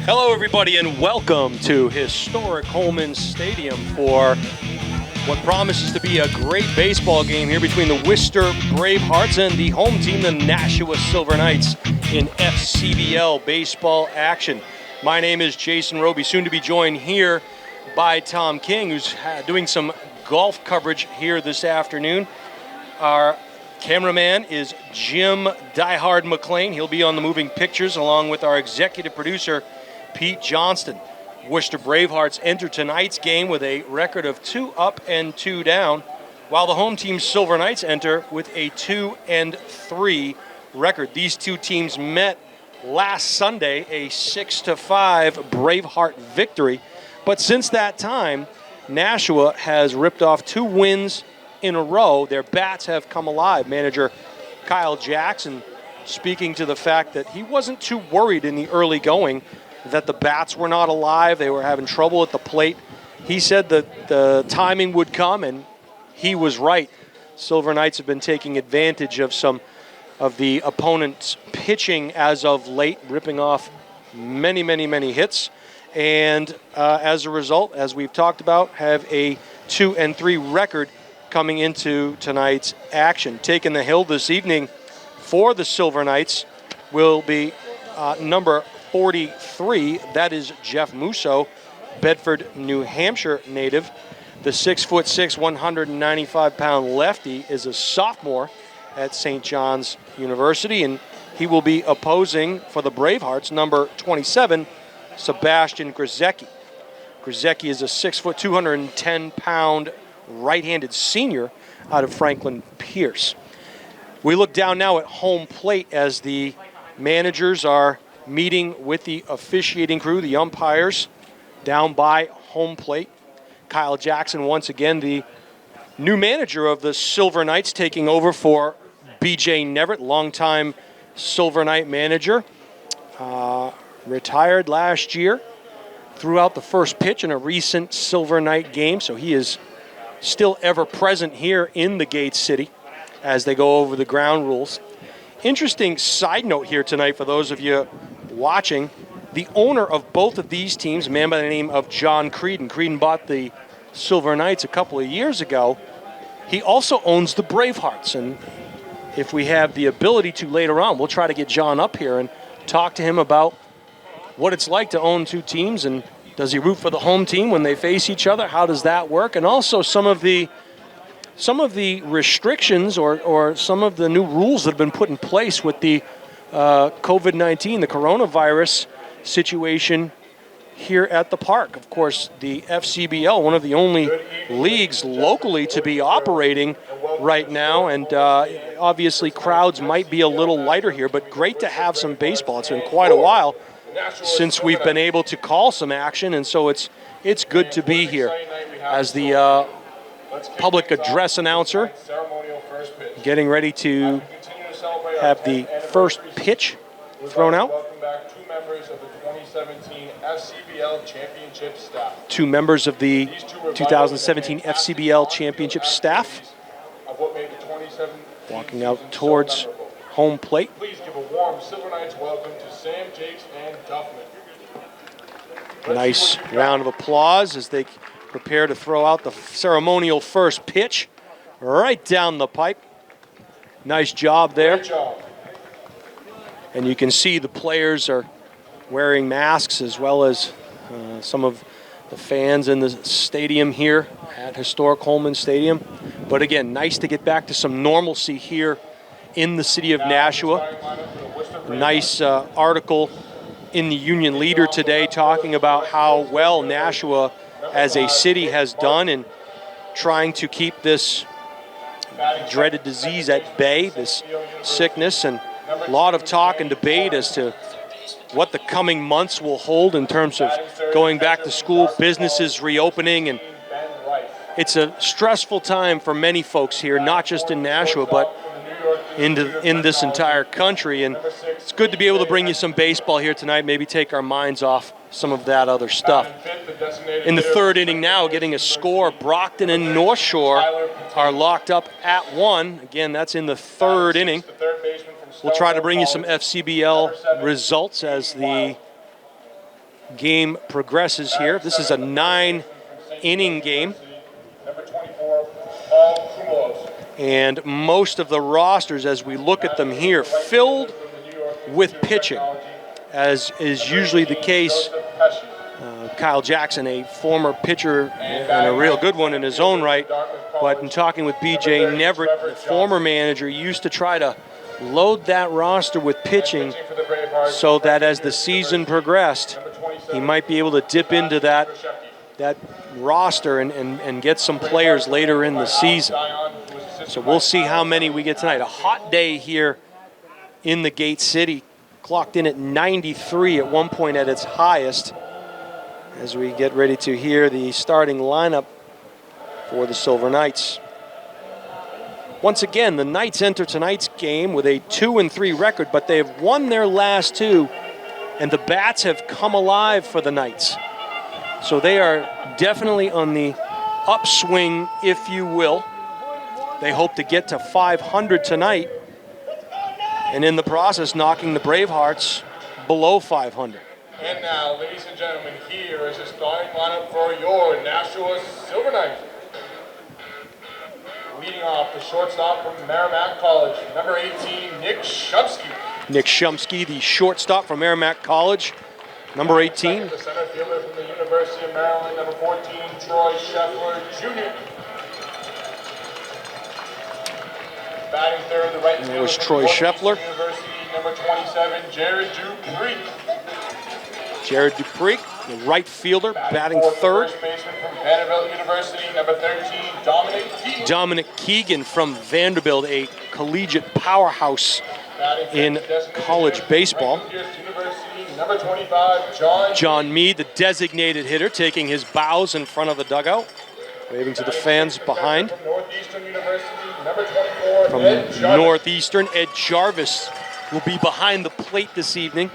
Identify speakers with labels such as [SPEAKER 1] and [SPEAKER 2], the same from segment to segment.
[SPEAKER 1] Hello, everybody, and welcome to historic Holman Stadium for what promises to be a great baseball game here between the Worcester Bravehearts and the home team, the Nashua Silver Knights, in FCBL baseball action. My name is Jason Roby, soon to be joined here by Tom King, who's doing some golf coverage here this afternoon. Our cameraman is Jim Diehard McLean. He'll be on the moving pictures along with our executive producer, Pete Johnston. Worcester Bravehearts enter tonight's game with a record of 2 up and 2 down, while the home team Silver Knights enter with a 2-3 record. These two teams met last Sunday, a 6-5 Braveheart victory. But since that time, Nashua has ripped off 2 wins in a row. Their bats have come alive. Manager Kyle Jackson speaking to the fact that he wasn't too worried in the early going that the bats were not alive. They were having trouble at the plate. He said that the timing would come, and he was right. Silver Knights have been taking advantage of some of the opponent's pitching as of late, ripping off many hits. And as a result, as we've talked about, have a 2-3 record coming into tonight's action. Taking the hill this evening for the Silver Knights will be number 43. That is Jeff Musso, Bedford, New Hampshire native. The 6'6", 195-pound lefty is a sophomore at St. John's University, and he will be opposing for the Bravehearts number 27, Sebastian Grzecki. Grzecki is a 6', 210-pound right-handed senior out of Franklin Pierce. We look down now at home plate as the managers are meeting with the officiating crew, the umpires, down by home plate. Kyle Jackson, once again, the new manager of the Silver Knights, taking over for B.J. Neverett, longtime Silver Knight manager. Retired last year, threw out the first pitch in a recent Silver Knight game, so he is still ever present here in the Gate City as they go over the ground rules. Interesting side note here tonight for those of you watching. The owner of both of these teams, a man by the name of John Creedon. Creedon bought the Silver Knights a couple of years ago. He also owns the Bravehearts, and if we have the ability to later on, we'll try to get John up here and talk to him about what it's like to own 2 teams, and does he root for the home team when they face each other? How does that work? And also some of the restrictions or some of the new rules that have been put in place with the COVID-19, the coronavirus situation here at the park. Of course, the FCBL, one of the only leagues locally to be operating right now, and obviously crowds might be a little lighter here, but great to have some baseball. It's been quite a while since we've been able to call some action, and so it's good to be here. As the public address announcer getting ready to have the first pitch thrown out.
[SPEAKER 2] Welcome back 2 members of the 2017 FCBL Championship staff.
[SPEAKER 1] 2 members of the 2017 FCBL Championship staff walking out towards home plate.
[SPEAKER 2] Please give a warm Silver Knights welcome to Sam, Jakes, and Duffman.
[SPEAKER 1] Nice round of applause as they prepare to throw out the ceremonial first pitch right down the pipe. Nice job there.
[SPEAKER 2] Great job.
[SPEAKER 1] And you can see the players are wearing masks, as well as some of the fans in the stadium here at historic Holman Stadium. But again, nice to get back to some normalcy here in the city of Nashua. A nice article in the Union Leader today talking about how well Nashua as a city has done in trying to keep this dreaded disease at bay, this sickness, and a lot of talk and debate as to what the coming months will hold in terms of going back to school, businesses reopening, and it's a stressful time for many folks here, not just in Nashua, but in this entire country. And it's good to be able to bring you some baseball here tonight, maybe take our minds off some of that other stuff. In the 3rd inning now, getting a score, Brockton and North Shore are locked up at 1. Again, that's in the 3rd inning. We'll try to bring you some FCBL results as the game progresses here. This is a 9-inning game.
[SPEAKER 2] Number 24, Paul Kumos.
[SPEAKER 1] And most of the rosters, as we look at them here, filled with pitching, as is usually the case. Kyle Jackson, a former pitcher and a real good one in his own right, but in talking with B.J. Neverett, the former manager, used to try to load that roster with pitching so that as the season progressed, he might be able to dip into that roster and get some players later in the season. So we'll see how many we get tonight. A hot day here in the Gate City, clocked in at 93 at one point at its highest, as we get ready to hear the starting lineup for the Silver Knights. Once again, the Knights enter tonight's game with a 2-3 record, but they have won their last two, and the bats have come alive for the Knights. So they are definitely on the upswing, if you will. They hope to get to 500 tonight, and in the process, knocking the Bravehearts below 500.
[SPEAKER 2] And now, ladies and gentlemen, here is the starting lineup for your Nashua Silver Knights. Leading off, the shortstop from Merrimack College, number 18, Nick Shumsky.
[SPEAKER 1] Nick Shumsky, the shortstop from Merrimack College, number 18.
[SPEAKER 2] The center fielder from the University of Maryland, number 14, Troy Scheffler Jr. Batting third, the right fielder.
[SPEAKER 1] There was Troy Scheffler.
[SPEAKER 2] University, number 27, Jared Dupree.
[SPEAKER 1] Jared Dupree, the right fielder, batting third.
[SPEAKER 2] First baseman from Vanderbilt University, number 13, Dominic Keegan.
[SPEAKER 1] Dominic Keegan from Vanderbilt, a collegiate powerhouse in college baseball.
[SPEAKER 2] University, number 25,
[SPEAKER 1] John Meade, the designated hitter, taking his bows in front of the dugout, waving to the fans behind.
[SPEAKER 2] From Northeastern University, number 24,
[SPEAKER 1] From
[SPEAKER 2] Ed Jarvis.
[SPEAKER 1] Northeastern, Ed Jarvis will be behind the plate this evening.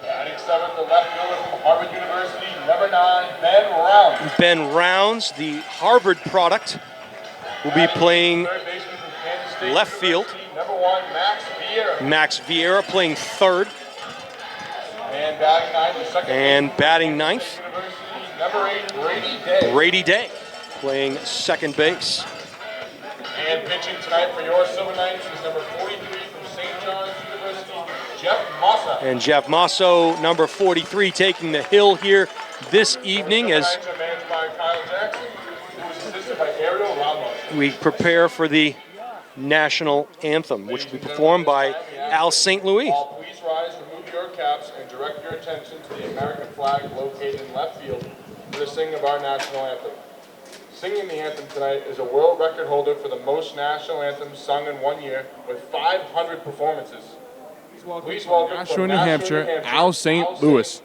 [SPEAKER 2] Batting seventh, the left fielder from Harvard University, number 9, Ben Rounds.
[SPEAKER 1] Ben Rounds, the Harvard product, will be playing
[SPEAKER 2] Third baseman from Kansas State
[SPEAKER 1] left field.
[SPEAKER 2] University, number 1, Max Vieira.
[SPEAKER 1] Max Vieira playing third.
[SPEAKER 2] And batting ninth, the second
[SPEAKER 1] And
[SPEAKER 2] baseman
[SPEAKER 1] batting
[SPEAKER 2] from
[SPEAKER 1] ninth,
[SPEAKER 2] Kansas State University, number 8, Brady Day.
[SPEAKER 1] Brady Day playing second base.
[SPEAKER 2] And pitching tonight for your Silver Knights is number 43 from St. John's University, Jeff Massa.
[SPEAKER 1] And Jeff Masso, number 43, taking the hill here this evening as
[SPEAKER 2] Silver Knights are managed by Kyle Jackson, who is assisted by Ariel Ramos.
[SPEAKER 1] we prepare for the national anthem, which will be performed by Al St. Louis.
[SPEAKER 2] All please rise, remove your caps, and direct your attention to the American flag located in left field for the singing of our national anthem. Singing the anthem tonight is a world record holder for the most national anthems sung in 1 year with 500 performances. Please welcome
[SPEAKER 3] Nashua,
[SPEAKER 2] from
[SPEAKER 3] New Hampshire, Al St. Louis.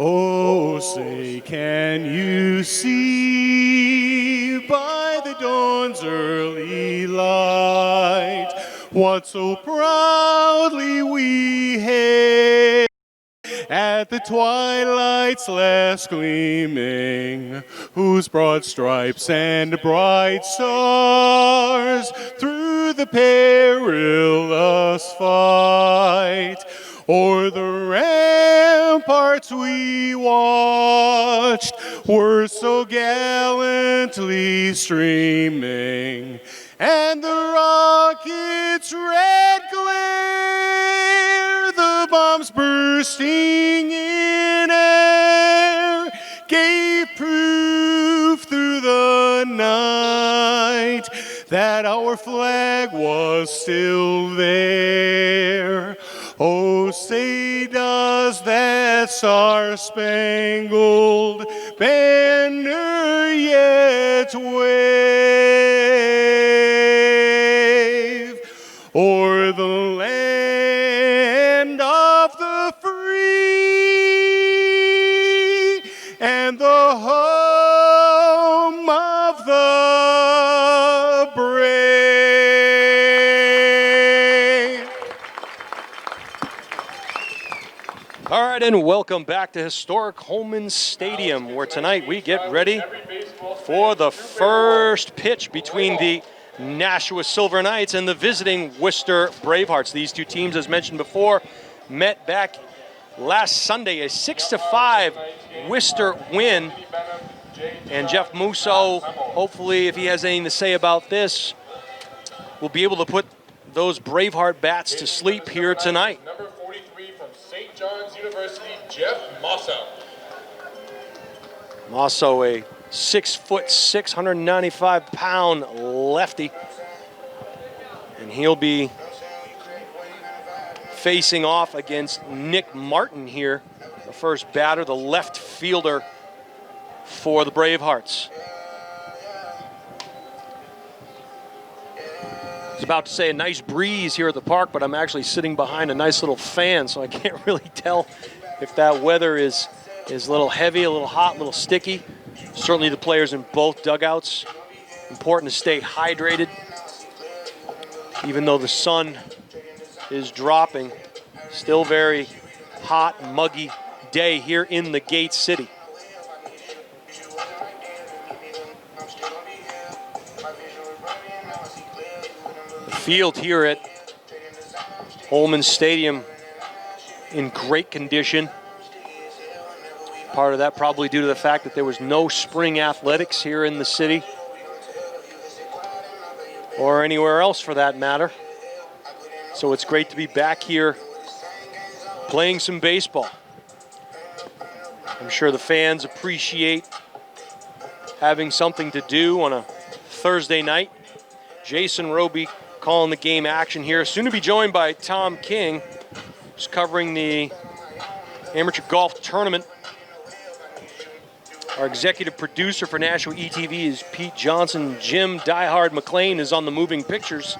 [SPEAKER 4] Oh, say, can you see by the dawn's early light what so proudly we hailed at the twilight's last gleaming, whose broad stripes and bright stars through the perilous fight o'er the ramparts we watched were so gallantly streaming, and the rocket's red glare, the bombs bursting in air, gave proof through the night that our flag was still there. Oh, say does that star-spangled banner yet wave o'er the land of the free and the home of the brave?
[SPEAKER 1] All right, and welcome back to historic Holman Stadium, where tonight we get ready for the first pitch between the Nashua Silver Knights and the visiting Worcester Bravehearts. These two teams, as mentioned before, met back last Sunday, a 6-5 Worcester win. And Jeff Musso, hopefully, if he has anything to say about this, will be able to put those Braveheart bats to sleep here tonight.
[SPEAKER 2] Number 43 from St. John's University, Jeff Musso.
[SPEAKER 1] Musso, a 6'6", 195-pound lefty. And he'll be facing off against Nick Martin here, the first batter, the left fielder for the Bravehearts. I was about to say a nice breeze here at the park, but I'm actually sitting behind a nice little fan, so I can't really tell if that weather is a little heavy, a little hot, a little sticky. Certainly the players in both dugouts. Important to stay hydrated. Even though the sun is dropping, still very hot, muggy day here in the Gate City. The field here at Holman Stadium in great condition. Part of that probably due to the fact that there was no spring athletics here in the city, or anywhere else for that matter. So it's great to be back here playing some baseball. I'm sure the fans appreciate having something to do on a Thursday night. Jason Roby calling the game action here. Soon to be joined by Tom King, who's covering the amateur golf tournament. Our executive producer for Nashua ETV is Pete Johnson. Jim Diehard McLean is on the moving pictures.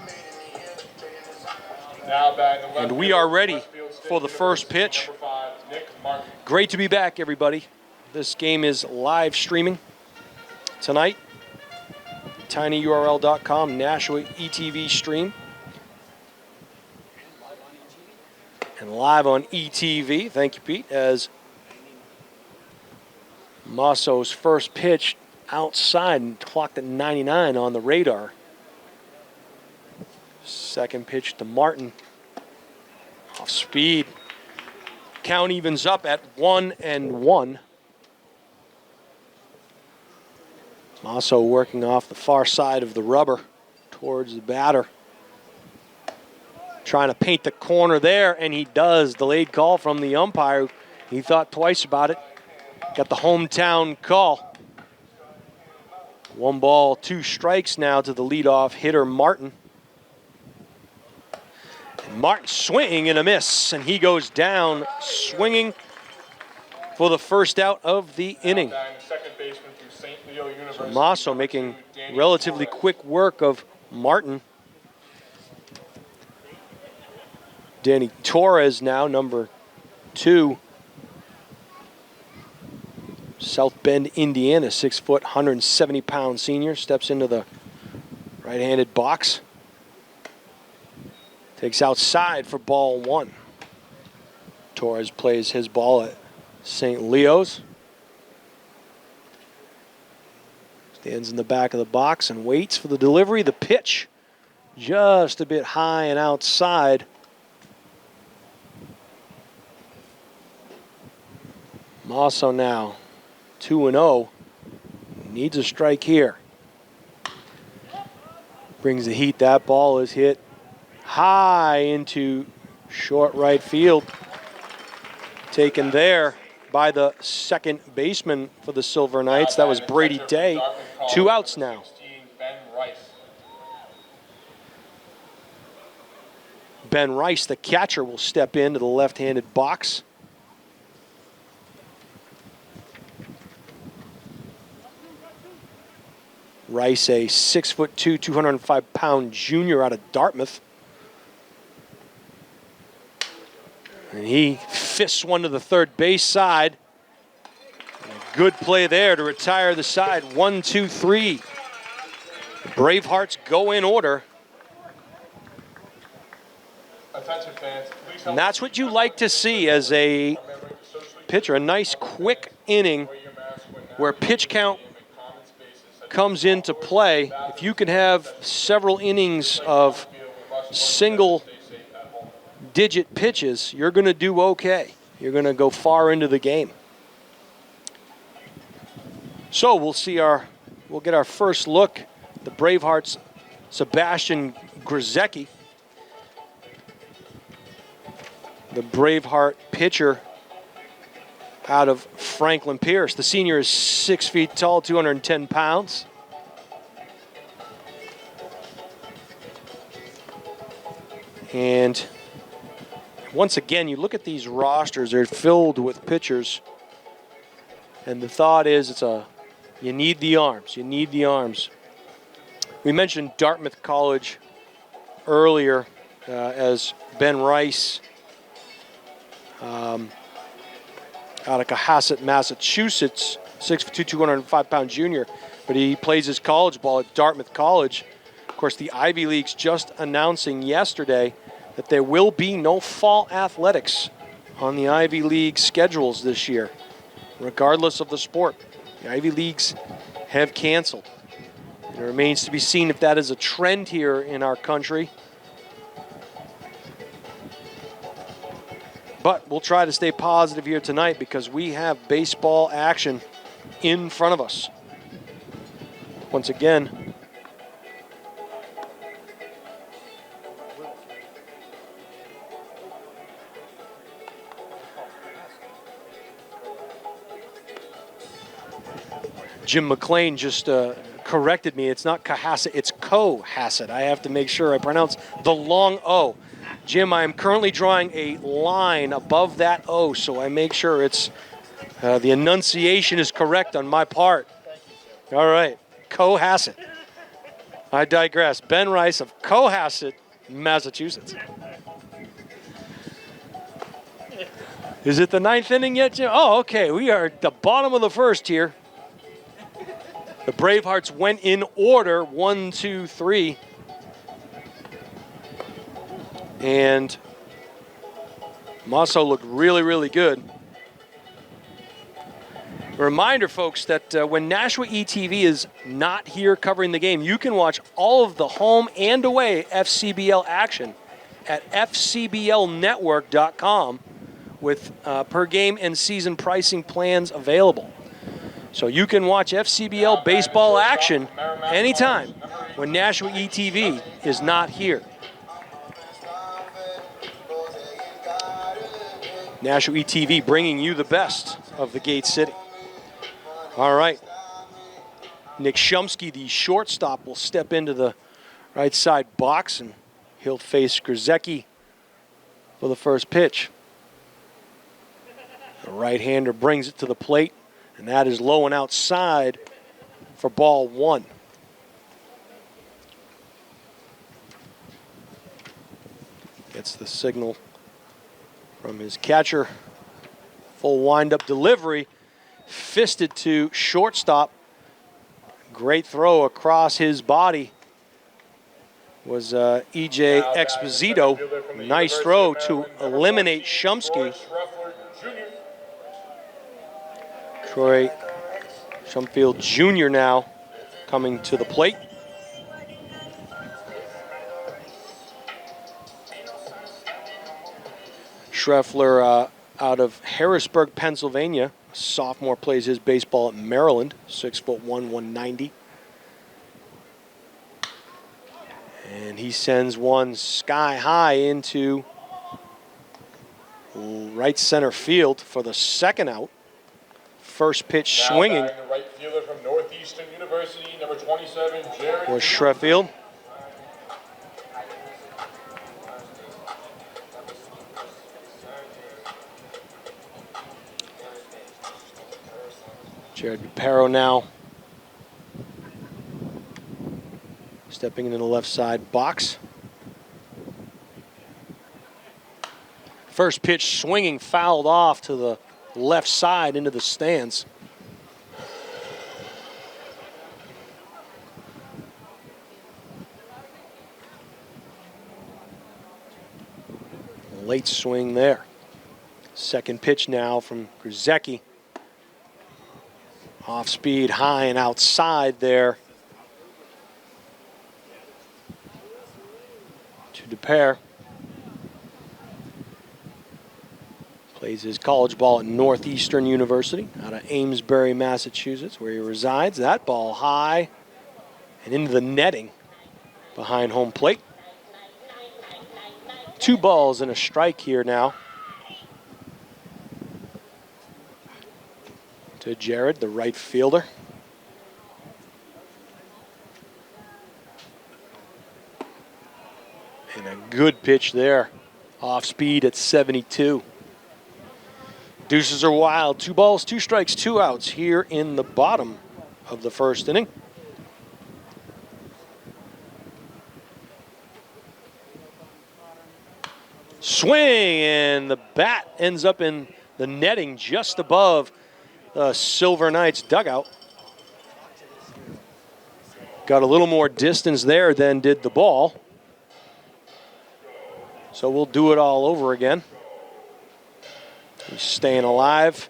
[SPEAKER 1] And we are ready for the first pitch. Great to be back, everybody. This game is live streaming tonight. tinyurl.com, Nashua ETV stream. And live on ETV, thank you, Pete, as Musso's first pitch outside and clocked at 99 on the radar. Second pitch to Martin. Off speed. Count evens up at 1-1. Musso working off the far side of the rubber towards the batter. Trying to paint the corner there, and he does. Delayed call from the umpire. He thought twice about it. Got the hometown call. 1 ball, 2 strikes now to the leadoff hitter, Martin. And Martin swinging and a miss, and he goes down swinging for the first out of the inning. So Musso making relatively quick work of Martin. Danny Torres now, number 2. South Bend, Indiana, 6 foot, 170-pound senior, steps into the right-handed box. Takes outside for ball 1. Torres plays his ball at St. Leo's. Stands in the back of the box and waits for the delivery. The pitch just a bit high and outside. Musso now 2-0. Needs a strike here. Brings the heat. That ball is hit high into short right field. Taken there by the second baseman for the Silver Knights. That was Brady Day. 2 outs now. Ben Rice, the catcher, will step into the left-handed box. Rice, a 6'2", 205-pound junior out of Dartmouth. And he fists one to the third base side. A good play there to retire the side. 1, 2, 3. The Bravehearts go in order. And that's what you like to see as a pitcher. A nice quick inning where pitch count comes into play. If you can have several innings of single digit pitches, you're going to do okay. You're going to go far into the game. So we'll get our first look. The Bravehearts, Sebastian Grzecki, the Braveheart pitcher out of Franklin Pierce. The senior is 6 feet tall, 210 pounds. And once again, you look at these rosters, they're filled with pitchers. And the thought is you need the arms. You need the arms. We mentioned Dartmouth College earlier as Ben Rice out of Cohasset, Massachusetts, 6'2", 205-pound junior. But he plays his college ball at Dartmouth College. Of course, the Ivy League's just announcing yesterday that there will be no fall athletics on the Ivy League schedules this year, regardless of the sport. The Ivy Leagues have canceled. It remains to be seen if that is a trend here in our country. But we'll try to stay positive here tonight because we have baseball action in front of us. Once again, Jim McLean just corrected me. It's not Cohasset, it's Cohasset. I have to make sure I pronounce the long O. Jim, I am currently drawing a line above that O, so I make sure it's the enunciation is correct on my part. All right, Cohasset. I digress. Ben Rice of Cohasset, Massachusetts. Is it the ninth inning yet, Jim? Oh, okay. We are at the bottom of the first here. The Bravehearts went in order, 1, 2, 3. And Masso looked really, really good. A reminder, folks, that when Nashua ETV is not here covering the game, you can watch all of the home and away FCBL action at fcblnetwork.com with per game and season pricing plans available. So you can watch FCBL baseball action anytime when Nashua ETV is not here. Nashua ETV bringing you the best of the Gate City. All right. Nick Shumsky, the shortstop, will step into the right side box, and he'll face Grzecki for the first pitch. The right-hander brings it to the plate, and that is low and outside for ball one. Gets the signal from his catcher. Full wind-up delivery. Fisted to shortstop. Great throw across his body was E.J. Exposito. Nice throw to eliminate Shumsky. Troy Shumfield Jr. now coming to the plate. Schreffler out of Harrisburg, Pennsylvania. Sophomore, plays his baseball at Maryland, 6'1", 190. And he sends one sky high into right center field for the second out. First pitch swinging
[SPEAKER 2] the right fielder from Northeastern University, number 27, Jared
[SPEAKER 1] was Schreffield. Jared Dupero now stepping into the left side box. First pitch swinging, fouled off to the left side into the stands. Late swing there. Second pitch now from Grzecki. Off speed, high and outside there to Dupere. Plays his college ball at Northeastern University out of Amesbury, Massachusetts, where he resides. That ball high and into the netting behind home plate. 2 balls and a strike here now to Jared, the right fielder. And a good pitch there. Off speed at 72. Deuces are wild. 2 balls, 2 strikes, 2 outs here in the bottom of the first inning. Swing, and the bat ends up in the netting just above the Silver Knights dugout. Got a little more distance there than did the ball. So we'll do it all over again. He's staying alive.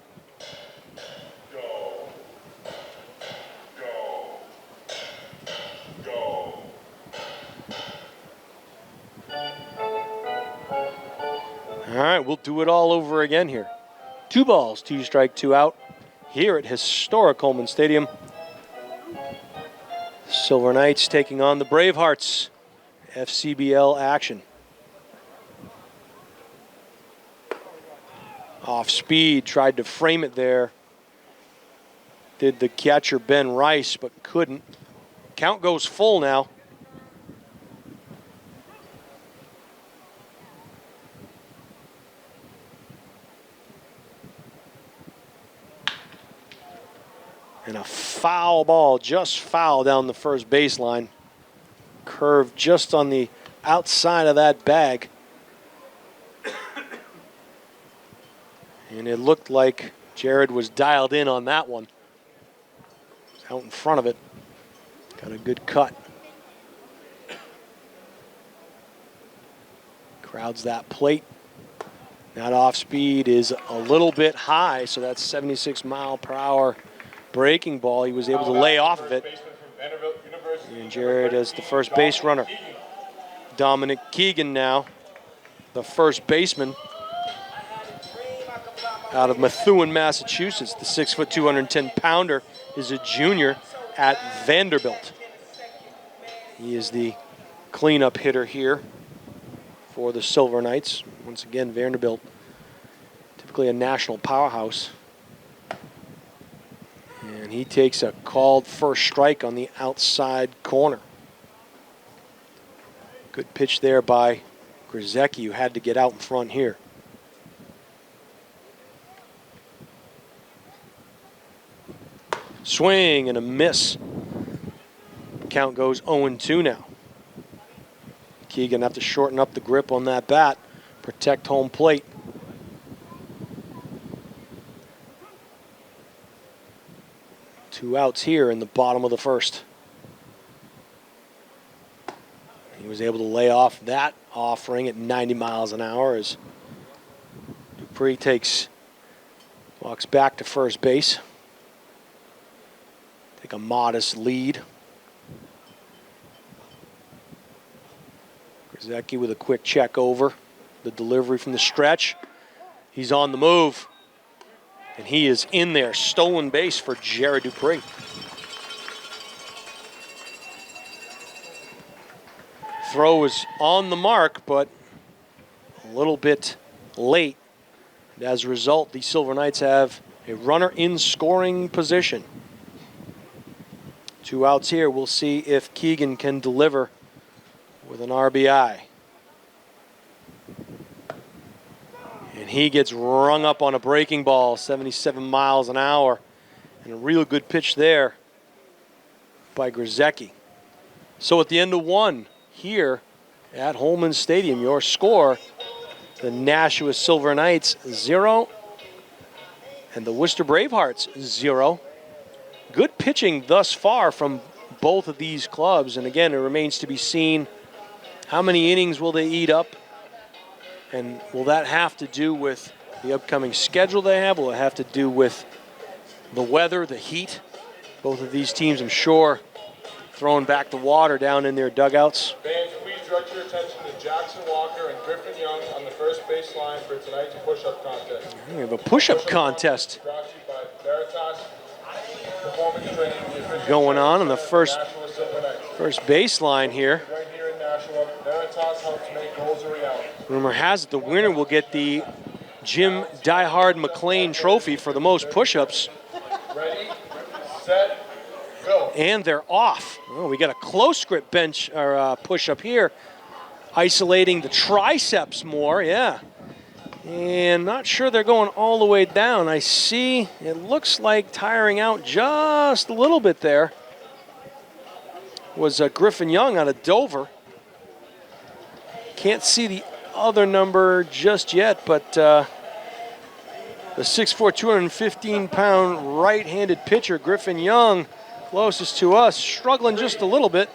[SPEAKER 1] All right, we'll do it all over again here. 2 balls, 2 strike, 2 out here at historic Holman Stadium. Silver Knights taking on the Bravehearts. FCBL action. Off speed, tried to frame it there. Did the catcher Ben Rice, but couldn't. Count goes full now. And a foul ball, just foul down the first baseline. Curved just on the outside of that bag. And it looked like Jared was dialed in on that one. Out in front of it. Got a good cut. Crowds that plate. That off speed is a little bit high, so that's 76-mile-per-hour breaking ball. He was able to lay off of it. And Jared as the first base runner. Dominic Keegan now, the first baseman out of Methuen, Massachusetts. The 6', 210-pounder is a junior at Vanderbilt. He is the cleanup hitter here for the Silver Knights. Once again, Vanderbilt, typically a national powerhouse. And he takes a called first strike on the outside corner. Good pitch there by Grzecki, who had to get out in front here. Swing and a miss. Count goes 0-2 now. Keegan have to shorten up the grip on that bat, protect home plate. Two outs here in the bottom of the first. He was able to lay off that offering at 90 miles an hour as Dupree walks back to first base. Take a modest lead. Grzecki with a quick check over. The delivery from the stretch. He's on the move. And he is in there. Stolen base for Jared Dupree. Throw is on the mark, but a little bit late. And as a result, the Silver Knights have a runner in scoring position. Two outs here. We'll see if Keegan can deliver with an RBI. And he gets rung up on a breaking ball, 77 miles an hour. And a real good pitch there by Grzecki. So at the end of one here at Holman Stadium, your score, the Nashua Silver Knights 0 and the Worcester Bravehearts 0. Good pitching thus far from both of these clubs. And again, it remains to be seen how many innings will they eat up. And will that have to do with the upcoming schedule they have? Will it have to do with the weather, the heat? Both of these teams, I'm sure, throwing back the water down in their dugouts.
[SPEAKER 2] Fans, please direct your attention to Jackson Walker and Griffin Young on the first base line for tonight's push-up contest.
[SPEAKER 1] We have a push-up contest
[SPEAKER 2] Brought to you by Bravehearts Performance Training, the official
[SPEAKER 1] going on the first
[SPEAKER 2] Nashua Silver Knights.
[SPEAKER 1] first baseline here.
[SPEAKER 2] Right here in Nashua, Bravehearts helps make goals a reality.
[SPEAKER 1] Rumor has it the winner will get the Jim Diehard McLean trophy for the most push-ups.
[SPEAKER 2] Ready, set, go.
[SPEAKER 1] And they're off. Oh, we got a close grip bench or push-up here, isolating the triceps more. Yeah. And not sure they're going all the way down. I see it looks like tiring out just a little bit there was Griffin Young out of Dover. Can't see the other number just yet, but the 6'4", 215-pound right-handed pitcher, Griffin Young, closest to us, struggling just a little bit.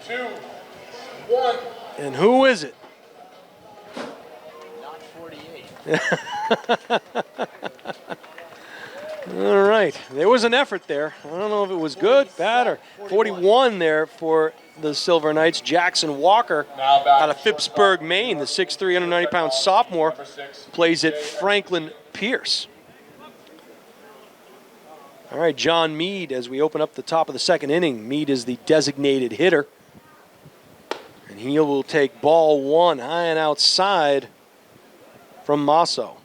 [SPEAKER 2] 2, 1.
[SPEAKER 1] And who is it?
[SPEAKER 5] Not 48.
[SPEAKER 1] All right, there was an effort there. I don't know if it was good, bad, or 41 there for the Silver Knights. Jackson Walker out of Phippsburg, Maine, the 6'3", 190-pound sophomore, plays at Franklin Pierce. All right, John Mead, as we open up the top of the second inning. Mead is the designated hitter. And he will take ball one high and outside from Masso.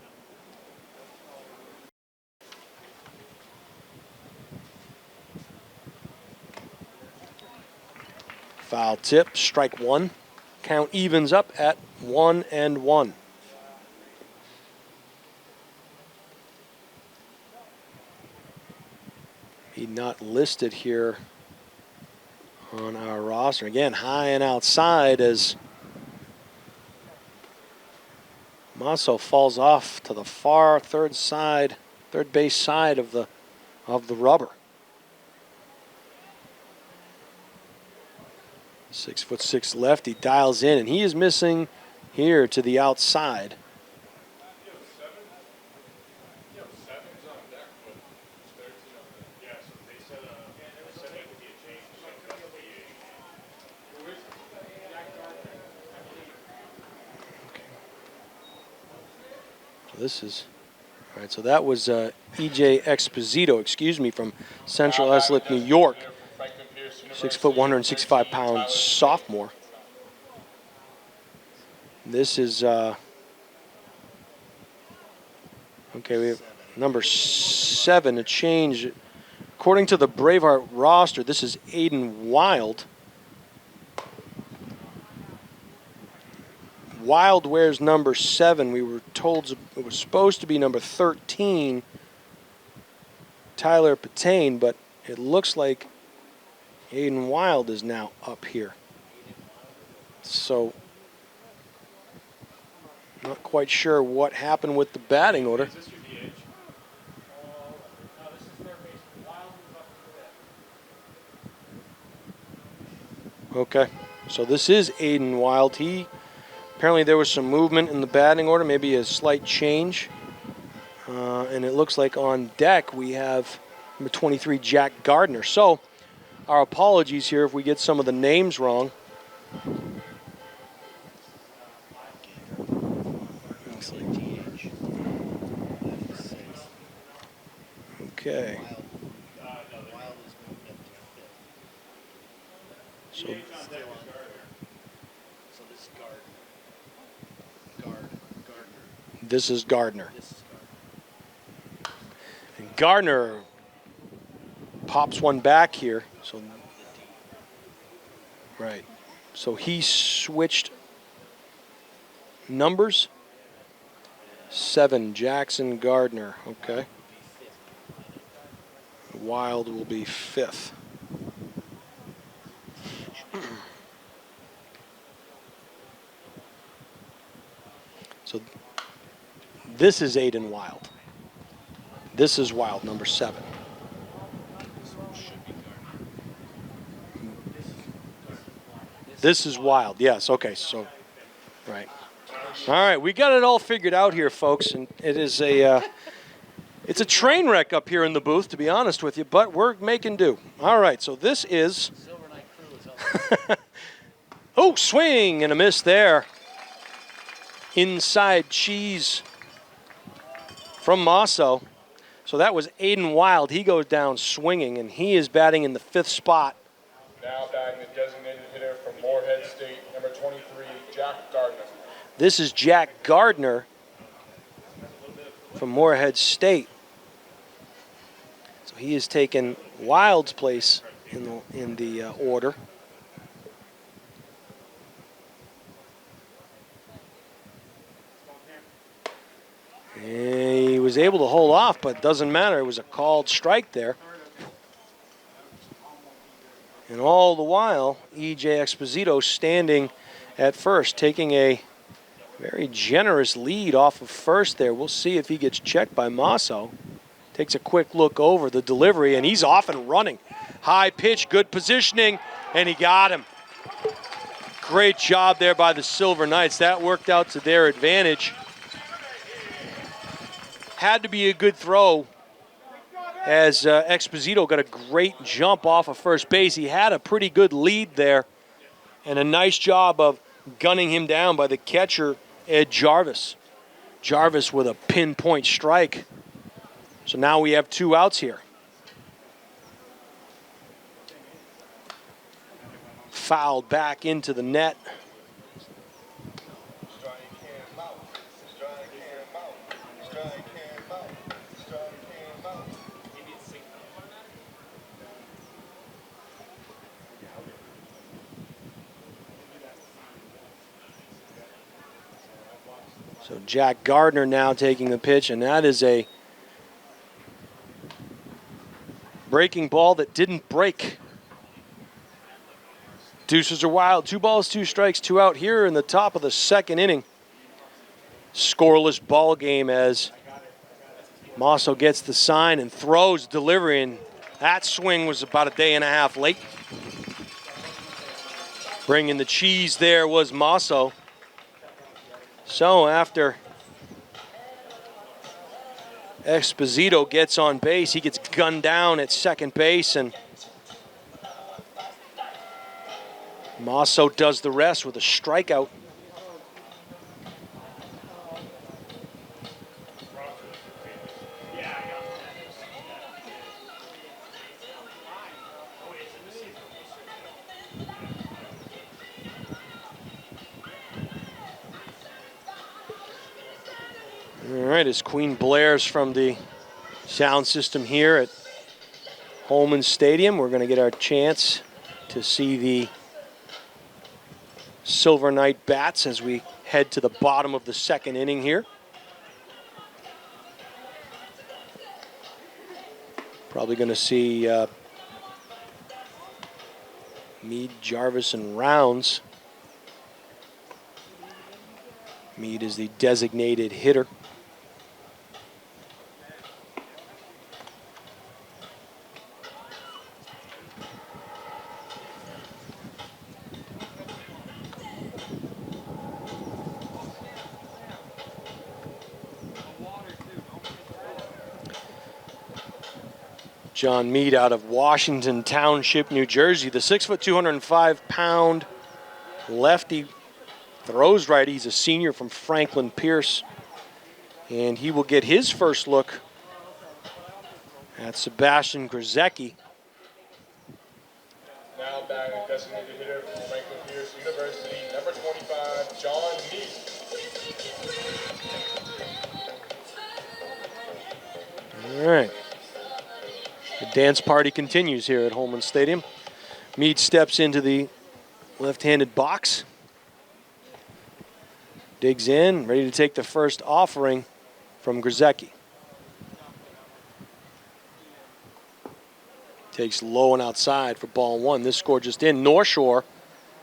[SPEAKER 1] Foul tip, strike one. Count evens up at 1-1. He not listed here on our roster. Again, high and outside as Masso falls off to the far third base side of the rubber. 6'6" lefty dials in, and he is missing here to the outside. This is, all right, so that was E.J. Exposito, from Central Islip, New York. 6', 165-pound sophomore. This is, okay, we have number 7, a change. According to the Braveheart roster, this is Aiden Wild. Wild wears number 7. We were told it was supposed to be number 13, Tyler Patane, but it looks like Aiden Wild is now up here. So, not quite sure what happened with the batting order. Okay, so this is Aiden Wild. Apparently there was some movement in the batting order, maybe a slight change. And it looks like on deck we have number 23, Jack Gardner. So, our apologies here if we get some of the names wrong. Looks like DH. Okay. So this is Gardner. And Gardner pops one back here. So, right. So he switched numbers. 7, Jackson Gardner. Okay. Wild will be 5th. So this is Aiden Wild. This is Wild, number 7. This is Wild, yes, okay, so, right. All right, we got it all figured out here, folks, and it is it's a train wreck up here in the booth, to be honest with you, but we're making do. All right, so this is, Oh, swing and a miss there. Inside cheese from Masso. So that was Aiden Wild. He goes down swinging, and he is batting in the 5th spot.
[SPEAKER 2] Now batting the designated hitter from Moorhead State, number 23, Jack Gardner.
[SPEAKER 1] This is Jack Gardner from Moorhead State. So he has taken Wild's place in the order. And he was able to hold off, but it doesn't matter. It was a called strike there. And all the while, E.J. Exposito standing at first, taking a very generous lead off of first there. We'll see if he gets checked by Masso. Takes a quick look over the delivery, and he's off and running. High pitch, good positioning, and he got him. Great job there by the Silver Knights. That worked out to their advantage. Had to be a good throw as Exposito got a great jump off of first base. He had a pretty good lead there, and a nice job of gunning him down by the catcher, Ed Jarvis. Jarvis with a pinpoint strike. So now we have 2 outs here. Fouled back into the net. So Jack Gardner now taking the pitch, and that is a breaking ball that didn't break. Deuces are Wild. 2 balls, 2 strikes, 2 out here in the top of the 2nd inning. Scoreless ball game as Masso gets the sign and throws delivery, and that swing was about a day and a half late. Bringing the cheese there was Masso. So after Exposito gets on base, he gets gunned down at second base, and Masso does the rest with a strikeout. All right, as Queen blares from the sound system here at Holman Stadium, we're going to get our chance to see the Silver Knight bats as we head to the bottom of the 2nd inning here. Probably going to see Meade, Jarvis, and Rounds. Meade is the designated hitter. John Meade out of Washington Township, New Jersey. The 6', 205-pound lefty throws right. He's a senior from Franklin Pierce. And he will get his first look at Sebastian Grzecki.
[SPEAKER 2] Now batting designated hitter from Franklin Pierce University, number 25, John Meade.
[SPEAKER 1] All right. The dance party continues here at Holman Stadium. Meade steps into the left-handed box. Digs in, ready to take the first offering from Grzecki. Takes low and outside for ball 1. This score just in. North Shore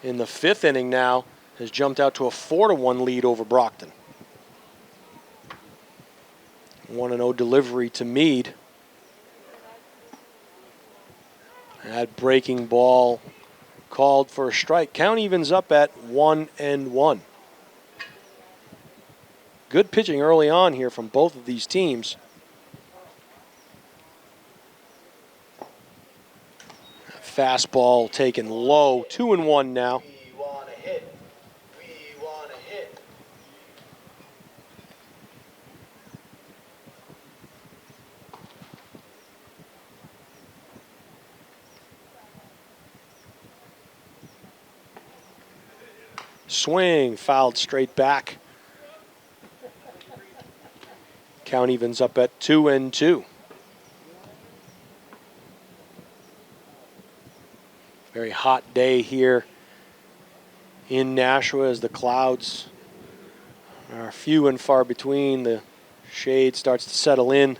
[SPEAKER 1] in the 5th inning now has jumped out to a 4-1 lead over Brockton. 1-0 delivery to Meade. That breaking ball called for a strike. Count evens up at 1-1. Good pitching early on here from both of these teams. Fastball taken low, 2-1 now. Swing, fouled straight back. Count evens up at 2-2. Very hot day here in Nashua as the clouds are few and far between. The shade starts to settle in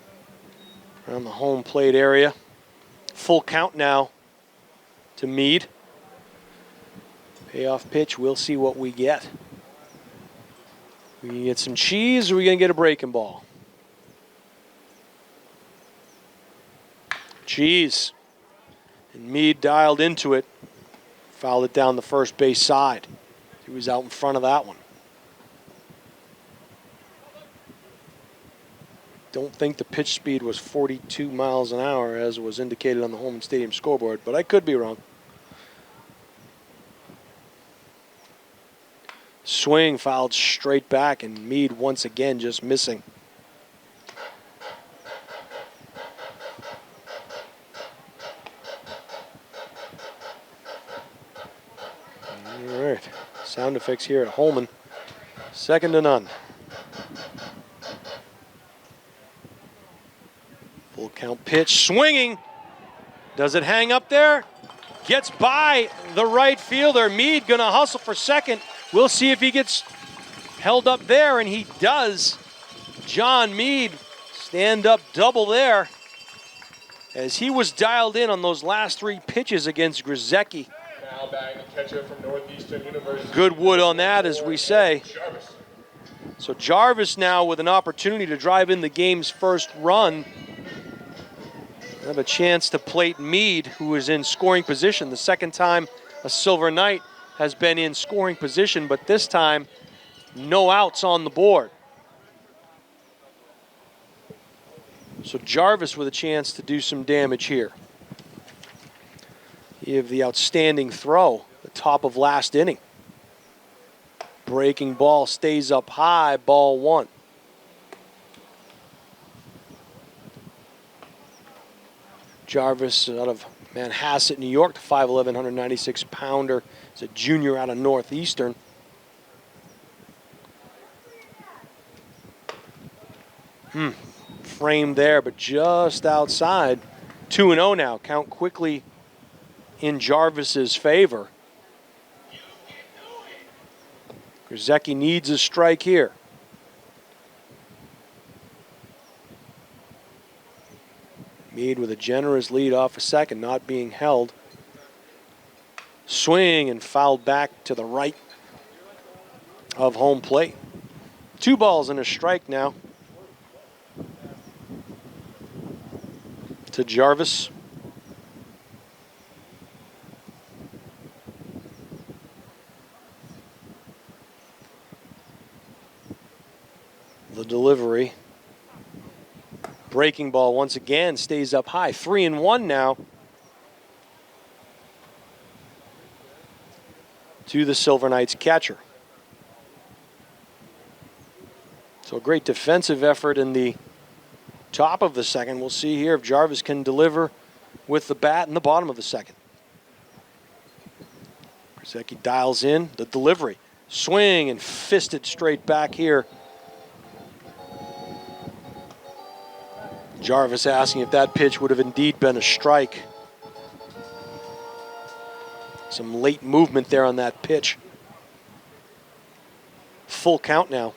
[SPEAKER 1] around the home plate area. Full count now to Meade. Payoff pitch, we'll see what we get. We can get some cheese, or are we going to get a breaking ball? Cheese. And Meade dialed into it. Fouled it down the first base side. He was out in front of that one. Don't think the pitch speed was 42 miles an hour as was indicated on the Holman Stadium scoreboard, but I could be wrong. Swing fouled straight back, and Meade once again just missing. All right, sound effects here at Holman. 2-0. Full count pitch, swinging. Does it hang up there? Gets by the right fielder. Meade gonna hustle for second. We'll see if he gets held up there, and he does. John Meade, stand-up double there, as he was dialed in on those last 3 pitches against Grzecki.
[SPEAKER 2] Now batting the catcher from Northeastern University.
[SPEAKER 1] Good wood on that, as we say.
[SPEAKER 2] Jarvis.
[SPEAKER 1] So Jarvis now with an opportunity to drive in the game's first run. Have a chance to plate Meade, who is in scoring position. The second time a Silver Knight has been in scoring position, but this time no outs on the board. So Jarvis with a chance to do some damage here. You have the outstanding throw, the top of last inning. Breaking ball stays up high, ball 1. Jarvis out of Manhasset, New York, the 5'11", 196-pounder. He's a junior out of Northeastern. Framed there, but just outside. 2-0 now. Count quickly in Jarvis's favor. Grzecki needs a strike here. Meade with a generous lead off a second, not being held. Swing and fouled back to the right of home plate. 2 balls and a strike now to Jarvis. The delivery. Breaking ball once again stays up high. 3-1 now to the Silver Knights catcher. So a great defensive effort in the top of the second. We'll see here if Jarvis can deliver with the bat in the bottom of the second. Grzecki dials in the delivery. Swing and fisted straight back here. Jarvis asking if that pitch would have indeed been a strike. Some late movement there on that pitch. Full count now.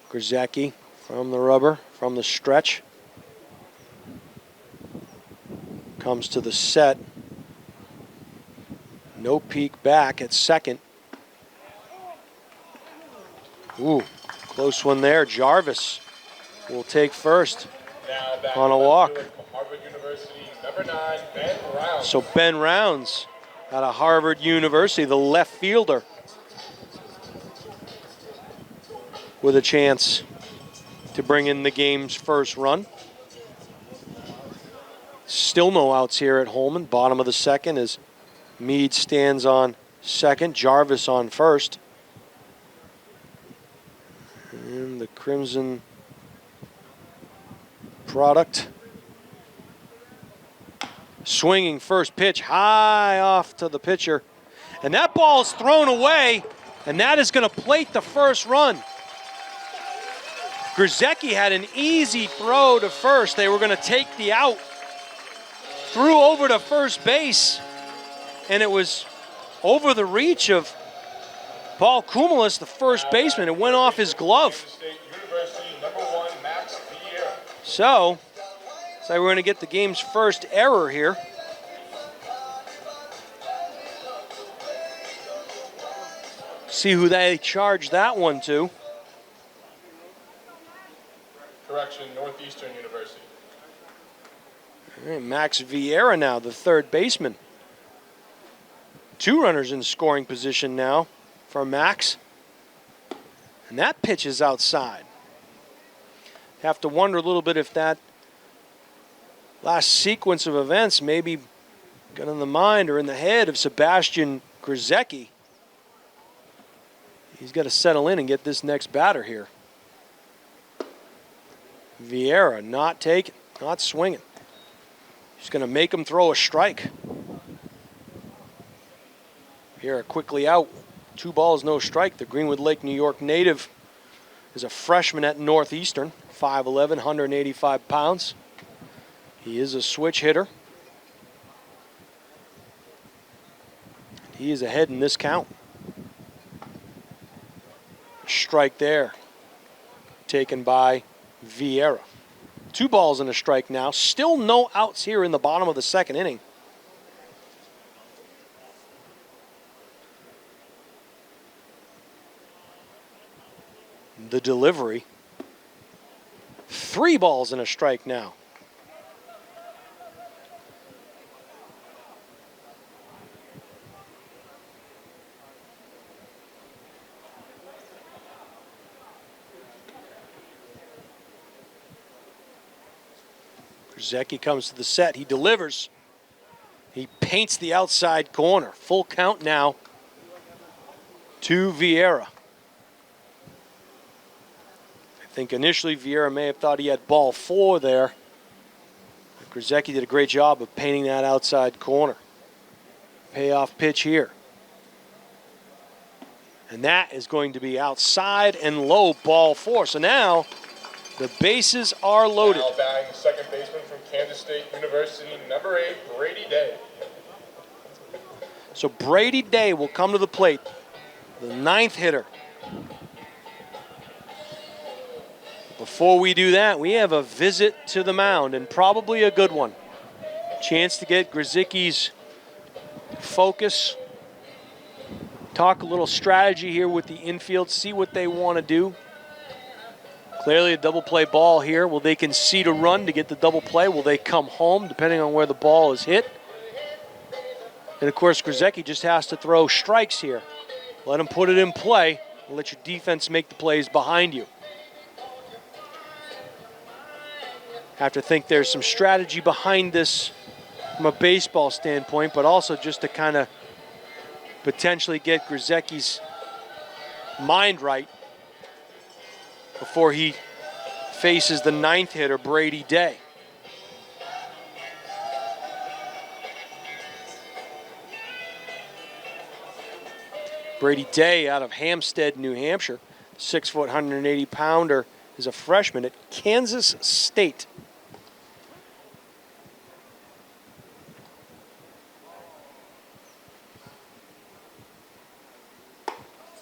[SPEAKER 1] Grzecki from the rubber, from the stretch. Comes to the set. No peek back at second. Ooh. Close one there. Jarvis will take first on a walk.
[SPEAKER 2] Harvard University, number 9, Ben Rounds.
[SPEAKER 1] So Ben Rounds out of Harvard University, the left fielder, with a chance to bring in the game's first run. Still no outs here at Holman. Bottom of the second as Meade stands on second, Jarvis on first. And the Crimson product Swinging first pitch high off to the pitcher. And that ball is thrown away, and that is going to plate the first run. Grzecki had an easy throw to first. They were going to take the out. Threw over to first base, and it was over the reach of Paul Koumelis, the first baseman. It went off his glove. So, looks like we're going to get the game's first error here. See who they charge that one to.
[SPEAKER 2] Correction, Northeastern University.
[SPEAKER 1] All right, Max Vieira now, the third baseman. 2 runners in scoring position now for Max. And that pitch is outside. Have to wonder a little bit if that last sequence of events maybe got in the mind or in the head of Sebastian Grzecki. He's got to settle in and get this next batter here. Vieira not taking, not swinging. He's going to make him throw a strike. Vieira quickly out. 2 balls, no strike. The Greenwood Lake, New York native is a freshman at Northeastern. 5'11", 185 pounds. He is a switch hitter. He is ahead in this count. Strike there, taken by Vieira. 2 balls and a strike now. Still no outs here in the bottom of the second inning. The delivery. 3 balls and a strike now. Grzecki comes to the set. He delivers. He paints the outside corner. Full count now to Vieira. I think initially Vieira may have thought he had ball 4 there. But Grzecki did a great job of painting that outside corner. Payoff pitch here. And that is going to be outside and low, ball 4. So now the bases are loaded.
[SPEAKER 2] Now batting second baseman from Kansas State University, number 8, Brady Day.
[SPEAKER 1] So Brady Day will come to the plate, the 9th hitter. Before we do that, we have a visit to the mound, and probably a good one. Chance to get Grzecki's focus. Talk a little strategy here with the infield, see what they want to do. Clearly a double play ball here. Will they concede a run to get the double play? Will they come home, depending on where the ball is hit? And of course, Grzecki just has to throw strikes here. Let him put it in play and let your defense make the plays behind you. Have to think there's some strategy behind this from a baseball standpoint, but also just to kind of potentially get Grzecki's mind right before he faces the 9th hitter, Brady Day. Brady Day out of Hampstead, New Hampshire. 6-foot, 180-pounder is a freshman at Kansas State.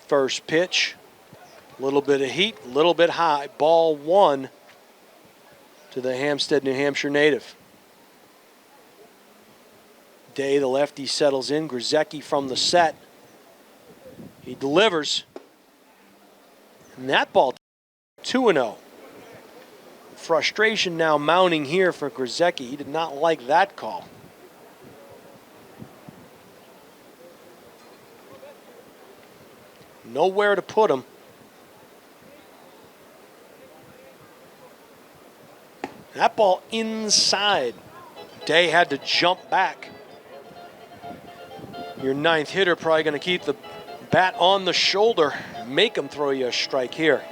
[SPEAKER 1] First pitch. A little bit of heat, a little bit high. Ball 1 to the Hampstead, New Hampshire native. Day, the lefty, settles in. Grzecki from the set. He delivers. And that ball 2-0. Frustration now mounting here for Grzecki. He did not like that call. Nowhere to put him. That ball inside. Day had to jump back. Your 9th hitter probably going to keep the bat on the shoulder. Make him throw you a strike here.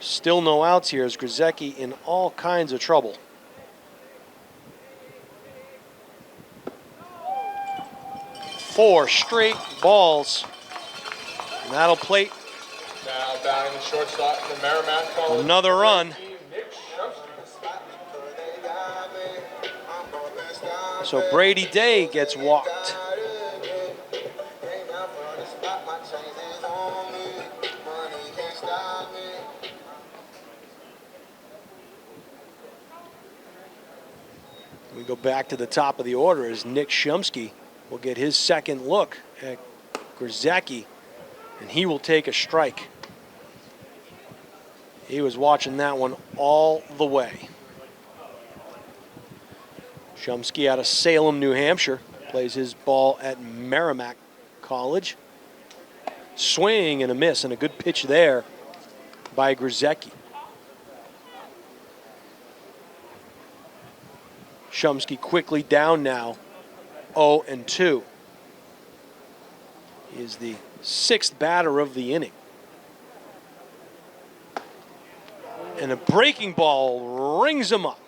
[SPEAKER 1] Still no outs here as Grzecki in all kinds of trouble. 4 straight balls. And that'll plate
[SPEAKER 2] Now batting the shortstop for Merrimack College.
[SPEAKER 1] another run. So Brady Day gets walked. We go back to the top of the order as Nick Shumsky will get his second look at Grzycki, and he will take a strike. He was watching that one all the way. Shumsky out of Salem, New Hampshire, plays his ball at Merrimack College. Swing and a miss, and a good pitch there by Grzycki. Shumsky quickly down now, 0-2. He is the 6th batter of the inning. And a breaking ball rings him up.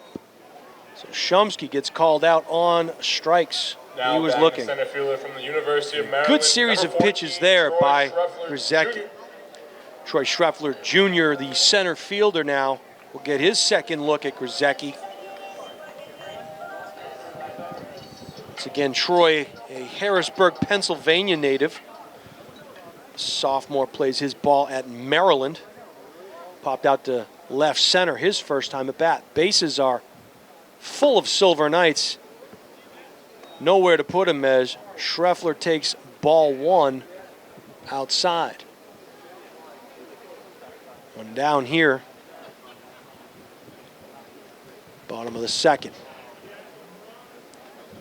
[SPEAKER 1] So Shumsky gets called out on strikes.
[SPEAKER 2] Now
[SPEAKER 1] he was looking.
[SPEAKER 2] Center fielder from the University of Maryland.
[SPEAKER 1] Good series of pitches there by Grzycki. Troy Schreffler Jr., the center fielder now, will get his second look at Grzycki. Once again, Troy, a Harrisburg, Pennsylvania native. Sophomore plays his ball at Maryland. Popped out to left center his first time at bat. Bases are full of Silver Knights. Nowhere to put him as Schreffler takes ball 1 outside. One down here. Bottom of the second.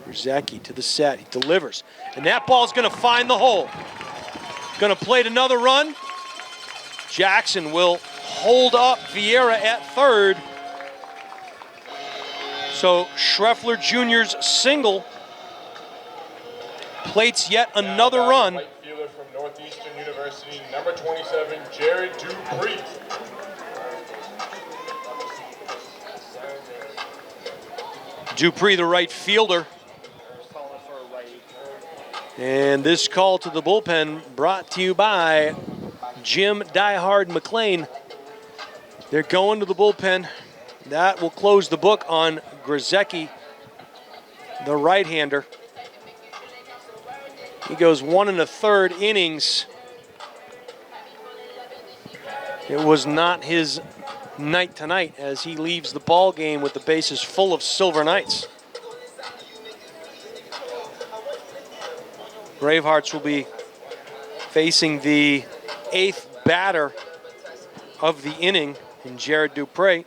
[SPEAKER 1] Grzycki to the set. He delivers. And that ball's going to find the hole. Going to plate another run. Jackson will hold up Vieira at third. So Schreffler Jr.'s single plates yet another run.
[SPEAKER 2] Right fielder from Northeastern University, number 27, Jared Dupree.
[SPEAKER 1] Dupree, the right fielder. And this call to the bullpen brought to you by Jim Diehard McLean. They're going to the bullpen. That will close the book on Grzycki, the right-hander. He goes 1 1/3 innings. It was not his night tonight as he leaves the ball game with the bases full of Silver Knights. Bravehearts will be facing the 8th batter of the inning in Jared Dupree.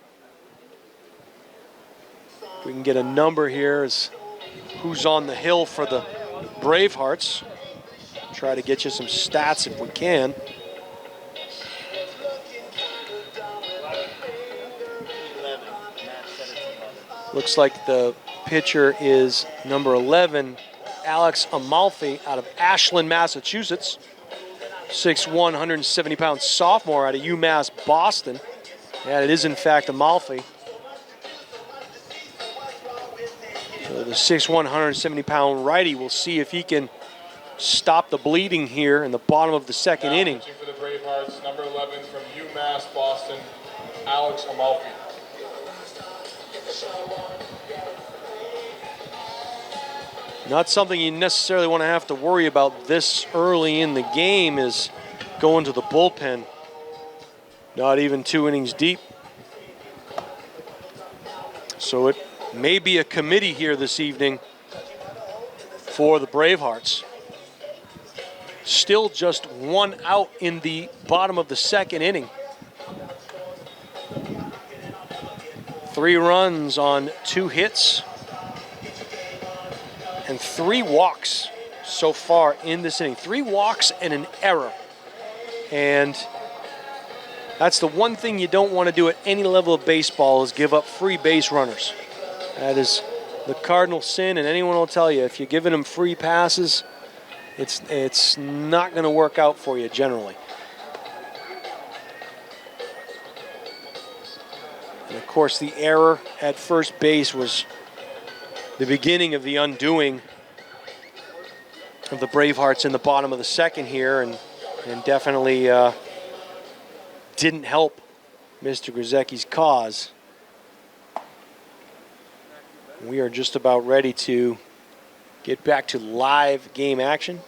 [SPEAKER 1] We can get a number here as who's on the hill for the Bravehearts. Try to get you some stats if we can. Looks like the pitcher is number 11, Alex Amalfi out of Ashland, Massachusetts. 6'1", 170-pound sophomore out of UMass Boston. And it is, in fact, Amalfi. So the 6'1", 170-pound righty, will see if he can stop the bleeding here in the bottom of the second inning.
[SPEAKER 2] For the Bravehearts, number 11 from UMass Boston, Alex Amalfi.
[SPEAKER 1] Not something you necessarily want to have to worry about this early in the game is going to the bullpen. Not even 2 innings deep. So it may be a committee here this evening for the Bravehearts. Still just 1 out in the bottom of the second inning. 3 runs on 2 hits. And 3 walks so far in this inning. 3 walks and an error. And that's the one thing you don't want to do at any level of baseball is give up free base runners. That is the cardinal sin, and anyone will tell you if you're giving them free passes, it's not going to work out for you generally. And of course, the error at first base was the beginning of the undoing of the Bravehearts in the bottom of the second here, and definitely didn't help Mr. Grzecki's cause. We are just about ready to get back to live game action.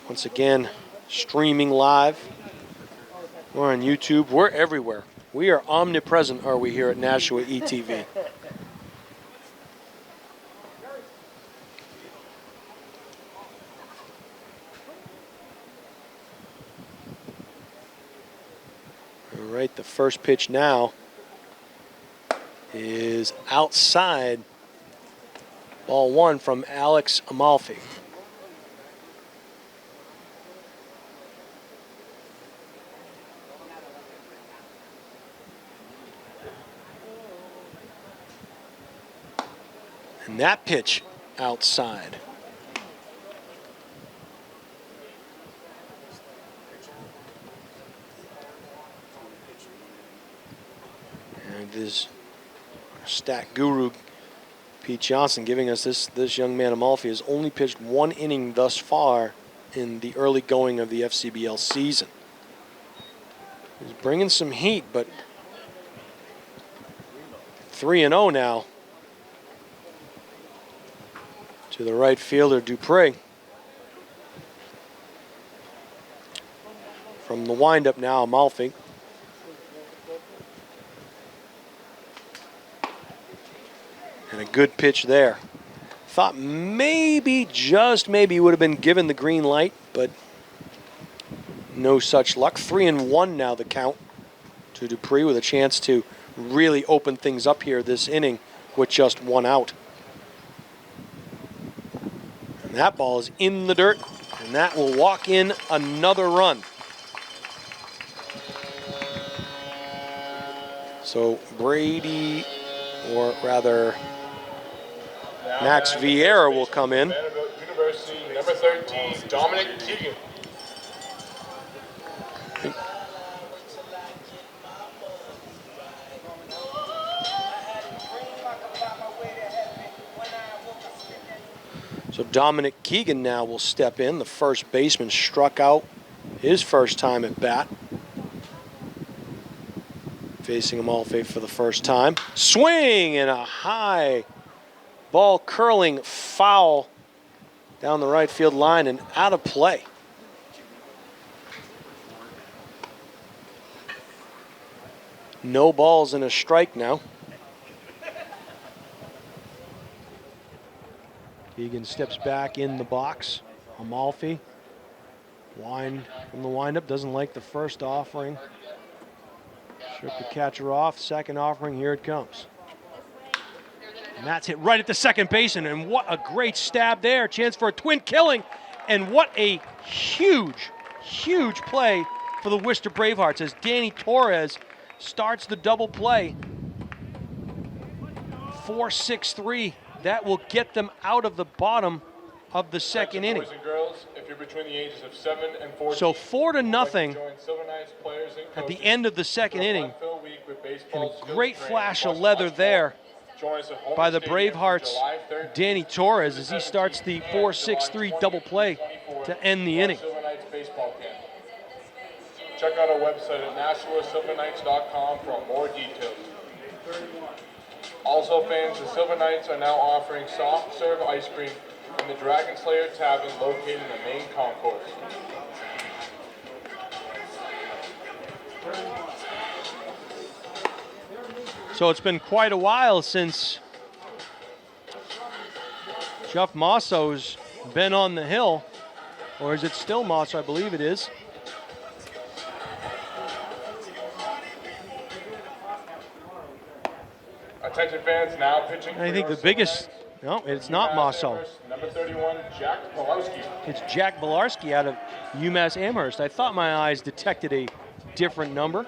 [SPEAKER 1] Once again, streaming live. We're on YouTube. We're everywhere. We are omnipresent, are we, here at Nashua ETV. All right, the first pitch now is outside. Ball one from Alex Amalfi. And that pitch outside. And this stat guru, Pete Johnson, giving us this young man Amalfi has only pitched one inning thus far in the early going of the FCBL season. He's bringing some heat, but 3-0 now to the right fielder, Dupree. From the windup now, Amalfi. And a good pitch there. Thought maybe, just maybe, would have been given the green light, but no such luck. 3-1 now the count to Dupree, with a chance to really open things up here this inning with just one out. And that ball is in the dirt, and that will walk in another run. So Brady, or rather Max Vieira, will come in.
[SPEAKER 2] University, number 13, Dominic Keegan.
[SPEAKER 1] So Dominic Keegan now will step in. The first baseman struck out his first time at bat. Facing Amalfi for the first time. Swing and a high ball curling foul down the right field line and out of play. No balls and a strike now. Keegan steps back in the box. Amalfi, wind from the windup, doesn't like the first offering. Shook the catcher off. Second offering, here it comes. And that's hit right at the second baseman, and what a great stab there. Chance for a twin killing, and what a huge, huge play for the Worcester Bravehearts as Danny Torres starts the double play. 4-6-3. That will get them out of the bottom of the second inning.
[SPEAKER 2] Boys and girls, if you're between the ages of 7 and 14,
[SPEAKER 1] so 4-0
[SPEAKER 2] like
[SPEAKER 1] at the end of the second inning. And a great flash of
[SPEAKER 2] plus
[SPEAKER 1] leather there by the
[SPEAKER 2] Stadium,
[SPEAKER 1] Bravehearts,
[SPEAKER 2] July 13th,
[SPEAKER 1] Danny Torres, as he starts the 4-6-3 double play to end the inning.
[SPEAKER 2] Silver Knights baseball camp. Check out our website at NashuaSilverKnights.com for more details. Also, fans, the Silver Knights are now offering soft serve ice cream in the Dragon Slayer Tavern located in the main concourse.
[SPEAKER 1] So it's been quite a while since Jeff Mosso's been on the hill. Or is it still Mosso? I believe it is.
[SPEAKER 2] Attention fans, now pitching.
[SPEAKER 1] I think the biggest, no, it's not Mosso.
[SPEAKER 2] Number 31, Jack Pilarski.
[SPEAKER 1] It's Jack Bilarski out of UMass Amherst. I thought my eyes detected a different number,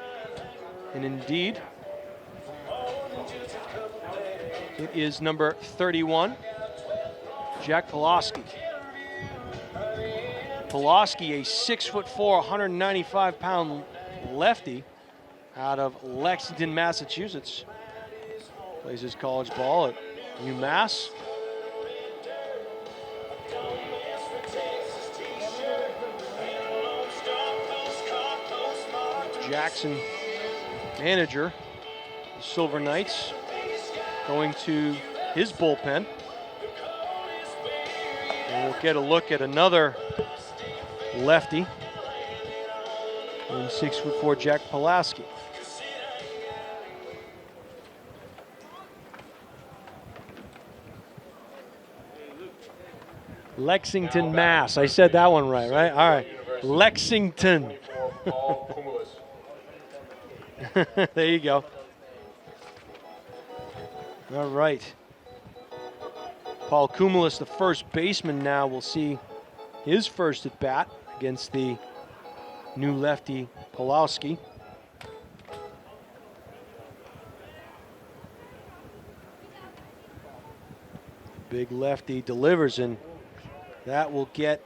[SPEAKER 1] and indeed, it is number 31, Jack Pilarski. Pilarski, a 6'4", 195-pound lefty out of Lexington, Massachusetts. Plays his college ball at UMass. Jackson, manager, the Silver Knights, going to his bullpen. And we'll get a look at another lefty in 6'4" Jack Pulaski. Lexington, Mass. I said that one right? All right. Lexington. There you go. All right. Paul Cumulus, the first baseman now, will see his first at bat against the new lefty Pulaski. Big lefty delivers, and that will get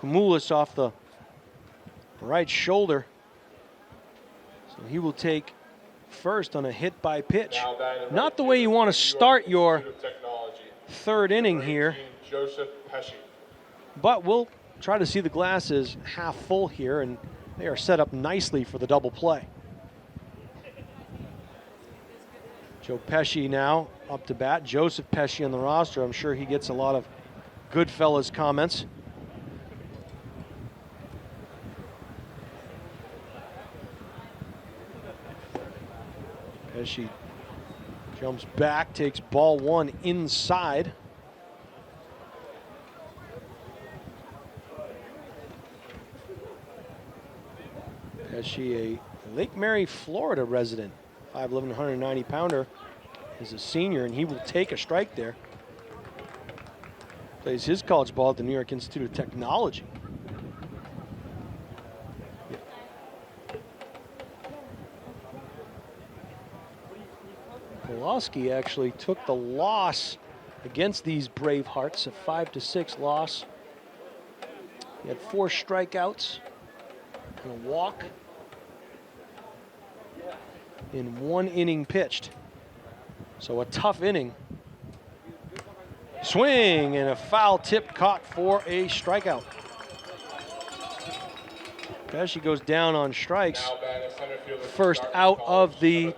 [SPEAKER 1] Cumulus off the right shoulder. So he will take first on a hit by pitch. Not the way you want to start your third inning here. But we'll try to see the glasses half full here, and they are set up nicely for the double play. Joe Pesci now up to bat. Joseph Pesci on the roster. I'm sure he gets a lot of Goodfellas comments. Pesci jumps back, takes ball one inside. Pesci, a Lake Mary, Florida resident, 5'11", 190-pounder, is a senior, and he will take a strike there. Plays his college ball at the New York Institute of Technology. Pulaski actually took the loss against these Bravehearts, a 5-6 loss. He had 4 strikeouts and a walk in 1 inning pitched. So a tough inning. Swing and a foul tip caught for a strikeout. Pesci goes down on strikes. First out of the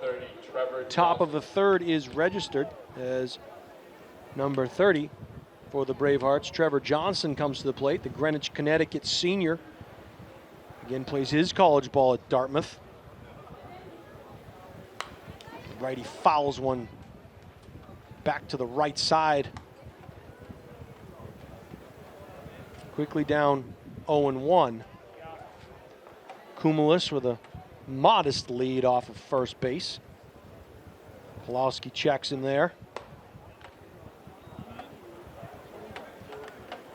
[SPEAKER 1] top of the third is registered as number 30 for the Bravehearts. Trevor Johnson comes to the plate, the Greenwich, Connecticut senior. Again, plays his college ball at Dartmouth. The righty fouls one back to the right side. Quickly down 0-1. Cumulus with a modest lead off of first base. Pulaski checks in there.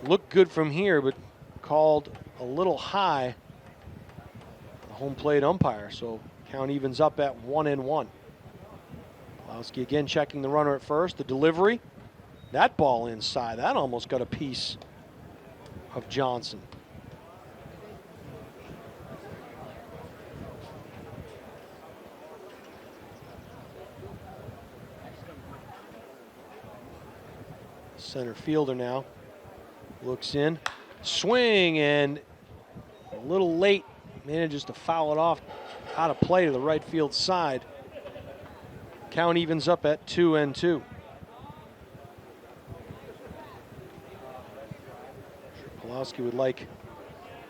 [SPEAKER 1] Looked good from here, but called a little high. The home plate umpire, so count evens up at 1-1. Pulaski again checking the runner at first. The delivery, that ball inside, that almost got a piece of Johnson. Center fielder now looks in, swing, and a little late, manages to foul it off out of play to the right field side. Count evens up at 2-2. Pulaski would like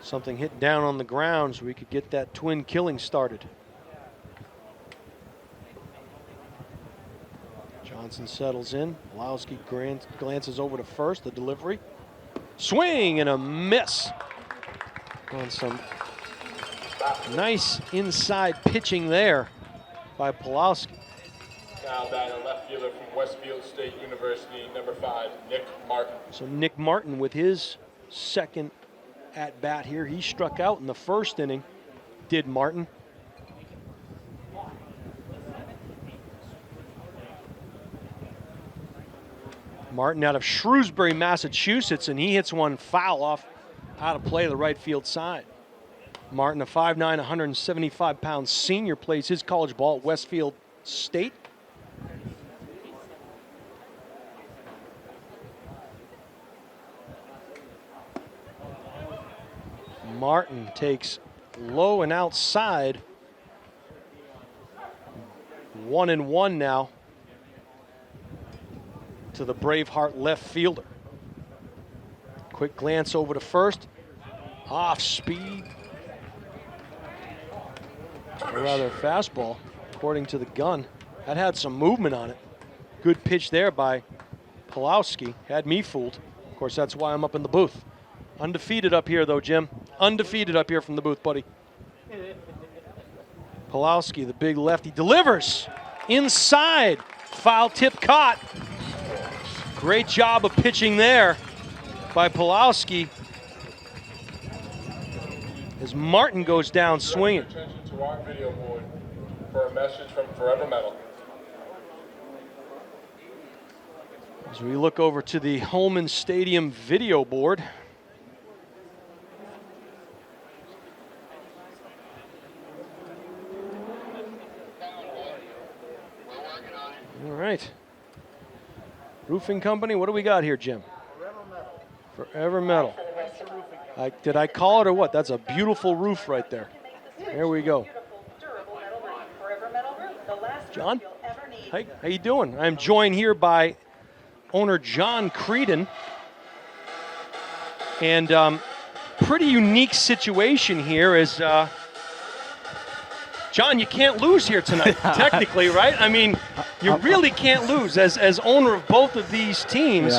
[SPEAKER 1] something hit down on the ground so we could get that twin killing started. Johnson settles in. Pulaski glances over to first. The delivery. Swing and a miss on some nice inside pitching there by Pulaski.
[SPEAKER 2] Now batting left fielder from Westfield State University, number 5, Nick Martin.
[SPEAKER 1] So Nick Martin with his second at bat here. He struck out in the first inning, did Martin. Martin out of Shrewsbury, Massachusetts, and he hits one foul off out of play to the right field side. Martin, a 5'9", 175-pound senior, plays his college ball at Westfield State. Martin takes low and outside 1-1 now to the Braveheart left fielder. Quick glance over to first. Off speed. Or rather, fastball, according to the gun. That had some movement on it. Good pitch there by Pulowski. Had me fooled. Of course, that's why I'm up in the booth. Undefeated up here, though, Jim. Undefeated up here from the booth, buddy. Pulowski, the big lefty, delivers inside. Foul tip caught. Great job of pitching there by Pulowski as Martin goes down swinging.
[SPEAKER 2] Attention to our video board for a message from Forever Metal.
[SPEAKER 1] As we look over to the Holman Stadium video board. All right. Roofing company, what do we got here, Jim? Forever Metal. Did I call it or what? That's a beautiful roof right there. There we go. John, hey, how you doing? I'm joined here by owner John Creedon. And pretty unique situation here is, John, you can't lose here tonight, technically, right? I mean, you really can't lose. As owner of both of these teams,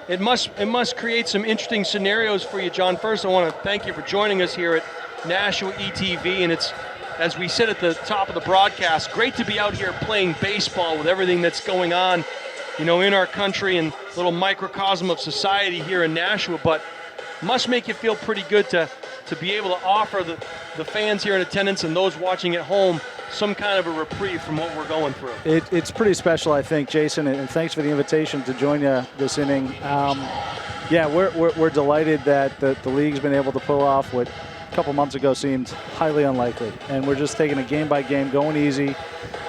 [SPEAKER 1] it must create some interesting scenarios for you, John. First, I want to thank you for joining us here at Nashua ETV, and it's, as we said at the top of the broadcast, great to be out here playing baseball with everything that's going on, you know, in our country and little microcosm of society here in Nashua, but must make you feel pretty good to be able to offer the fans here in attendance and those watching at home some kind of a reprieve from what we're going through.
[SPEAKER 5] It's pretty special, I think, Jason, and thanks for the invitation to join you this inning. Yeah, we're delighted that the league's been able to pull off what a couple months ago seemed highly unlikely, and we're just taking it game by game, going easy.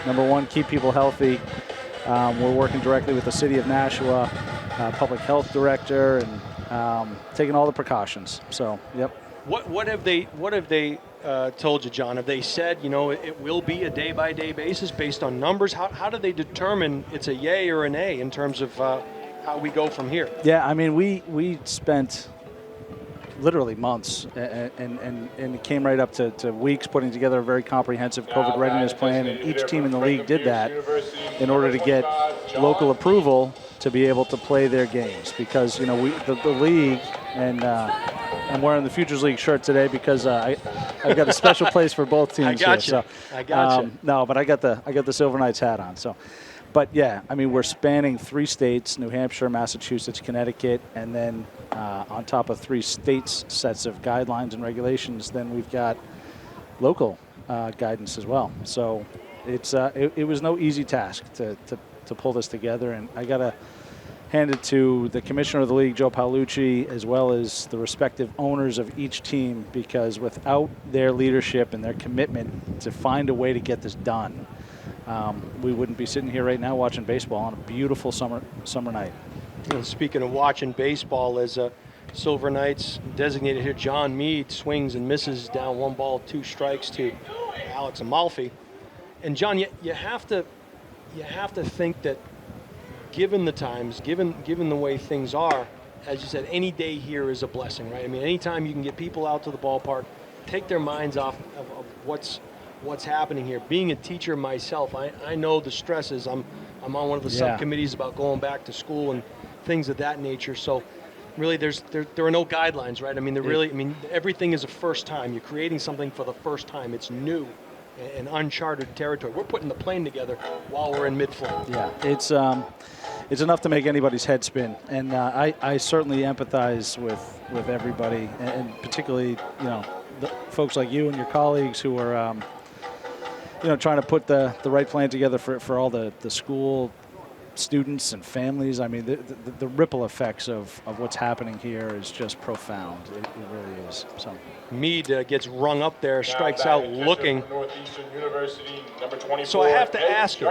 [SPEAKER 5] Number one, keep people healthy. We're working directly with the city of Nashua, public health director, and taking all the precautions. So, yep.
[SPEAKER 1] What have they told you, John? Have they said, you know, it will be a day-by-day basis based on numbers? How do they determine it's a yay or a nay in terms of how we go from here?
[SPEAKER 5] Yeah, I mean, we spent literally months, and it came right up to weeks putting together a very comprehensive COVID readiness plan, and each team in the league did that in order to get local approval to be able to play their games, because, you know, the league, and I'm wearing the Futures League shirt today because I've got a special place for both teams.
[SPEAKER 1] I got you.
[SPEAKER 5] No, but I got the Silver Knights hat on. So, but yeah, I mean, we're spanning 3 states: New Hampshire, Massachusetts, Connecticut, and then on top of 3 states' sets of guidelines and regulations, then we've got local guidance as well. So it was no easy task to pull this together, and I got to hand it to the commissioner of the league, Joe Paolucci, as well as the respective owners of each team, because without their leadership and their commitment to find a way to get this done, we wouldn't be sitting here right now watching baseball on a beautiful summer night.
[SPEAKER 1] You know, speaking of watching baseball, as Silver Knights designated here, John Meade swings and misses down 1 ball, 2 strikes to Alex Amalfi. And John, you have to think that, given the times, given the way things are, as you said, any day here is a blessing, right? I mean, anytime you can get people out to the ballpark, take their minds off of what's happening here. Being a teacher myself, I know the stresses. I'm on one of the subcommittees about going back to school and things of that nature. So really, there are no guidelines, right? I mean, everything is a first time. You're creating something for the first time. It's new and uncharted territory. We're putting the plane together while we're in mid-flight.
[SPEAKER 5] Yeah, it's enough to make anybody's head spin, and I certainly empathize with everybody, and particularly, you know, the folks like you and your colleagues who are you know, trying to put the right plan together for all the school students and families. I mean, the ripple effects of what's happening here is just profound. It really is. So
[SPEAKER 1] Meade gets rung up there, strikes out looking.
[SPEAKER 2] Northeastern University, number 24.
[SPEAKER 1] So I have to ask you,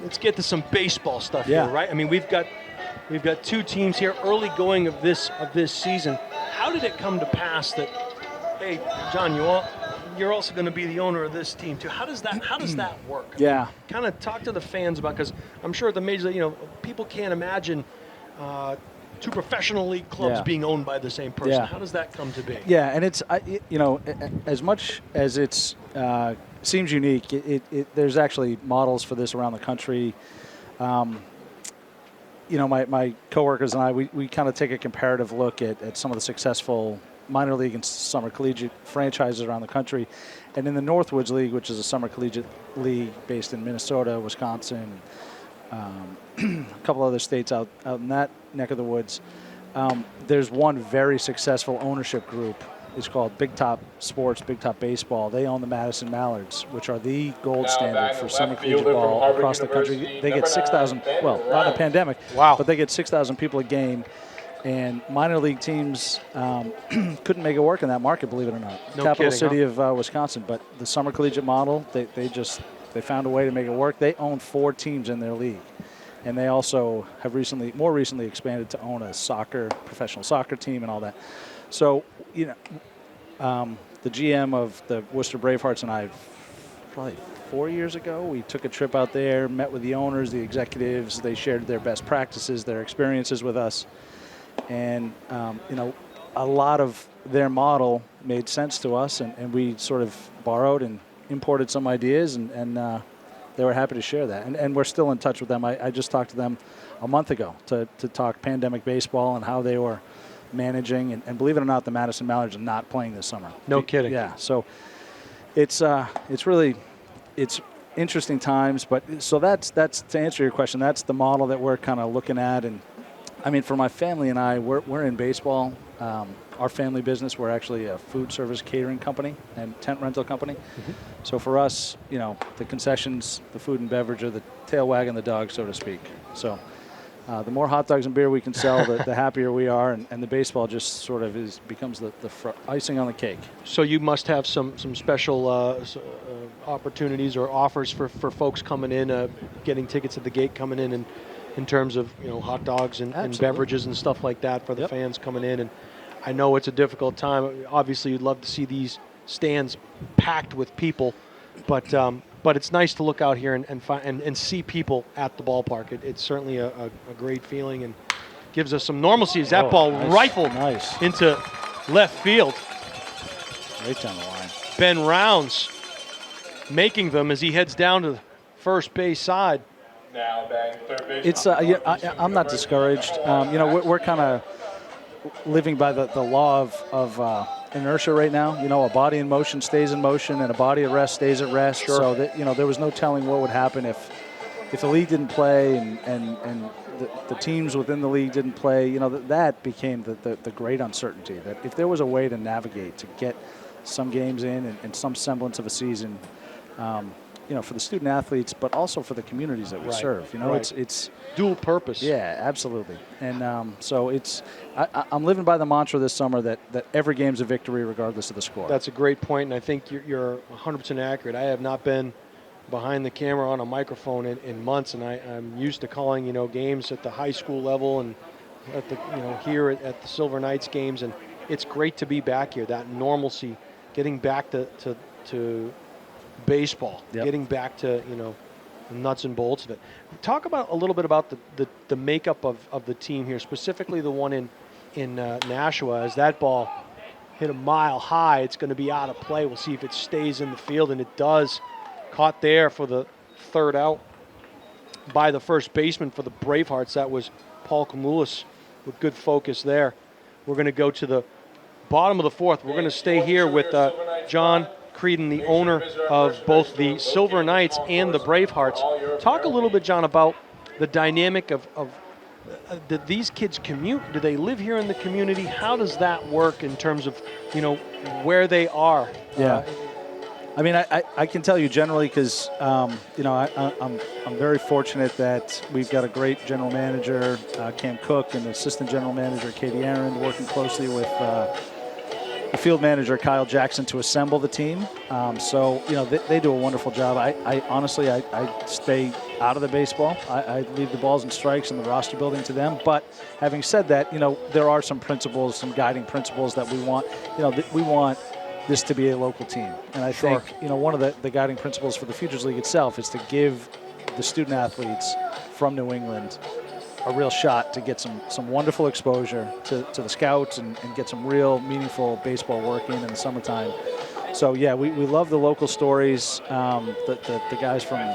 [SPEAKER 1] let's get to some baseball stuff here, right? I mean, we've got 2 teams here early going of this season. How did it come to pass that, hey, John, you're also going to be the owner of this team too. How does that work?
[SPEAKER 5] Yeah.
[SPEAKER 1] Kind of talk to the fans about, because I'm sure at the major, people can't imagine two professional league clubs being owned by the same person.
[SPEAKER 5] Yeah.
[SPEAKER 1] How does that come to be?
[SPEAKER 5] Yeah, and it's as much as it's seems unique, there's actually models for this around the country. My coworkers and I, we kind of take a comparative look at some of the successful minor league and summer collegiate franchises around the country. And in the Northwoods League, which is a summer collegiate league based in Minnesota, Wisconsin, a couple other states out in that neck of the woods, there's one very successful ownership group. It's called Big Top Sports, Big Top Baseball. They own the Madison Mallards, which are the gold standard for summer collegiate ball across the country. They get 6,000, well, not in a pandemic, but they get 6,000 people a game. And minor league teams couldn't make it work in that market, believe it or not. Capital city of Wisconsin, but the summer collegiate model, they found a way to make it work. They own 4 teams in their league. And they also have more recently expanded to own a professional soccer team and all that. So, the GM of the Worcester Bravehearts and I, probably 4 years ago, we took a trip out there, met with the owners, the executives. They shared their best practices, their experiences with us. And, a lot of their model made sense to us, and we sort of borrowed and imported some ideas, and they were happy to share that. And we're still in touch with them. I just talked to them a month ago to talk pandemic baseball and how they were managing. And believe it or not, the Madison Mallards are not playing this summer.
[SPEAKER 1] No kidding.
[SPEAKER 5] Yeah, so it's really interesting times. But so that's to answer your question, that's the model that we're kind of looking at. And I mean, for my family and I, we're in baseball. Our family business, we're actually a food service catering company and tent rental company. Mm-hmm. So for us, the concessions, the food and beverage are the tail wagging the dog, so to speak. So the more hot dogs and beer we can sell, the happier we are, and the baseball just sort of becomes the icing on the cake. So you must have some special opportunities or offers for folks coming in, getting tickets at the gate coming in, and in terms of hot dogs and beverages and stuff like that for the fans coming in. And I know it's a difficult time. Obviously, you'd love to see these stands packed with people, but it's nice to look out here and see people at the ballpark. It's certainly a great feeling and gives us some normalcy as that ball rifled into left field. Right down the line.
[SPEAKER 1] Ben Rounds making them as he heads down to the first base side.
[SPEAKER 2] Now batting third base.
[SPEAKER 5] It's I'm not discouraged. We're kind of living by the law of inertia right now. A body in motion stays in motion, and a body at rest stays at rest. Sure. So that there was no telling what would happen if the league didn't play and the teams within the league didn't play. That became the great uncertainty. That if there was a way to navigate to get some games in and some semblance of a season. For the student athletes, but also for the communities that we serve. It's
[SPEAKER 1] dual purpose. Yeah,
[SPEAKER 5] absolutely. And so I'm living by the mantra this summer that every game's a victory regardless of the score.
[SPEAKER 1] That's a great point, and I think you're 100% accurate. I have not been behind the camera on a microphone in months, and I'm used to calling games at the high school level and at the here at the Silver Knights games, and it's great to be back here. That normalcy, getting back to baseball, getting back to the nuts and bolts of it. Talk about a little bit about the makeup of the team here, specifically the one in Nashua. As that ball hit a mile high, it's going to be out of play. We'll see if it stays in the field, and it does. Caught there for the third out by the first baseman for the Bravehearts. That was Paul Kamoulis with good focus there. We're going to go to the bottom of the fourth. We're going to stay here with John Creedon, the owner of both the Silver Knights and the Bravehearts. Talk a little bit, John, about the dynamic of did these kids commute? Do they live here in the community? How does that work in terms of, where they are?
[SPEAKER 5] Yeah. I mean, I can tell you generally because, I'm very fortunate that we've got a great general manager, Cam Cook, and assistant general manager, Katie Aaron, working closely with the field manager, Kyle Jackson, to assemble the team. They do a wonderful job. I honestly stay out of the baseball. I leave the balls and strikes and the roster building to them. But having said that, there are some principles, some guiding principles that we want. We want this to be a local team. And I think, one of the guiding principles for the Futures League itself is to give the student athletes from New England a real shot to get some wonderful exposure to the scouts and get some real meaningful baseball work in the summertime. So, yeah, we love the local stories, the guys from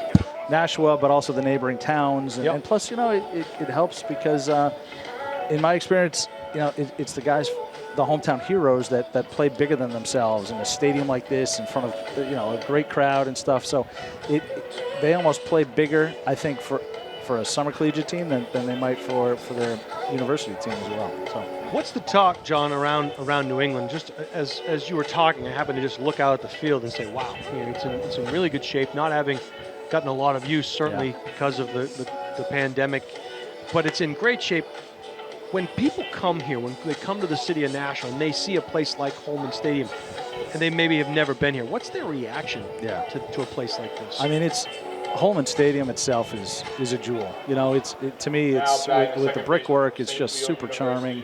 [SPEAKER 5] Nashua, but also the neighboring towns. And plus, it helps because in my experience, it's the guys, the hometown heroes that play bigger than themselves in a stadium like this in front of, a great crowd and stuff. So they almost play bigger, I think, for a summer collegiate team than they might for their university team as well. So,
[SPEAKER 1] what's the talk, John, around New England? Just as you were talking, I happened to just look out at the field and say, wow, it's in really good shape, not having gotten a lot of use, certainly because of the pandemic, but it's in great shape. When people come here, when they come to the city of Nashua and they see a place like Holman Stadium, and they maybe have never been here, what's their reaction to a place like this?
[SPEAKER 5] I mean, Holman Stadium itself is a jewel. To me, it's with the brickwork, it's just super charming.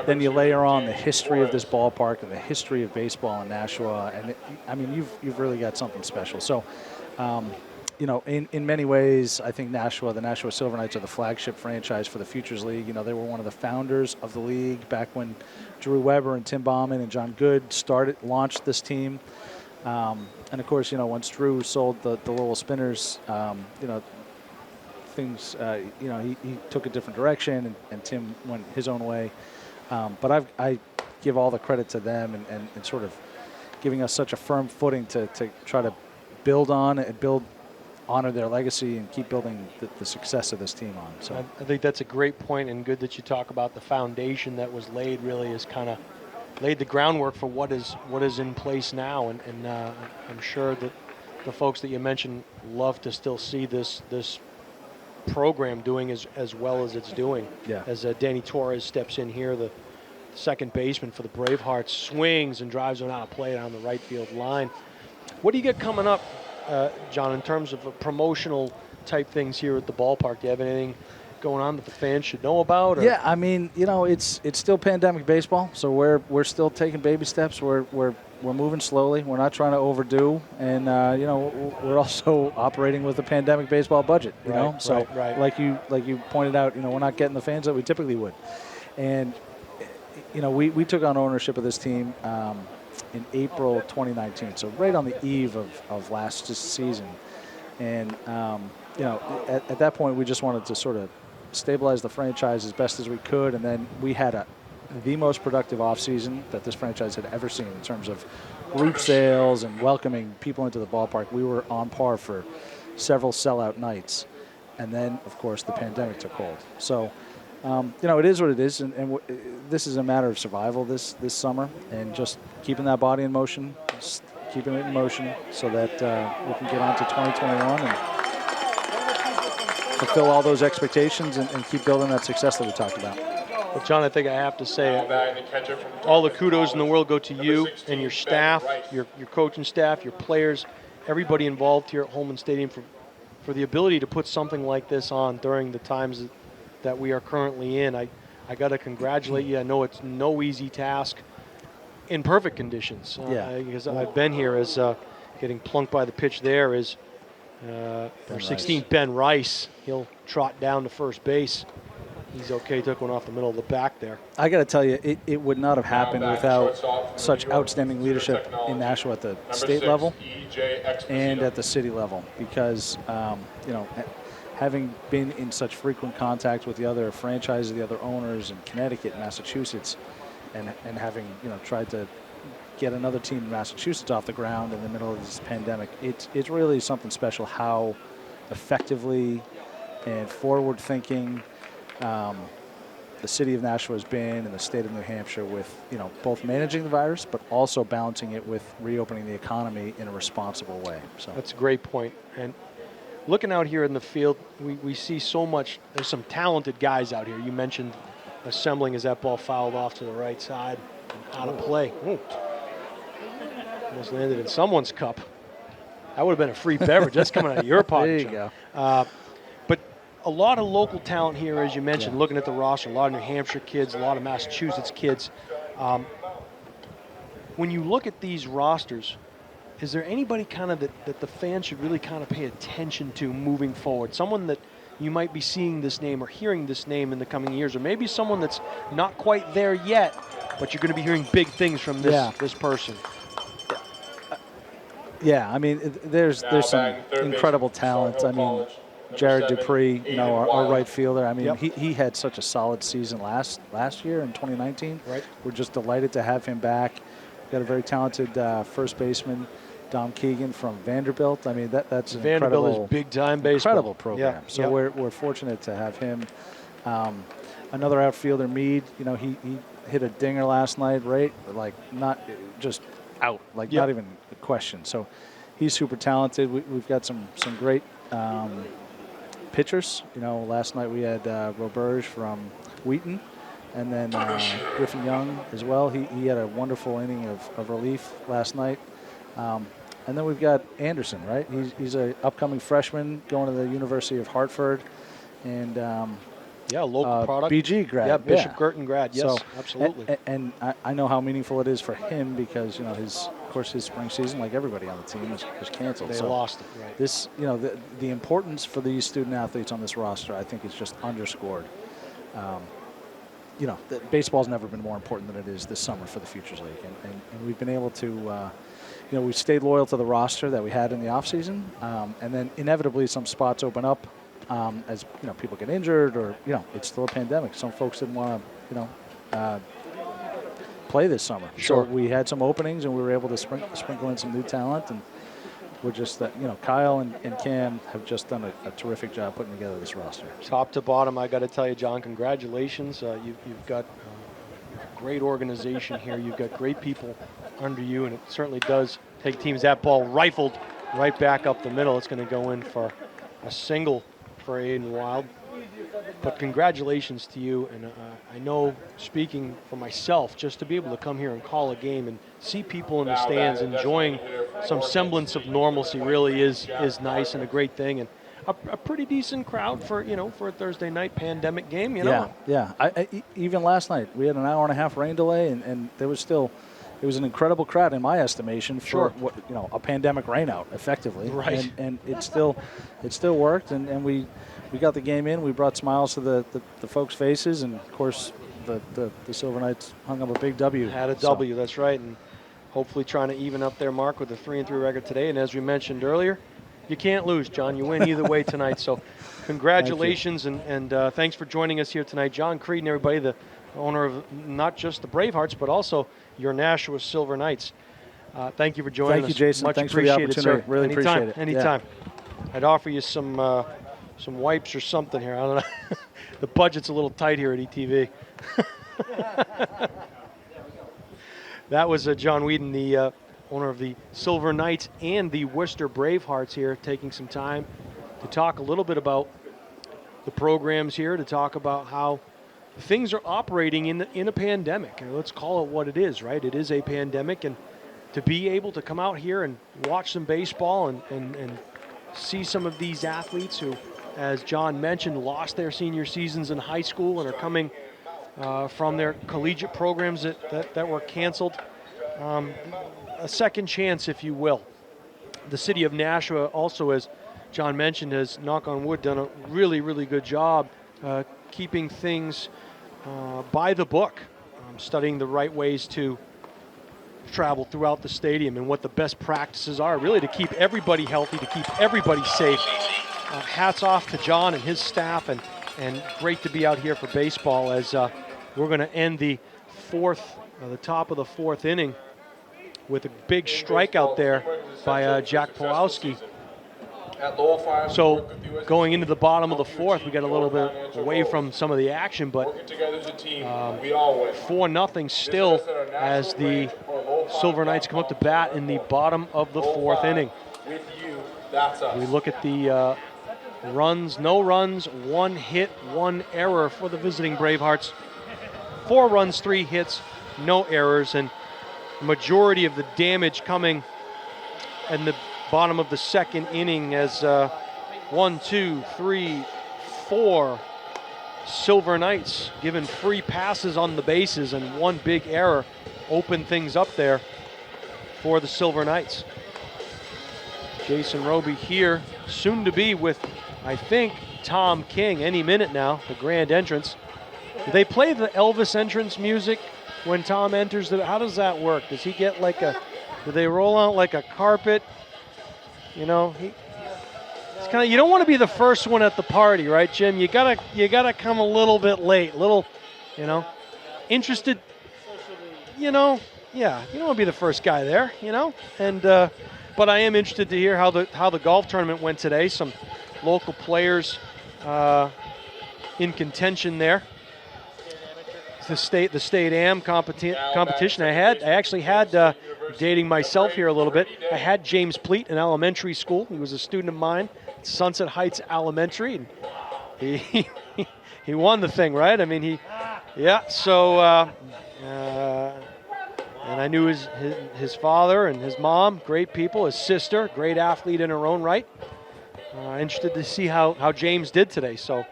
[SPEAKER 5] Then you layer on the history of this ballpark and the history of baseball in Nashua, and you've really got something special. So, in many ways, I think the Nashua Silver Knights are the flagship franchise for the Futures League. They were one of the founders of the league back when Drew Weber and Tim Bauman and John Good launched this team. And of course, once Drew sold the Lowell Spinners, things, he took a different direction, and Tim went his own way. But I give all the credit to them and sort of giving us such a firm footing to try to build on and honor their legacy and keep building the success of this team on. So
[SPEAKER 1] I think that's a great point, and good that you talk about the foundation that was laid. Really is kind of laid the groundwork for what is in place now, and I'm sure that the folks that you mentioned love to still see this program doing as well as it's doing.
[SPEAKER 5] Yeah.
[SPEAKER 1] As Danny Torres steps in here, the second baseman for the Bravehearts, swings and drives one out of play down the right field line. What do you get coming up, John, in terms of promotional type things here at the ballpark? Do you have anything going on that the fans should know about? Or?
[SPEAKER 5] Yeah, I mean, it's still pandemic baseball, so we're still taking baby steps. We're moving slowly. We're not trying to overdo, and we're also operating with a pandemic baseball budget.
[SPEAKER 1] Right.
[SPEAKER 5] Like you pointed out, we're not getting the fans that we typically would, and we took on ownership of this team in April 2019, so right on the eve of last season, and at that point we just wanted to sort of stabilize the franchise as best as we could, and then we had the most productive offseason that this franchise had ever seen in terms of group sales and welcoming people into the ballpark. We were on par for several sellout nights, and then of course the pandemic took hold. So it is what it is, and this is a matter of survival this summer, and just keeping that body in motion, just keeping it in motion so that we can get on to 2021 and fulfill all those expectations and keep building that success that we talked about.
[SPEAKER 1] Well, John, I think I have to say all the kudos in the world go to you and your staff, your coaching staff, your players, everybody involved here at Holman Stadium for the ability to put something like this on during the times that we are currently in. I got to congratulate you. I know it's no easy task in perfect conditions. Because I've been here as getting plunked by the pitch there is our 16th Ben Rice. He'll trot down to first base. He's okay, took one off the middle of the back there.
[SPEAKER 5] I got to tell you, it would not have happened without such outstanding leadership in Nashua at the state level and at the city level, because, having been in such frequent contact with the other franchises, the other owners in Connecticut and Massachusetts, and having, tried to get another team in Massachusetts off the ground in the middle of this pandemic, it's really something special how effectively and forward-thinking the city of Nashua has been, and the state of New Hampshire, with both managing the virus but also balancing it with reopening the economy in a responsible way. So
[SPEAKER 1] that's a great point. And looking out here in the field, we see so much. There's some talented guys out here. You mentioned assembling as that ball fouled off to the right side and out of play. Ooh. Almost landed in someone's cup. That would have been a free beverage. That's coming out of your pocket.
[SPEAKER 5] There you go.
[SPEAKER 1] But a lot of local talent here, as you mentioned, looking at the roster, a lot of New Hampshire kids, a lot of Massachusetts kids. when you look at these rosters, is there anybody kind of that the fans should really kind of pay attention to moving forward? Someone that you might be seeing this name or hearing this name in the coming years, or maybe someone that's not quite there yet, but you're going to be hearing big things from this person.
[SPEAKER 5] Yeah, I mean, there's some incredible talent. I mean, Jared Dupree, you know, our right fielder. I mean, he had such a solid season last year in 2019.
[SPEAKER 1] Right.
[SPEAKER 5] We're just delighted to have him back. We've got a very talented first baseman, Dom Keegan from Vanderbilt. I mean, that's an
[SPEAKER 1] Vanderbilt is big time baseball.
[SPEAKER 5] Incredible program. Yeah. So we're fortunate to have him. Another outfielder, Meade. You know, he hit a dinger last night, right? Like not just out, like not even a question. So he's super talented. We've got some great pitchers. You know, last night we had Roberge from Wheaton, and then Griffin Young as well. He had a wonderful inning of relief last night. And then we've got Anderson, right? He's an upcoming freshman going to the University of Hartford, and
[SPEAKER 1] local product.
[SPEAKER 5] BG grad.
[SPEAKER 1] Yeah, Bishop Girton grad. Yes,
[SPEAKER 5] so,
[SPEAKER 1] absolutely.
[SPEAKER 5] And I know how meaningful it is for him because, you know, his spring season, like everybody on the team, was canceled.
[SPEAKER 1] They lost it. Right.
[SPEAKER 5] This, you know, the importance for these student athletes on this roster, I think, is just underscored. You know, baseball's never been more important than it is this summer for the Futures League, and we've been able to. You know, we stayed loyal to the roster that we had in the offseason, and then inevitably some spots open up as, you know, people get injured or, you know, it's still a pandemic. Some folks didn't want to, you know, play this summer.
[SPEAKER 1] Sure.
[SPEAKER 5] So we had some openings, and we were able to sprinkle in some new talent, and we're just, you know, Kyle and Cam have just done a terrific job putting together this roster.
[SPEAKER 1] Top to bottom, I got to tell you, John, congratulations. You've got a great organization here. You've got great people under you, and it certainly does take teams. That ball rifled right back up the middle. It's going to go in for a single for Aiden Wild. But congratulations to you, and I know, speaking for myself, just to be able to come here and call a game and see people in the stands enjoying some semblance of normalcy really is nice and a great thing, and a pretty decent crowd for, you know, for a Thursday night pandemic game, you know.
[SPEAKER 5] Yeah. Even last night we had an hour and a half rain delay, and there was still. It was an incredible crowd in my estimation for what, you know, a pandemic rainout, effectively.
[SPEAKER 1] Right.
[SPEAKER 5] And it still worked, and we got the game in. We brought smiles to the folks' faces, and of course the Silver Knights hung up a big W.
[SPEAKER 1] Had a W, that's right, and hopefully trying to even up their mark with a 3-3 record today. And as we mentioned earlier, you can't lose, John. You win either way tonight. So congratulations, and thanks for joining us here tonight, John Creed and everybody, the owner of not just the Bravehearts, but also your Nashua Silver Knights. Thank you for joining us.
[SPEAKER 5] Thank you, Jason.
[SPEAKER 1] Much
[SPEAKER 5] Thanks for the
[SPEAKER 1] appreciated,
[SPEAKER 5] opportunity.
[SPEAKER 1] sir.
[SPEAKER 5] Really
[SPEAKER 1] Anytime,
[SPEAKER 5] appreciate it.
[SPEAKER 1] anytime. Yeah. I'd offer you some wipes or something here. I don't know. The budget's a little tight here at ETV. That was John Whedon, the owner of the Silver Knights and the Worcester Bravehearts here, taking some time to talk a little bit about the programs here, to talk about how things are operating in a pandemic. And let's call it what it is, right? It is a pandemic, and to be able to come out here and watch some baseball and see some of these athletes who, as John mentioned, lost their senior seasons in high school and are coming from their collegiate programs that were canceled. A second chance, if you will. The city of Nashua also, as John mentioned, has, knock on wood, done a really, really good job keeping things by the book, studying the right ways to travel throughout the stadium and what the best practices are, really to keep everybody healthy, to keep everybody safe. Hats off to John and his staff, and great to be out here for baseball as we're going to end the top of the fourth inning with a big strikeout there by Jack Pawlowski. So going into the bottom of the fourth, we got a little bit away from some of the action, but 4-0 still as the Silver Knights come up to bat in the bottom of the fourth inning. We look at the runs, no runs, 1 hit, 1 error for the visiting Bravehearts. 4 runs, 3 hits, no errors, and majority of the damage coming in the bottom of the second inning as 1, 2, 3, 4 Silver Knights given free passes on the bases, and 1 big error opened things up there. for the Silver Knights. Jason Roby here, soon to be with, I think, Tom King any minute now, the grand entrance. Do they play the Elvis entrance music when Tom enters? How does that work? Does he get like do they roll out like a carpet? You know, it's kind of, you don't want to be the first one at the party, right, Jim? You gotta come a little bit late, interested, yeah, you don't want to be the first guy there, and but I am interested to hear how the golf tournament went today. Some local players in contention there. The state AM competition. I actually had dating myself here a little bit. I had James Pleat in elementary school. He was a student of mine at Sunset Heights Elementary, and he won the thing, right? I mean, So and I knew his father and his mom, great people. His sister, great athlete in her own right. Interested to see how James did today. So,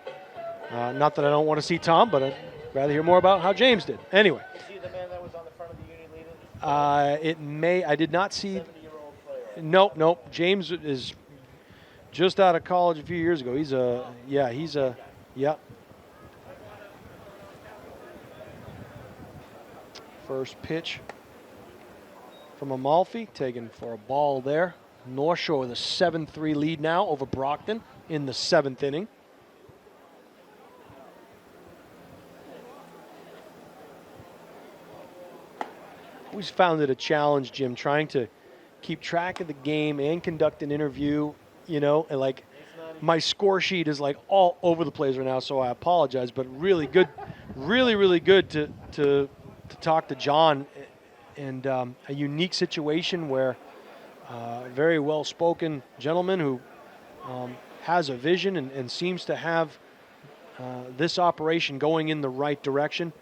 [SPEAKER 1] not that I don't want to see Tom, but I'd rather hear more about how James did. Anyway.
[SPEAKER 6] Is he the man that was on the front of the union leading?
[SPEAKER 1] I did not see.
[SPEAKER 6] 70-year-old player.
[SPEAKER 1] Nope. James is just out of college a few years ago. He's a. First pitch from Amalfi, taken for a ball there. North Shore with a 7-3 lead now over Brockton in the 7th inning. Always found it a challenge, Jim, trying to keep track of the game and conduct an interview, and like my score sheet is like all over the place right now, so I apologize, but really good, really good to talk to John, and a unique situation where a very well-spoken gentleman who has a vision and seems to have this operation going in the right direction.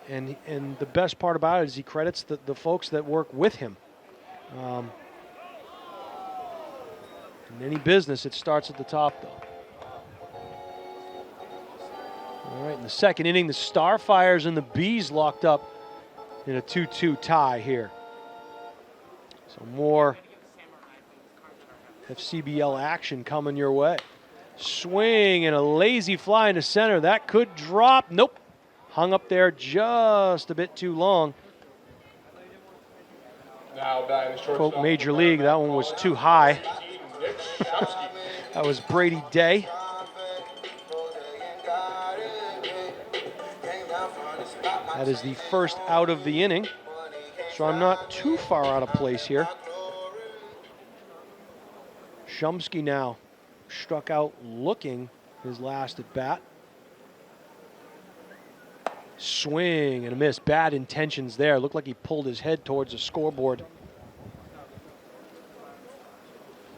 [SPEAKER 1] And the best part about it is he credits the folks that work with him. In any business, it starts at the top, though. All right, in the 2nd inning, the Starfires and the Bees locked up in a 2-2 tie here. So more FCBL action coming your way. Swing and a lazy fly into center. That could drop. Nope. Hung up there just a bit too long. Quote Major League, that one was too high. That was Brady Day. That is the first out of the inning. So I'm not too far out of place here. Shumsky now struck out looking his last at bat. Swing and a miss. Bad intentions there. Looked like he pulled his head towards the scoreboard.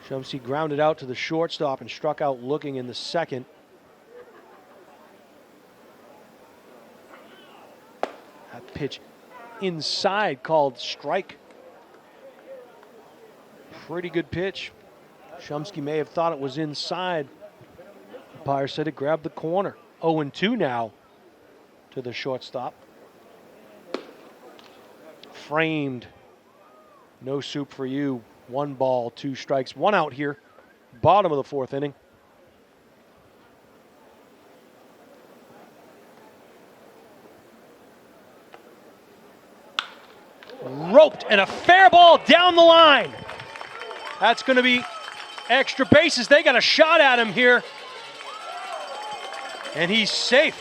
[SPEAKER 1] Shumsky grounded out to the shortstop and struck out looking in the 2nd. That pitch inside called strike. Pretty good pitch. Shumsky may have thought it was inside. Umpire said it grabbed the corner. 0-2 now to the shortstop. Framed. No soup for you. 1 ball, 2 strikes, 1 out here. Bottom of the 4th inning. Roped and a fair ball down the line. That's going to be extra bases. They got a shot at him here. And he's safe.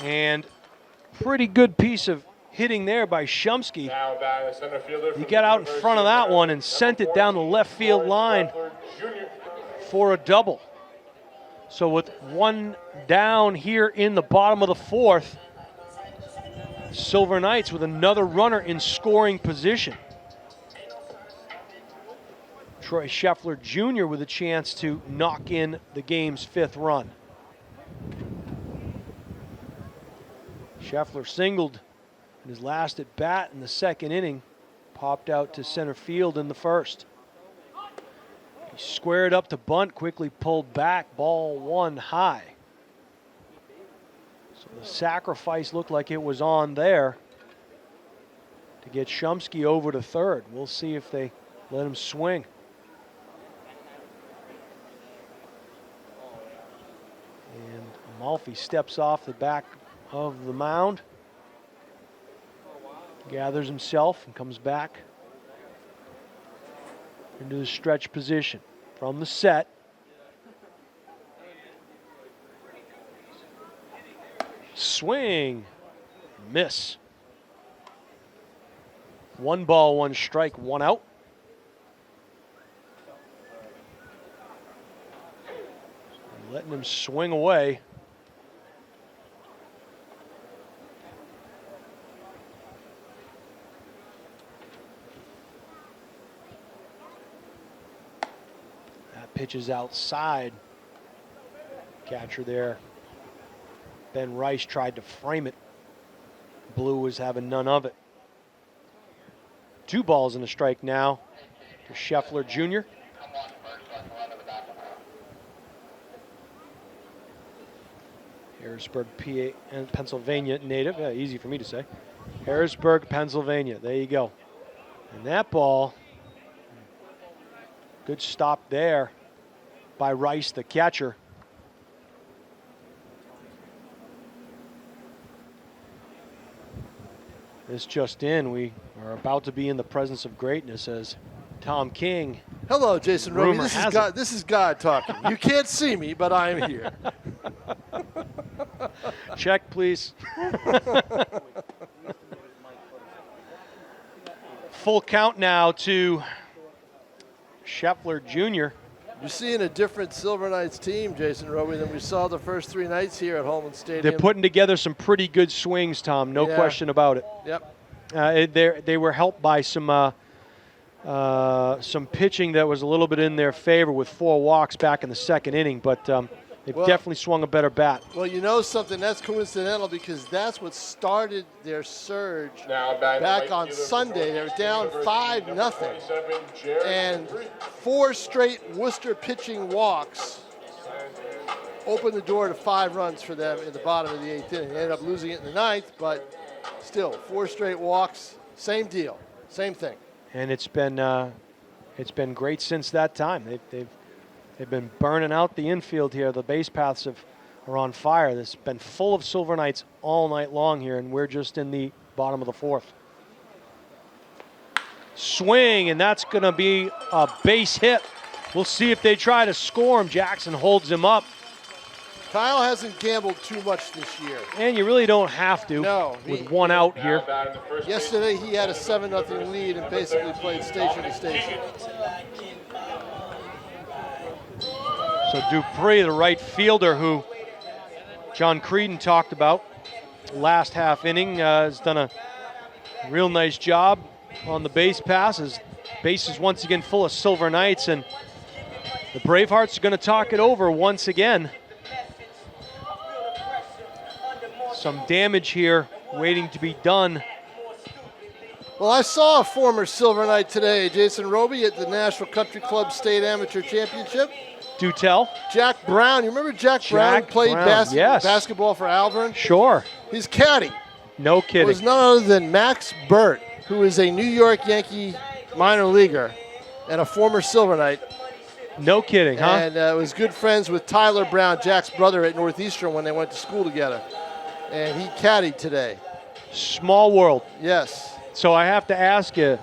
[SPEAKER 1] And pretty good piece of hitting there by Shumsky. He got out in front of that one and sent it down the left field line for a double. So with 1 down here in the bottom of the 4th, Silver Knights with another runner in scoring position. Troy Scheffler Jr. with a chance to knock in the game's 5th run. Scheffler singled in his last at bat in the 2nd inning, popped out to center field in the 1st. He squared up to bunt, quickly pulled back, ball 1 high. So the sacrifice looked like it was on there. get Shumsky over to third. We'll see if they let him swing. And Amalfi steps off the back of the mound, gathers himself and comes back into the stretch position from the set. Swing, miss. 1 ball, 1 strike, 1 out. Letting him swing away. That pitch is outside. Catcher there. Ben Rice tried to frame it. Blue was having none of it. 2 balls and a strike now to Scheffler Jr. Harrisburg, PA, and Pennsylvania native. Yeah, easy for me to say. Harrisburg, Pennsylvania. There you go. And that ball, good stop there by Rice, the catcher. This just in, we are about to be in the presence of greatness as Tom King.
[SPEAKER 7] Hello, Jason Roby.
[SPEAKER 1] Rumor
[SPEAKER 7] This is God talking. You can't see me, but I'm here.
[SPEAKER 1] Check, please. Full count now to Scheffler Jr.
[SPEAKER 7] You're seeing a different Silver Knights team, Jason Roby, than we saw the first 3 nights here at Holman Stadium.
[SPEAKER 1] They're putting together some pretty good swings, Tom. No question about it.
[SPEAKER 7] Yep.
[SPEAKER 1] They were helped by some pitching that was a little bit in their favor with 4 walks back in the 2nd inning, but they've definitely swung a better bat.
[SPEAKER 7] Well, you know something, that's coincidental because that's what started their surge back on Sunday. They were down 5-0, and 4 straight Worcester pitching walks opened the door to 5 runs for them in the bottom of the 8th inning. They ended up losing it in the 9th, but still, 4 straight walks, same deal, same thing.
[SPEAKER 1] And it's been great since that time. They've been burning out the infield here. The base paths are on fire. This has been full of Silver Knights all night long here, and we're just in the bottom of the 4th. Swing, and that's going to be a base hit. We'll see if they try to score him. Jackson holds him up.
[SPEAKER 7] Kyle hasn't gambled too much this year.
[SPEAKER 1] And you really don't have to with 1 out here.
[SPEAKER 7] Yesterday he had a 7-0 lead and basically played station to station.
[SPEAKER 1] So Dupree, the right fielder who John Creedon talked about last half inning, has done a real nice job on the base pass. His base is once again full of Silver Knights, and the Bravehearts are going to talk it over once again. Some damage here waiting to be done.
[SPEAKER 7] Well, I saw a former Silver Knight today, Jason Roby, at the Nashua Country Club State Amateur Championship.
[SPEAKER 1] Do tell.
[SPEAKER 7] Jack Brown. You remember Jack Brown played basketball for Alvern?
[SPEAKER 1] Sure.
[SPEAKER 7] His caddy.
[SPEAKER 1] No kidding.
[SPEAKER 7] Was none other than Max Burt, who is a New York Yankee minor leaguer and a former Silver Knight.
[SPEAKER 1] No kidding, huh?
[SPEAKER 7] And was good friends with Tyler Brown, Jack's brother at Northeastern when they went to school together. And he caddied today.
[SPEAKER 1] Small world.
[SPEAKER 7] Yes.
[SPEAKER 1] So I have to ask you,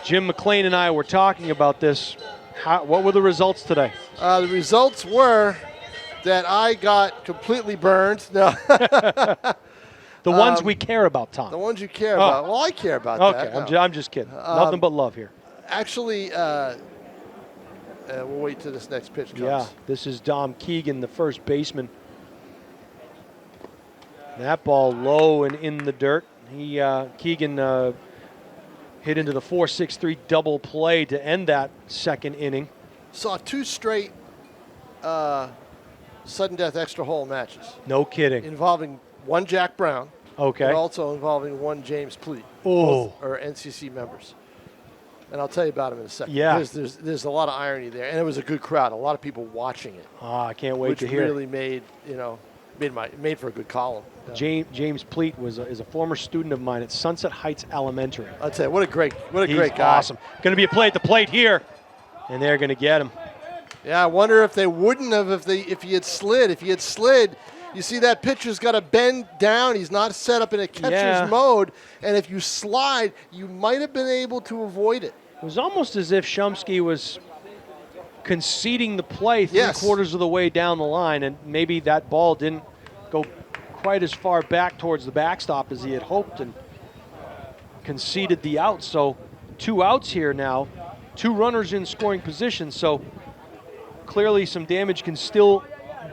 [SPEAKER 1] Jim McClendon and I were talking about this. What were the results today?
[SPEAKER 7] The results were that I got completely burned. No.
[SPEAKER 1] The ones we care about, Tom.
[SPEAKER 7] The ones you care about. Well, I care about that.
[SPEAKER 1] Okay,
[SPEAKER 7] no.
[SPEAKER 1] I'm just kidding. Nothing but love here.
[SPEAKER 7] Actually, we'll wait till this next pitch comes.
[SPEAKER 1] Yeah, this is Dom Keegan, the first baseman. That ball low and in the dirt. Keegan hit into the 4-6-3 double play to end that 2nd inning.
[SPEAKER 7] Saw 2 straight sudden death extra hole matches.
[SPEAKER 1] No kidding.
[SPEAKER 7] Involving one Jack Brown.
[SPEAKER 1] Okay.
[SPEAKER 7] But also involving one James Pleat.
[SPEAKER 1] Oh.
[SPEAKER 7] Both are NCC members. And I'll tell you about him in a second.
[SPEAKER 1] Yeah.
[SPEAKER 7] There's a lot of irony there. And it was a good crowd. A lot of people watching it.
[SPEAKER 1] I can't wait to hear.
[SPEAKER 7] Which really made, made for a good column. Yeah.
[SPEAKER 6] James Pleat is a former student of mine at Sunset Heights Elementary.
[SPEAKER 7] I'll tell you, what a great
[SPEAKER 6] He's
[SPEAKER 7] guy.
[SPEAKER 6] Awesome. Going to be a play at the plate here, and they're going to get him.
[SPEAKER 7] Yeah, I wonder if they wouldn't have if he had slid. If he had slid, you see that pitcher's got to bend down. He's not set up in a catcher's mode, and if you slide, you might have been able to avoid it.
[SPEAKER 6] It was almost as if Shumsky was conceding the play three-quarters of the way down the line, and maybe that ball didn't go quite as far back towards the backstop as he had hoped and conceded the out. So 2 outs here now, 2 runners in scoring position, so clearly some damage can still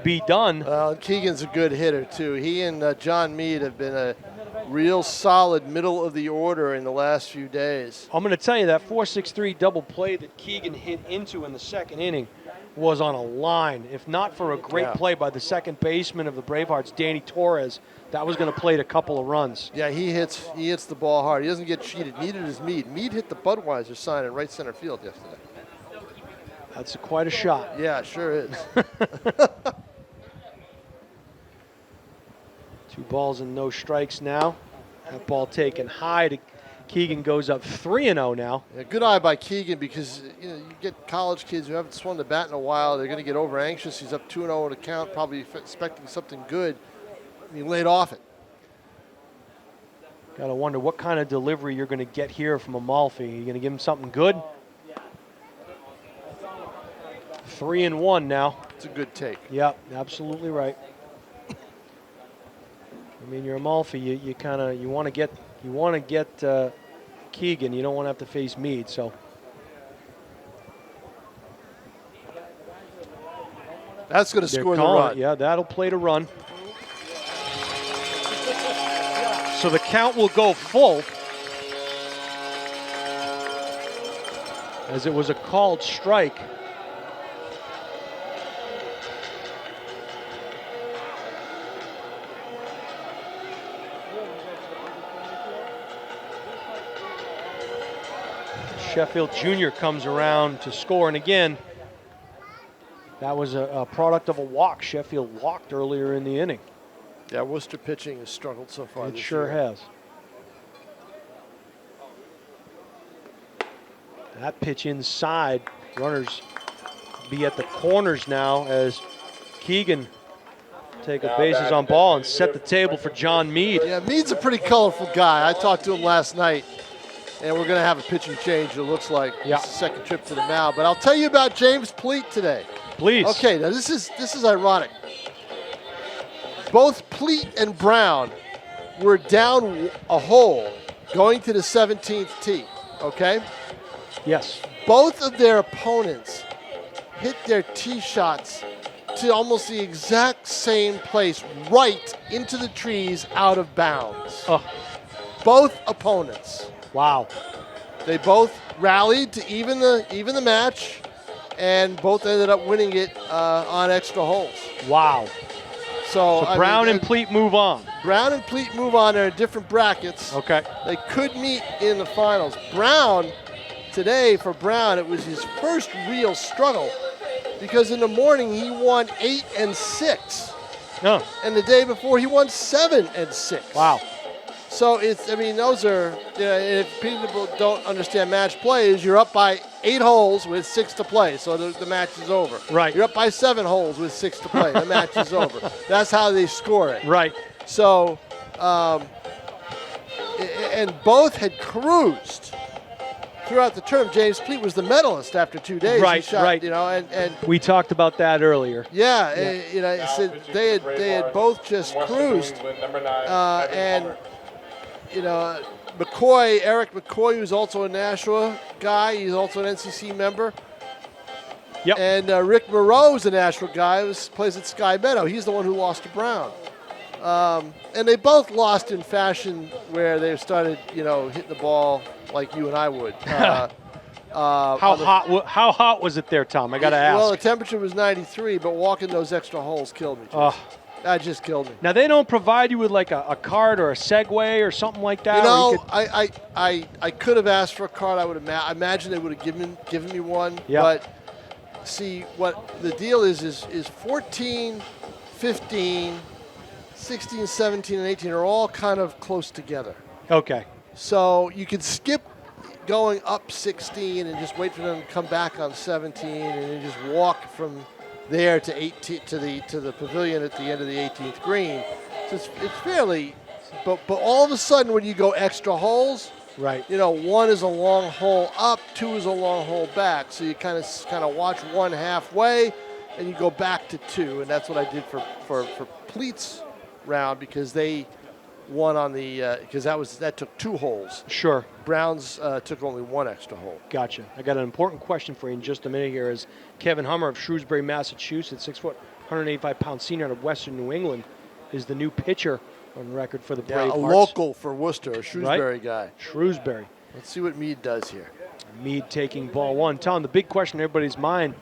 [SPEAKER 6] be done.
[SPEAKER 7] Keegan's a good hitter too. He and John Meade have been a real solid middle of the order in the last few days.
[SPEAKER 6] I'm going to tell you that 4-6-3 double play that Keegan hit into in the second inning was on a line. If not for a great play by the second baseman of the Bravehearts, Danny Torres, that was going to plate a couple of runs.
[SPEAKER 7] Yeah, he hits the ball hard. He doesn't get cheated. Neither does Meade. Meade hit the Budweiser sign in right center field yesterday.
[SPEAKER 6] That's quite a shot.
[SPEAKER 7] Yeah, it sure is.
[SPEAKER 6] 2 balls and no strikes now. That ball taken high to Keegan, goes up 3-0 now.
[SPEAKER 7] Yeah, good eye by Keegan, because you get college kids who haven't swung the bat in a while. They're going to get over anxious. He's up 2-0 in a count, probably expecting something good. And he laid off it.
[SPEAKER 6] Got to wonder what kind of delivery you're going to get here from Amalfi. You're going to give him something good? 3-1 now.
[SPEAKER 7] It's a good take.
[SPEAKER 6] Yep, absolutely right. I mean, you're Amalfi. You want to get Keegan. You don't want to have to face Meade. So
[SPEAKER 7] that's going to score the run.
[SPEAKER 6] Yeah, that'll play to run. So the count will go full, as it was a called strike. Sheffield Jr. comes around to score, and again, that was a product of a walk. Sheffield walked earlier in the inning.
[SPEAKER 7] Yeah, Worcester pitching has struggled so far
[SPEAKER 6] It
[SPEAKER 7] this
[SPEAKER 6] sure
[SPEAKER 7] year.
[SPEAKER 6] has. That pitch inside. Runners be at the corners now as Keegan take a bases on ball and set the table for John Meade.
[SPEAKER 7] Yeah, Meade's a pretty colorful guy. I talked to him last night, and we're going to have a pitching change, it looks like.
[SPEAKER 6] Yeah.
[SPEAKER 7] It's the second trip to the mound. But I'll tell you about James Pleat today.
[SPEAKER 6] Please.
[SPEAKER 7] Okay, now this is ironic. Both Pleat and Brown were down a hole going to the 17th tee, okay?
[SPEAKER 6] Yes.
[SPEAKER 7] Both of their opponents hit their tee shots to almost the exact same place, right into the trees, out of bounds.
[SPEAKER 6] Oh.
[SPEAKER 7] Both opponents.
[SPEAKER 6] Wow.
[SPEAKER 7] They both rallied to even the match, and both ended up winning it on extra holes.
[SPEAKER 6] Wow.
[SPEAKER 7] So
[SPEAKER 6] Brown and Pleat move on.
[SPEAKER 7] Brown and Pleat move on. They're in different brackets.
[SPEAKER 6] Okay.
[SPEAKER 7] They could meet in the finals. Brown, today for Brown, it was his first real struggle, because in the morning he won 8 and 6.
[SPEAKER 6] No.
[SPEAKER 7] And the day before he won 7 and 6.
[SPEAKER 6] Wow.
[SPEAKER 7] So those are, if people don't understand match plays, you're up by 8 holes with 6 to play, so the match is over.
[SPEAKER 6] Right.
[SPEAKER 7] You're up by 7 holes with 6 to play, the match is over. That's how they score it.
[SPEAKER 6] Right.
[SPEAKER 7] So, and both had cruised throughout the term. James Pleat was the medalist after 2 days.
[SPEAKER 6] Right,
[SPEAKER 7] he shot,
[SPEAKER 6] right.
[SPEAKER 7] And
[SPEAKER 6] we talked about that earlier.
[SPEAKER 7] yeah. So they had both just cruised, and Eric McCoy, who's also a Nashua guy, he's also an NCC member.
[SPEAKER 6] Yep.
[SPEAKER 7] And Rick Moreau's a Nashua guy who plays at Sky Meadow. He's the one who lost to Brown. And they both lost in fashion where they started, hitting the ball like you and I would.
[SPEAKER 6] How hot was it there, Tom? I got to ask.
[SPEAKER 7] Well, the temperature was 93, but walking those extra holes killed me. That just killed me.
[SPEAKER 6] Now, they don't provide you with like a card or a Segway or something like that?
[SPEAKER 7] I could have asked for a card. I imagine they would have given me one.
[SPEAKER 6] Yep.
[SPEAKER 7] But see, what the deal is 14, 15, 16, 17, and 18 are all kind of close together.
[SPEAKER 6] Okay.
[SPEAKER 7] So you could skip going up 16 and just wait for them to come back on 17 and then just walk from there to 18 to the pavilion at the end of the 18th green. So it's fairly, but all of a sudden when you go extra holes,
[SPEAKER 6] right?
[SPEAKER 7] You know, 1 is a long hole up, 2 is a long hole back. So you kind of watch 1 halfway, and you go back to 2, and that's what I did for Pleat's round because they won on the because that took 2 holes.
[SPEAKER 6] Sure.
[SPEAKER 7] Browns took only 1 extra hole.
[SPEAKER 6] Gotcha. I got an important question for you in just a minute here. Is Kevin Hummer of Shrewsbury, Massachusetts, 6 foot, 185-pound senior out of Western New England, is the new pitcher on record for the Bravehearts.
[SPEAKER 7] A local for Worcester, a Shrewsbury guy.
[SPEAKER 6] Shrewsbury.
[SPEAKER 7] Let's see what Meade does here.
[SPEAKER 6] Meade taking ball 1. Tom, the big question in everybody's mind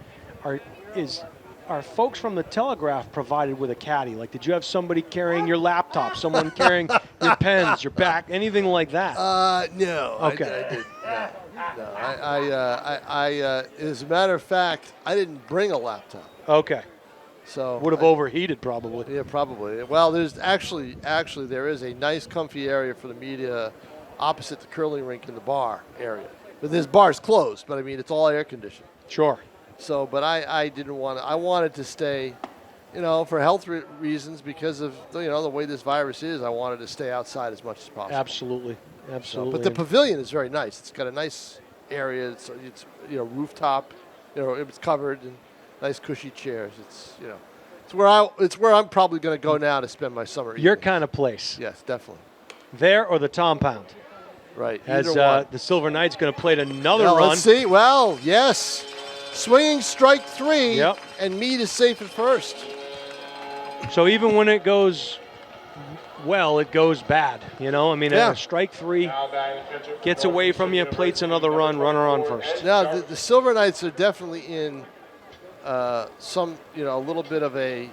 [SPEAKER 6] are folks from the Telegraph provided with a caddy? Like, did you have somebody carrying your laptop, someone carrying your pens, your back, anything like that?
[SPEAKER 7] No.
[SPEAKER 6] Okay.
[SPEAKER 7] I didn't. No. I as a matter of fact, I didn't bring a laptop.
[SPEAKER 6] Okay.
[SPEAKER 7] So
[SPEAKER 6] would have overheated probably.
[SPEAKER 7] Yeah, probably. Well, there's actually there is a nice, comfy area for the media opposite the curling rink in the bar area. But this bar's closed. But I mean, it's all air conditioned.
[SPEAKER 6] Sure.
[SPEAKER 7] So, but I didn't want to. I wanted to stay, for health reasons because of the way this virus is. I wanted to stay outside as much as possible.
[SPEAKER 6] Absolutely.
[SPEAKER 7] So, but the pavilion is very nice. It's got a nice area. It's rooftop. It's covered and nice cushy chairs. It's where I'm probably going to go now to spend my summer.
[SPEAKER 6] Your kind of place.
[SPEAKER 7] Yes, definitely.
[SPEAKER 6] There or the Tompound.
[SPEAKER 7] Right.
[SPEAKER 6] As the Silver Knights going to play another run.
[SPEAKER 7] Let's see. Well, yes. Swinging strike 3.
[SPEAKER 6] Yep.
[SPEAKER 7] And Meade is safe at first.
[SPEAKER 6] So even when it goes well, it goes bad. A strike 3 gets away from you, plates another run, runner on first.
[SPEAKER 7] Now, the Silver Knights are definitely in a little bit of a,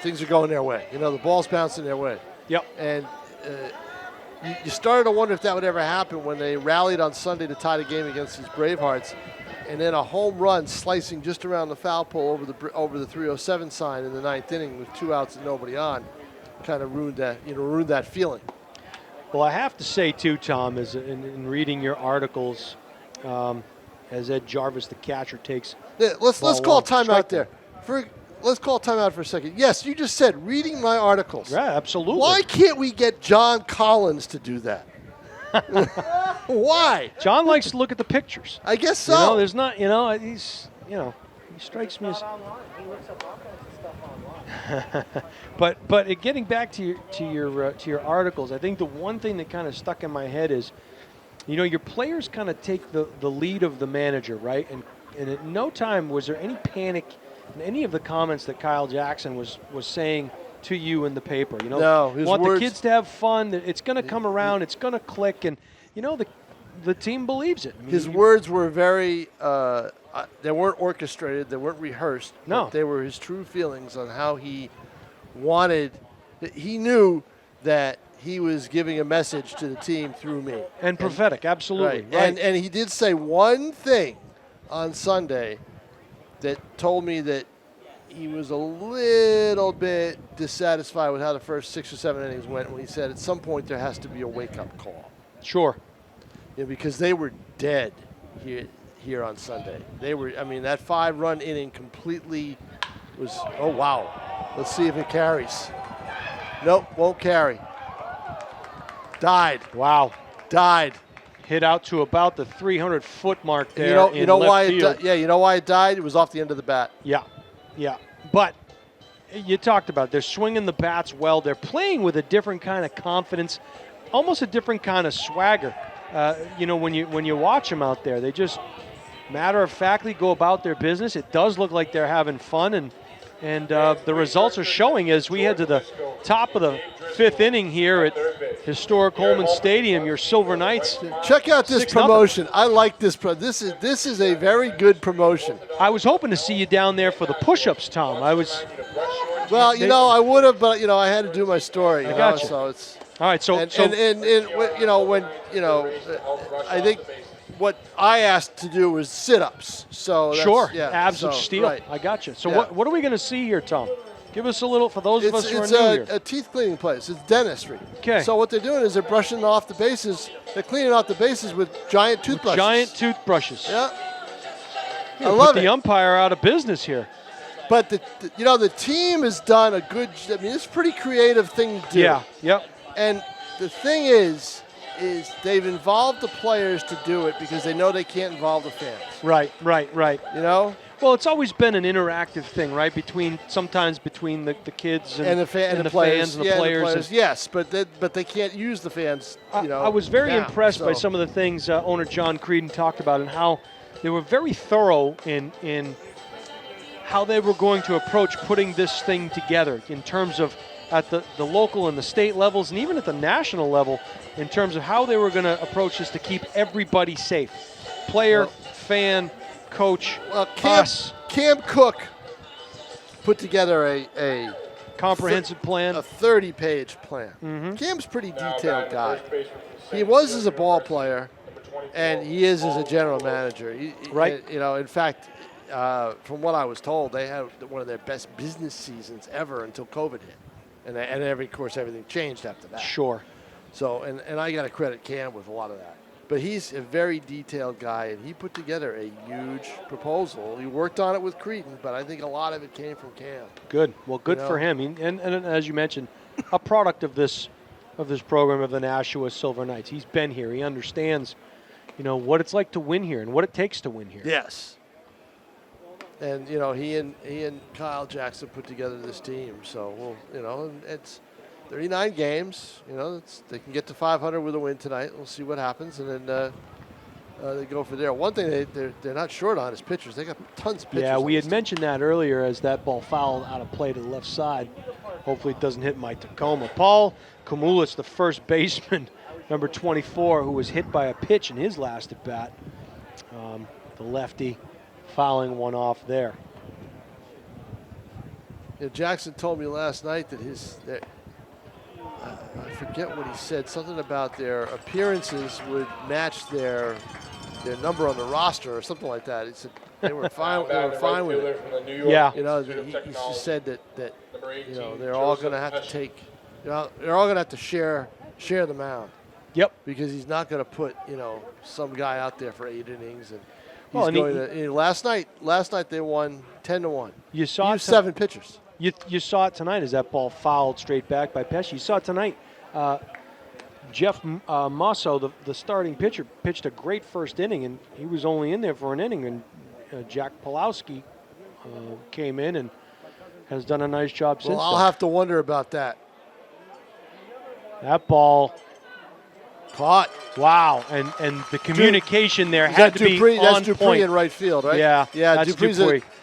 [SPEAKER 7] things are going their way. The ball's bouncing their way.
[SPEAKER 6] Yep.
[SPEAKER 7] And you started to wonder if that would ever happen when they rallied on Sunday to tie the game against these Bravehearts. And then a home run slicing just around the foul pole over the 307 sign in the 9th inning with 2 outs and nobody on, kind of ruined that feeling.
[SPEAKER 6] Well, I have to say too, Tom, is in reading your articles, as Ed Jarvis, the catcher, takes.
[SPEAKER 7] Yeah, let's call timeout there. Let's call timeout for a second. Yes, you just said reading my articles.
[SPEAKER 6] Yeah, absolutely.
[SPEAKER 7] Why can't we get John Collins to do that? Why?
[SPEAKER 6] John likes to look at the pictures.
[SPEAKER 7] I guess so.
[SPEAKER 6] There's not, he's, he strikes me as. But getting back to your articles, I think the one thing that kind of stuck in my head is, your players kind of take the lead of the manager, right? And at no time was there any panic in any of the comments that Kyle Jackson was saying to you in the paper.
[SPEAKER 7] No,
[SPEAKER 6] want the kids to have fun. It's going to come around. It's going to click, and the team believes it.
[SPEAKER 7] His words were very. They weren't orchestrated. They weren't rehearsed.
[SPEAKER 6] No,
[SPEAKER 7] but they were his true feelings on how he wanted. He knew that he was giving a message to the team through me.
[SPEAKER 6] And prophetic, absolutely.
[SPEAKER 7] Right. And he did say one thing on Sunday that told me that he was a little bit dissatisfied with how the first 6 or 7 innings went when he said at some point there has to be a wake-up call.
[SPEAKER 6] Sure.
[SPEAKER 7] Because they were dead here on Sunday. They were, that 5-run inning completely was, oh, wow. Let's see if it carries. Nope, won't carry. Died.
[SPEAKER 6] Wow.
[SPEAKER 7] Died.
[SPEAKER 6] Hit out to about the 300-foot mark there.
[SPEAKER 7] You know why it died? It was off the end of the bat.
[SPEAKER 6] Yeah. But you talked about it. They're swinging the bats well. They're playing with a different kind of confidence, almost a different kind of swagger. When you watch them out there, they just matter-of-factly go about their business. It does look like they're having fun, and the results are showing as we head to the top of the 5th inning here at historic Holman Stadium. Your Silver Knights.
[SPEAKER 7] Check out this promotion. I like this. This is a very good promotion.
[SPEAKER 6] I was hoping to see you down there for the push-ups, Tom. I
[SPEAKER 7] I would have, but I had to do my story.
[SPEAKER 6] I got you.
[SPEAKER 7] So it's
[SPEAKER 6] all right.
[SPEAKER 7] I think what I asked to do was sit-ups. So
[SPEAKER 6] sure, abs of steel.
[SPEAKER 7] Right.
[SPEAKER 6] I got you. So what are we going to see here, Tom? Give us a little, for those of us who are
[SPEAKER 7] It's
[SPEAKER 6] new here.
[SPEAKER 7] a teeth cleaning place. It's dentistry.
[SPEAKER 6] Okay.
[SPEAKER 7] So what they're doing is they're brushing off the bases. They're cleaning off the bases with giant toothbrushes.
[SPEAKER 6] Giant toothbrushes.
[SPEAKER 7] Yeah.
[SPEAKER 6] Yeah,
[SPEAKER 7] I love
[SPEAKER 6] put
[SPEAKER 7] it.
[SPEAKER 6] the umpire out of business here.
[SPEAKER 7] But the team has done a good. I mean, it's a pretty creative thing to do.
[SPEAKER 6] Yeah. Yep.
[SPEAKER 7] And the thing is they've involved the players to do it because they know they can't involve the fans.
[SPEAKER 6] Right.
[SPEAKER 7] You know.
[SPEAKER 6] Well, it's always been an interactive thing, right? Sometimes between the kids and the
[SPEAKER 7] players,
[SPEAKER 6] fans and the players.
[SPEAKER 7] Yes, but they can't use the fans. You know.
[SPEAKER 6] I was very
[SPEAKER 7] now,
[SPEAKER 6] impressed by some of the things owner John Creedon talked about and how they were very thorough in how they were going to approach putting this thing together in terms of at the local and the state levels and even at the national level in terms of how they were going to approach this to keep everybody safe. Player, fan, coach, us.
[SPEAKER 7] Cam Cook put together a
[SPEAKER 6] comprehensive plan.
[SPEAKER 7] A 30-page plan.
[SPEAKER 6] Mm-hmm.
[SPEAKER 7] Cam's a pretty detailed guy. He was as a ball player, and he is as a general manager.
[SPEAKER 6] Right.
[SPEAKER 7] You know, in fact, from what I was told, they had one of their best business seasons ever until COVID hit. And of course, everything changed after that.
[SPEAKER 6] Sure.
[SPEAKER 7] So, and I got to credit Cam with a lot of that. But he's a very detailed guy, and he put together a huge proposal. He worked on it with Creedon, but I think a lot of it came from Cam.
[SPEAKER 6] Good. Well, good for him. And as you mentioned, a product of this program of the Nashua Silver Knights. He's been here. He understands, what it's like to win here and what it takes to win here.
[SPEAKER 7] Yes. And he and Kyle Jackson put together this team. So it's 39 games. They can get to 500 with a win tonight. We'll see what happens, and then they go for there. One thing they're not short on is pitchers. They got tons of pitchers.
[SPEAKER 6] Yeah, we had mentioned that earlier as that ball fouled out of play to the left side. Hopefully it doesn't hit Mike Tacoma. Paul Komulis, the first baseman, number 24, who was hit by a pitch in his last at bat. The lefty fouling one off there.
[SPEAKER 7] Jackson told me last night that I forget what he said, something about their appearances would match their number on the roster or something like that. He said they were fine. They were fine with it.
[SPEAKER 6] Yeah.
[SPEAKER 7] He said that they're all going to have to take. They're all going to have to share the mound.
[SPEAKER 6] Yep.
[SPEAKER 7] Because he's not going to put some guy out there for 8 innings and. Last night they won 10-1.
[SPEAKER 6] You saw
[SPEAKER 7] used 7 pitchers.
[SPEAKER 6] You saw it tonight as that ball fouled straight back by Pesci. You saw it tonight. Jeff Mosso, the starting pitcher, pitched a great first inning, and he was only in there for an inning. And Jack Pulowski came in and has done a nice job since.
[SPEAKER 7] Well, I'll have to wonder about that.
[SPEAKER 6] That ball.
[SPEAKER 7] Caught.
[SPEAKER 6] Wow, and the communication there had to be on
[SPEAKER 7] That's Dupree
[SPEAKER 6] point.
[SPEAKER 7] in right field, right?
[SPEAKER 6] Yeah,
[SPEAKER 7] that's
[SPEAKER 6] Dupree's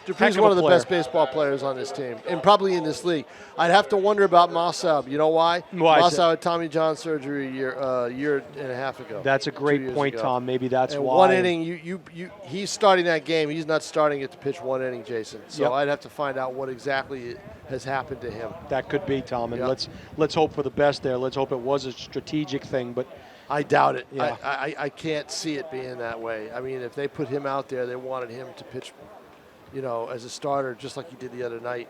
[SPEAKER 7] Dupree's one of the best baseball players on this team, and probably in this league. I'd have to wonder about Mossab. You know why? Mossab had Tommy John surgery a year and a half ago.
[SPEAKER 6] That's a great point, Tom. Maybe that's why.
[SPEAKER 7] One inning, he's starting that game. He's not starting it to pitch 1 inning, Jason. So I'd have to find out what exactly has happened to him.
[SPEAKER 6] That could be, Tom, and let's hope for the best there. Let's hope it was a strategic thing, but.
[SPEAKER 7] I doubt it.
[SPEAKER 6] Yeah.
[SPEAKER 7] I can't see it being that way. I mean, if they put him out there, they wanted him to pitch, as a starter, just like he did the other night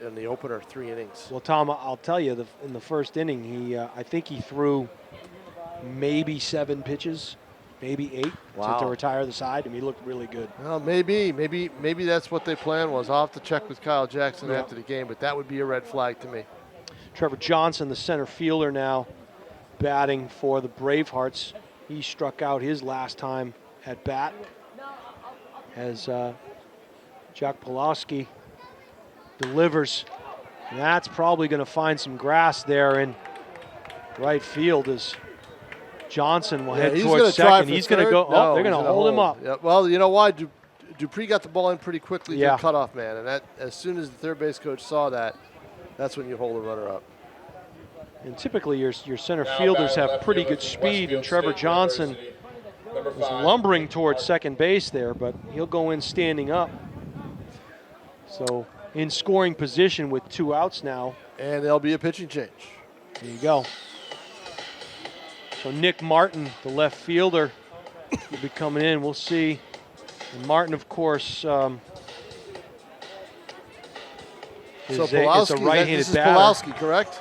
[SPEAKER 7] in the opener, 3 innings.
[SPEAKER 6] Well, Tom, I'll tell you, in the first inning, I think he threw maybe 7 pitches, maybe 8 to retire the side. I mean, he looked really good.
[SPEAKER 7] Well, maybe that's what their plan was. I'll have to check with Kyle Jackson after the game, but that would be a red flag to me.
[SPEAKER 6] Trevor Johnson, the center fielder now, batting for the Bravehearts. He struck out his last time at bat as Jack Pulowski delivers. And that's probably going to find some grass there in right field as Johnson will head towards second. He's going to go.
[SPEAKER 7] No,
[SPEAKER 6] they're going to hold him up.
[SPEAKER 7] Yeah, well, you know why? Dupree got the ball in pretty quickly to the cutoff man, and that as soon as the third base coach saw that, that's when you hold the runner up.
[SPEAKER 6] And typically your center fielders have pretty good speed, and Trevor Johnson is lumbering towards second base there, but he'll go in standing up. So in scoring position with 2 outs now.
[SPEAKER 7] And there'll be a pitching change.
[SPEAKER 6] There you go. So Nick Martin, the left fielder, will be coming in. We'll see. And Martin, of course,
[SPEAKER 7] So Pulowski,
[SPEAKER 6] it's a right-handed
[SPEAKER 7] this is
[SPEAKER 6] batter.
[SPEAKER 7] Pulowski, correct?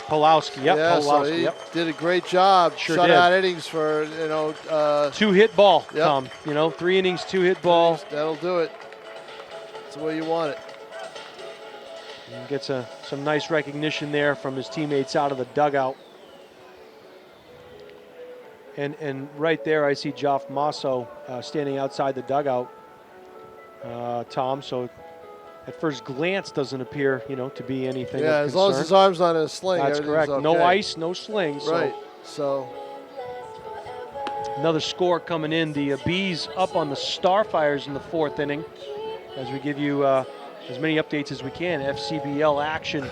[SPEAKER 6] Pulowski, yep.
[SPEAKER 7] Yeah,
[SPEAKER 6] Pulowski,
[SPEAKER 7] so he did a great job.
[SPEAKER 6] Sure
[SPEAKER 7] Shutout
[SPEAKER 6] did.
[SPEAKER 7] innings for
[SPEAKER 6] 2-hit ball,
[SPEAKER 7] yep.
[SPEAKER 6] Tom. 3 innings, 2-hit ball.
[SPEAKER 7] That'll do it. That's the way you want it.
[SPEAKER 6] And gets some nice recognition there from his teammates out of the dugout. And right there, I see Joff Masso standing outside the dugout, Tom. So at first glance, doesn't appear, to be anything.
[SPEAKER 7] Yeah,
[SPEAKER 6] of
[SPEAKER 7] as long as his arm's not in a sling.
[SPEAKER 6] That's correct.
[SPEAKER 7] Okay.
[SPEAKER 6] No ice, no sling.
[SPEAKER 7] Right. So
[SPEAKER 6] another score coming in. The Bees up on the Starfires in the 4th inning. As we give you as many updates as we can. FCBL action.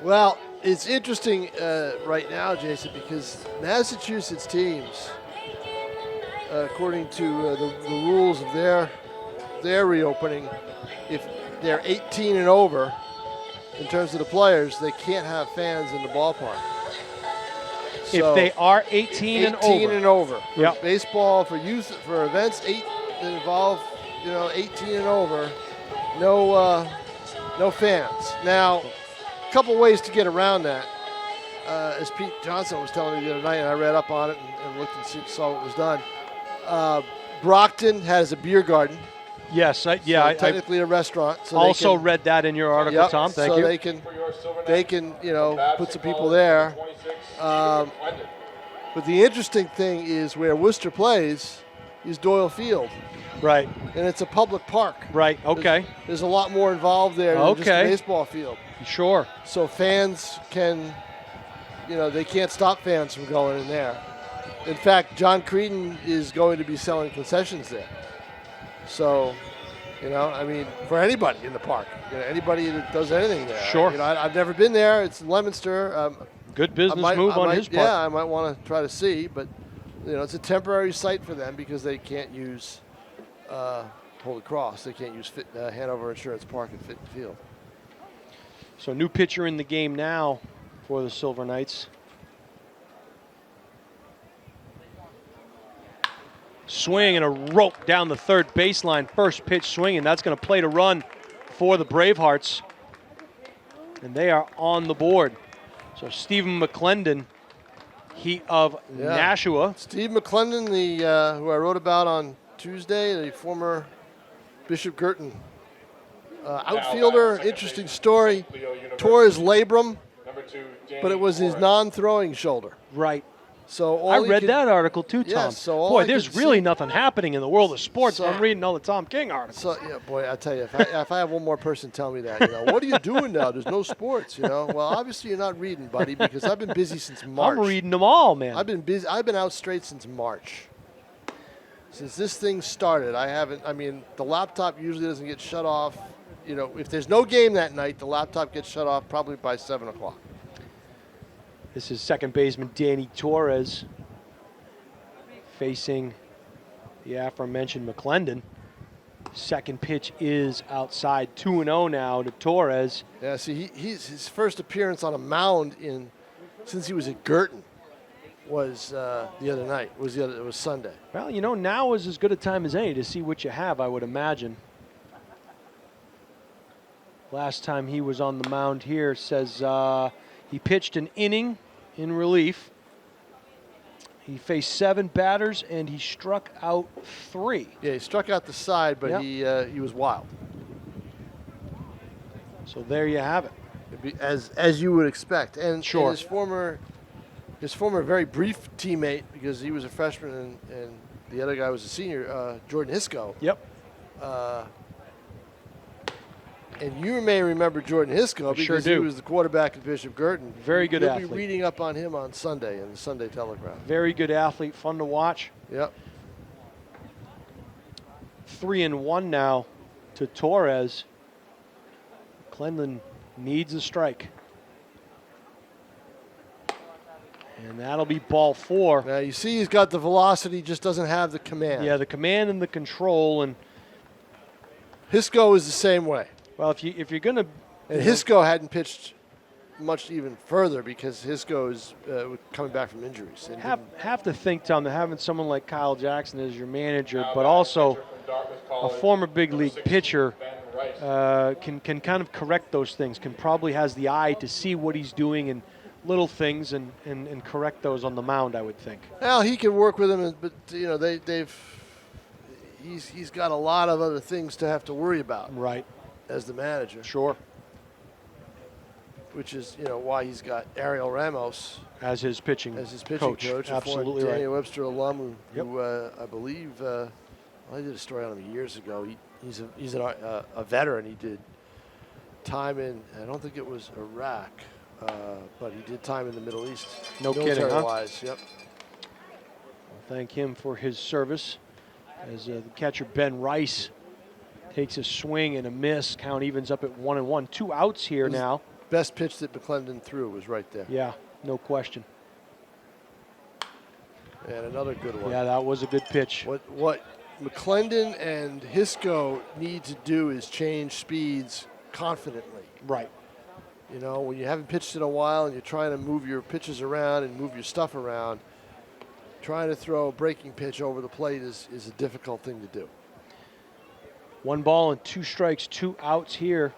[SPEAKER 7] Well, it's interesting right now, Jason, because Massachusetts teams, according to the rules of their reopening, if they're 18 and over, in terms of the players, they can't have fans in the ballpark. So
[SPEAKER 6] if they are 18 and over.
[SPEAKER 7] 18 and over.
[SPEAKER 6] Yep.
[SPEAKER 7] For baseball, for youth, for events that involve 18 and over, no fans. Now, a couple ways to get around that. As Pete Johnson was telling me the other night, and I read up on it and looked and saw what was done. Brockton has a beer garden.
[SPEAKER 6] Yes,
[SPEAKER 7] technically a restaurant. So
[SPEAKER 6] also read that in your article,
[SPEAKER 7] yep,
[SPEAKER 6] Tom. Thank you.
[SPEAKER 7] So they can put some people there. But the interesting thing is where Worcester plays is Doyle Field.
[SPEAKER 6] Right.
[SPEAKER 7] And it's a public park.
[SPEAKER 6] Right. Okay.
[SPEAKER 7] There's a lot more involved there than just a baseball field.
[SPEAKER 6] Sure.
[SPEAKER 7] So fans can, they can't stop fans from going in there. In fact, John Creedon is going to be selling concessions there. So, for anybody in the park, anybody that does anything there.
[SPEAKER 6] Sure.
[SPEAKER 7] I've never been there. It's in Leominster.
[SPEAKER 6] Good business move on his part.
[SPEAKER 7] Yeah, I might want to try to see, but it's a temporary site for them because they can't use Holy Cross. They can't use Hanover Insurance Park and Fitton Field.
[SPEAKER 6] So new pitcher in the game now for the Silver Knights. Swing and a rope down the third baseline. First pitch swing, and that's going to play to run for the Bravehearts. And they are on the board. So Stephen Mcclendon, he of Nashua.
[SPEAKER 7] Steve Mcclendon, who I wrote about on Tuesday, the former Bishop Girton outfielder. Interesting story. Tore his labrum, but it was his non-throwing shoulder.
[SPEAKER 6] Right.
[SPEAKER 7] So
[SPEAKER 6] I read that article too, Tom.
[SPEAKER 7] Yes, so
[SPEAKER 6] boy, there's really nothing happening in the world of sports. I'm reading all the Tom King articles.
[SPEAKER 7] So yeah, boy, I tell you, if I have one more person tell me that, what are you doing now? There's no sports, Well, obviously you're not reading, buddy, because I've been busy since March.
[SPEAKER 6] I'm reading them all, man.
[SPEAKER 7] I've been busy. I've been out straight since March. Since this thing started, the laptop usually doesn't get shut off. If there's no game that night, the laptop gets shut off probably by 7 o'clock.
[SPEAKER 6] This is second baseman Danny Torres facing the aforementioned Mcclendon. Second pitch is outside, 2-0 now to Torres.
[SPEAKER 7] Yeah, see, he's his first appearance on a mound since he was at Girton was the other night. It was Sunday.
[SPEAKER 6] Well, now is as good a time as any to see what you have, I would imagine. Last time he was on the mound here says he pitched an inning in relief. He faced 7 batters and he struck out 3.
[SPEAKER 7] Yeah, he struck out the side, but he was wild.
[SPEAKER 6] So there you have it.
[SPEAKER 7] As you would expect, and
[SPEAKER 6] sure.
[SPEAKER 7] His former very brief teammate, because he was a freshman and the other guy was a senior, Jordan Hisco.
[SPEAKER 6] Yep.
[SPEAKER 7] And you may remember Jordan Hisco because he was the quarterback at Bishop Girton.
[SPEAKER 6] Very good athlete.
[SPEAKER 7] You'll be reading up on him on Sunday in the Sunday Telegraph.
[SPEAKER 6] Very good athlete, fun to watch.
[SPEAKER 7] Yep.
[SPEAKER 6] 3-1 now to Torres. Mcclendon needs a strike. And that'll be ball 4.
[SPEAKER 7] Now you see he's got the velocity, just doesn't have the command.
[SPEAKER 6] Yeah, the command and the control. And
[SPEAKER 7] Hisco is the same way.
[SPEAKER 6] Well, if you're going to...
[SPEAKER 7] And Hisco hadn't pitched much even further because Hisco is coming back from injuries.
[SPEAKER 6] Have to think, Tom, that having someone like Kyle Jackson as your manager, but also a former big league pitcher can kind of correct those things, probably has the eye to see what he's doing and little things and correct those on the mound, I would think.
[SPEAKER 7] Well, he can work with them, but you know he's got a lot of other things to have to worry about.
[SPEAKER 6] Right.
[SPEAKER 7] As the manager.
[SPEAKER 6] Sure.
[SPEAKER 7] Which is why he's got Ariel Ramos
[SPEAKER 6] as his pitching coach.
[SPEAKER 7] Absolutely right. Daniel Webster alum who I believe I did a story on him years ago. He's a veteran. He did time in, I don't think it was Iraq, but he did time in the Middle East.
[SPEAKER 6] No kidding, huh?
[SPEAKER 7] Wise. Yep.
[SPEAKER 6] Well, thank him for his service. As the catcher Ben Rice takes a swing and a miss. Count evens up at 1-1. 2 outs here now.
[SPEAKER 7] Best pitch that Mcclendon threw was right there.
[SPEAKER 6] Yeah, no question.
[SPEAKER 7] And another good one.
[SPEAKER 6] Yeah, that was a good pitch.
[SPEAKER 7] What Mcclendon and Hisco need to do is change speeds confidently.
[SPEAKER 6] Right.
[SPEAKER 7] You know, when you haven't pitched in a while and you're trying to move your pitches around and move your stuff around, trying to throw a breaking pitch over the plate is a difficult thing to do.
[SPEAKER 6] 1 ball and 2 strikes, 2 outs here.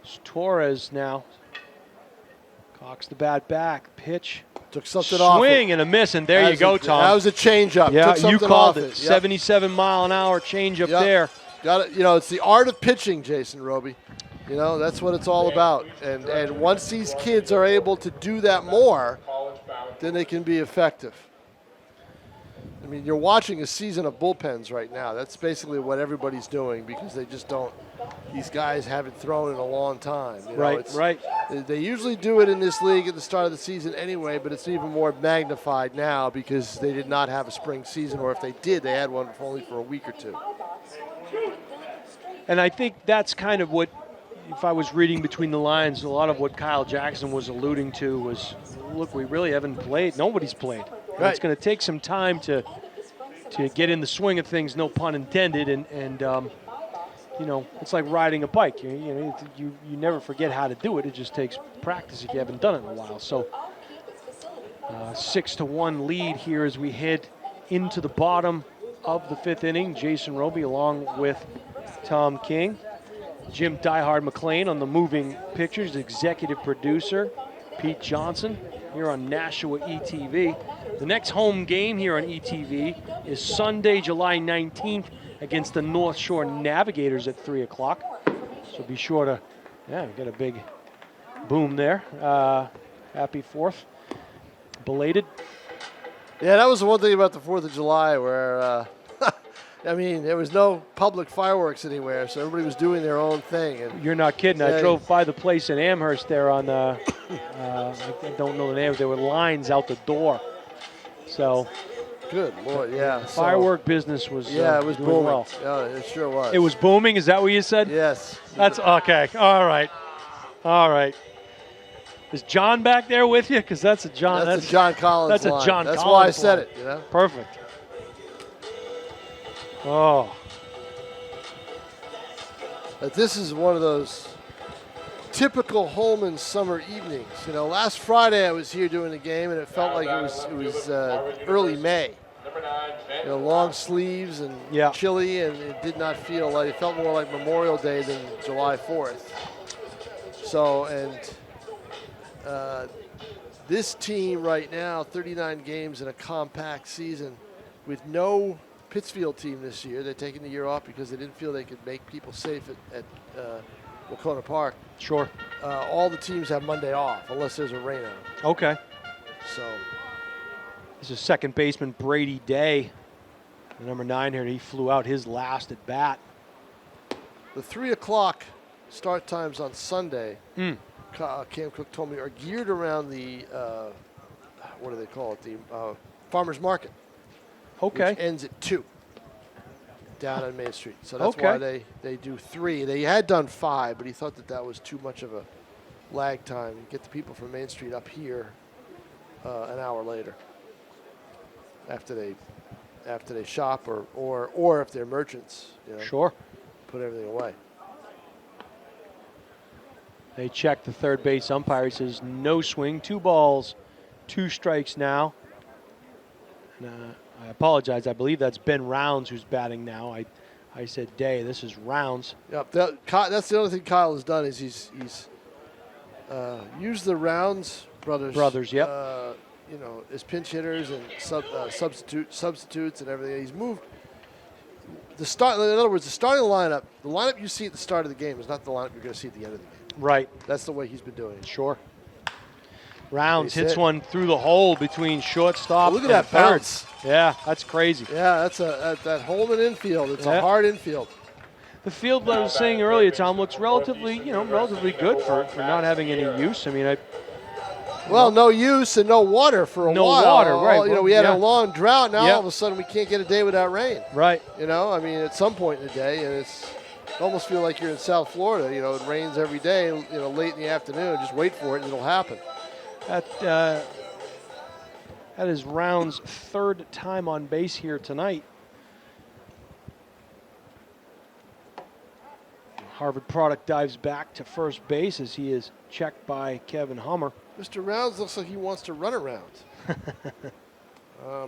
[SPEAKER 6] It's Torres now. Cocks the bat back. Pitch.
[SPEAKER 7] Took something off.
[SPEAKER 6] Swing and a miss, and there you go, Tom.
[SPEAKER 7] That was a changeup.
[SPEAKER 6] Yeah, you called it. 77-mile-an-hour changeup there.
[SPEAKER 7] Got it. You know, it's the art of pitching, Jason Roby. You know, that's what it's all about. And once these kids are able to do that more, then they can be effective. I mean, you're watching a season of bullpens right now. That's basically what everybody's doing because they just don't. These guys haven't thrown in a long time. You know,
[SPEAKER 6] right.
[SPEAKER 7] They usually do it in this league at the start of the season anyway, but it's even more magnified now because they did not have a spring season, or if they did, they had one only for a week or 2.
[SPEAKER 6] And I think that's kind of what, if I was reading between the lines, a lot of what Kyle Jackson was alluding to was, look, we really haven't played. Nobody's played. Right. It's going to take some time to get in the swing of things, no pun intended, and you know, it's like riding a bike. You never forget how to do it. It just takes practice if you haven't done it in a while. So 6-1 lead here as we head into the bottom of the 5th inning. Jason Roby along with Tom King. Jim Diehard McLean on the moving pictures, executive producer. Pete Johnson here on Nashua ETV. The next home game here on ETV is Sunday, July 19th against the North Shore Navigators at 3 o'clock. So be sure to, get a big boom there. Happy 4th. Belated.
[SPEAKER 7] Yeah, that was the one thing about the 4th of July where, I mean, there was no public fireworks anywhere, so everybody was doing their own thing. And
[SPEAKER 6] you're not kidding. I drove by the place in Amherst there on I don't know the name. There were lines out the door. So.
[SPEAKER 7] Good Lord, yeah.
[SPEAKER 6] The firework business was
[SPEAKER 7] it was
[SPEAKER 6] doing
[SPEAKER 7] booming.
[SPEAKER 6] well.
[SPEAKER 7] Yeah, it sure was.
[SPEAKER 6] It was booming? Is that what you said?
[SPEAKER 7] Yes.
[SPEAKER 6] That's okay. All right. Is John back there with you? Because that's a John.
[SPEAKER 7] That's a John Collins
[SPEAKER 6] That's
[SPEAKER 7] line.
[SPEAKER 6] a John
[SPEAKER 7] That's
[SPEAKER 6] Collins
[SPEAKER 7] why I said
[SPEAKER 6] line.
[SPEAKER 7] it. You know?
[SPEAKER 6] Perfect. Oh.
[SPEAKER 7] But this is one of those typical Holman summer evenings. You know, last Friday I was here doing a game, and it felt like it was early May. You know, long sleeves and chilly, and it did not feel like, it felt more like Memorial Day than July 4th. So, and this team right now, 39 games in a compact season with no Pittsfield team this year. They're taking the year off because they didn't feel they could make people safe at Wacona Park.
[SPEAKER 6] Sure.
[SPEAKER 7] All the teams have Monday off unless there's a rain out.
[SPEAKER 6] Okay.
[SPEAKER 7] So.
[SPEAKER 6] This is second baseman Brady Day, the number 9 here. He flew out his last at bat.
[SPEAKER 7] The 3 o'clock start times on Sunday, Cam Cook told me, are geared around the, what do they call it, the farmer's market.
[SPEAKER 6] Okay.
[SPEAKER 7] Which ends at 2 down on Main Street. So that's why they do 3. They had done 5, but he thought that was too much of a lag time. Get the people from Main Street up here an hour later after they shop or if they're merchants. You know,
[SPEAKER 6] sure.
[SPEAKER 7] Put everything away.
[SPEAKER 6] They check the third base umpire. He says no swing, 2 balls, 2 strikes now. And, I apologize. I believe that's Ben Rounds who's batting now. I said Day. This is Rounds.
[SPEAKER 7] Yep. That's the other thing Kyle has done is he's used the Rounds brothers.
[SPEAKER 6] Yep.
[SPEAKER 7] As pinch hitters and substitutes and everything. He's moved the start. In other words, the lineup you see at the start of the game is not the lineup you're going to see at the end of the game.
[SPEAKER 6] Right.
[SPEAKER 7] That's the way he's been doing it.
[SPEAKER 6] Sure. Rounds hits one through the hole between shortstop.
[SPEAKER 7] Look at that bounce.
[SPEAKER 6] Yeah, that's crazy.
[SPEAKER 7] Yeah, that's that Holman infield. It's a hard infield.
[SPEAKER 6] The field, I was saying earlier, Tom, looks relatively good for not having any use. I mean,
[SPEAKER 7] no use and no water for a while.
[SPEAKER 6] No water, right.
[SPEAKER 7] We had a long drought. Now all of a sudden we can't get a day without rain.
[SPEAKER 6] Right.
[SPEAKER 7] At some point in the day, and it's almost feel like you're in South Florida. It rains every day, late in the afternoon. Just wait for it and it'll happen.
[SPEAKER 6] That is Rounds' third time on base here tonight. Harvard product dives back to first base as he is checked by Kevin Hummer.
[SPEAKER 7] Mr. Rounds looks like he wants to run around.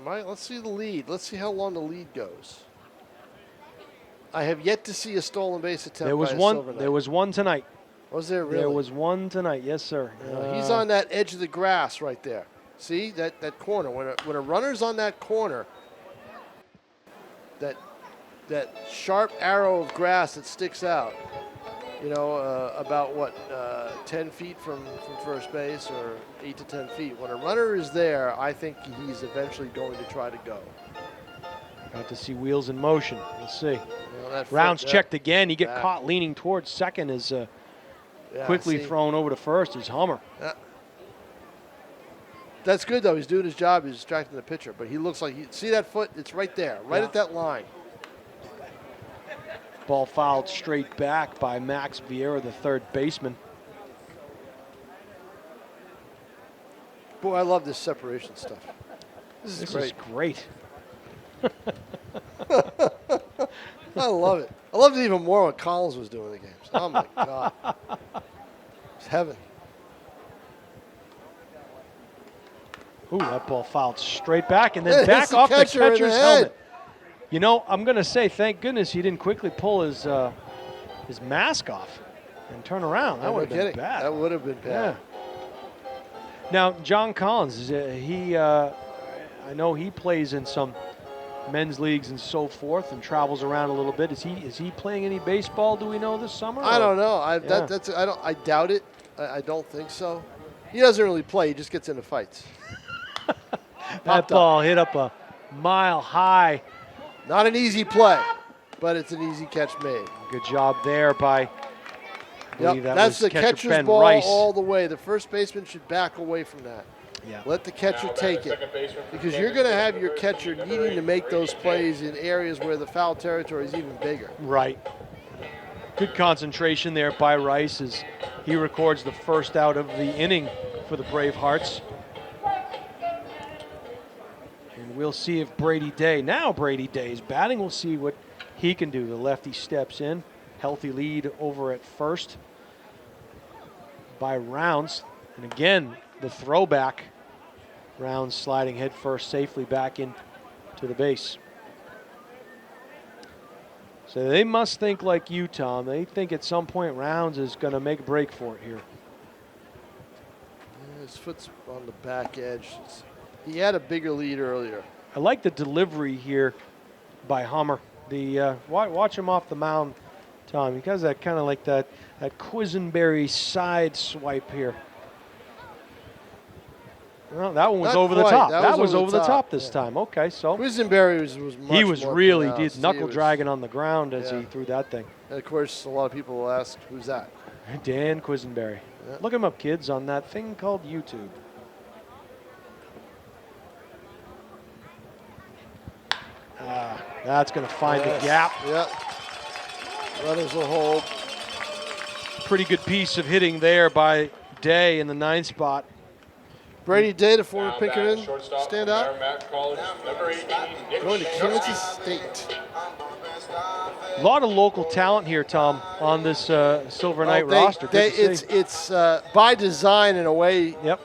[SPEAKER 7] Let's see the lead. Let's see how long the lead goes. I have yet to see a stolen base attempt.
[SPEAKER 6] There was one tonight.
[SPEAKER 7] Was there really?
[SPEAKER 6] There was one tonight, yes, sir.
[SPEAKER 7] He's on that edge of the grass right there. See that corner. When a runner's on that corner, that sharp arrow of grass that sticks out, about 10 feet from first base or 8 to 10 feet. When a runner is there, I think he's eventually going to try to go.
[SPEAKER 6] Got to see wheels in motion. We'll see. Rounds checked again. He get caught leaning towards second as quickly thrown over to first is Hummer.
[SPEAKER 7] Yeah. That's good, though. He's doing his job. He's distracting the pitcher. But he looks like see that foot? It's right there, right at that line.
[SPEAKER 6] Ball fouled straight back by Max Vieira, the third baseman.
[SPEAKER 7] Boy, I love this separation stuff. This is
[SPEAKER 6] great.
[SPEAKER 7] I love it. I loved it even more when Collins was doing the games. Oh, my God. It's heaven.
[SPEAKER 6] Ooh, that ball fouled straight back and then back off the catcher's helmet. I'm going to say, thank goodness he didn't quickly pull his mask off and turn around. That would have been bad.
[SPEAKER 7] That would have been bad.
[SPEAKER 6] Yeah. Now, John Collins, I know he plays in some men's leagues and so forth and travels around a little bit. Is he playing any baseball, do we know, this summer?
[SPEAKER 7] I don't know. I doubt it. I don't think so. He doesn't really play. He just gets into fights.
[SPEAKER 6] That ball hit up a mile high.
[SPEAKER 7] Not an easy play, but it's an easy catch made.
[SPEAKER 6] Good job there by,
[SPEAKER 7] that's the catcher's
[SPEAKER 6] Ben
[SPEAKER 7] ball
[SPEAKER 6] Rice.
[SPEAKER 7] all the way. The first baseman should back away from that.
[SPEAKER 6] Yeah.
[SPEAKER 7] Let the catcher take it. Because you're going to have your catcher needing to make those plays in areas where the foul territory is even bigger.
[SPEAKER 6] Right. Good concentration there by Rice as he records the first out of the inning for the Bravehearts. And we'll see if Brady Day is batting. We'll see what he can do. The lefty steps in. Healthy lead over at first by Rounds. And again, the throwback. Rounds sliding head first safely back in to the base. So they must think like you, Tom. They think at some point Rounds is going to make a break for it here.
[SPEAKER 7] Yeah, his foot's on the back edge. He had a bigger lead earlier.
[SPEAKER 6] I like the delivery here by Hummer. Watch him off the mound, Tom. He has that kind of like that Quisenberry side swipe here. Well, that one was over the top. That was over the top this time. Okay, so
[SPEAKER 7] Quisenberry was much
[SPEAKER 6] he was
[SPEAKER 7] more
[SPEAKER 6] really
[SPEAKER 7] pronounced.
[SPEAKER 6] knuckle dragging on the ground as he threw that thing.
[SPEAKER 7] And of course, a lot of people will ask, "Who's that?"
[SPEAKER 6] Dan Quisenberry. Yeah. Look him up, kids, on that thing called YouTube. That's going to find the gap.
[SPEAKER 7] Yeah. Runners will hold.
[SPEAKER 6] Pretty good piece of hitting there by Day in the 9th spot.
[SPEAKER 7] Brady Day, the former Pinkerton standout. Going to Kansas State.
[SPEAKER 6] A lot of local talent here, Tom, on this Silver Knight roster.
[SPEAKER 7] It's by design in a way.
[SPEAKER 6] Yep.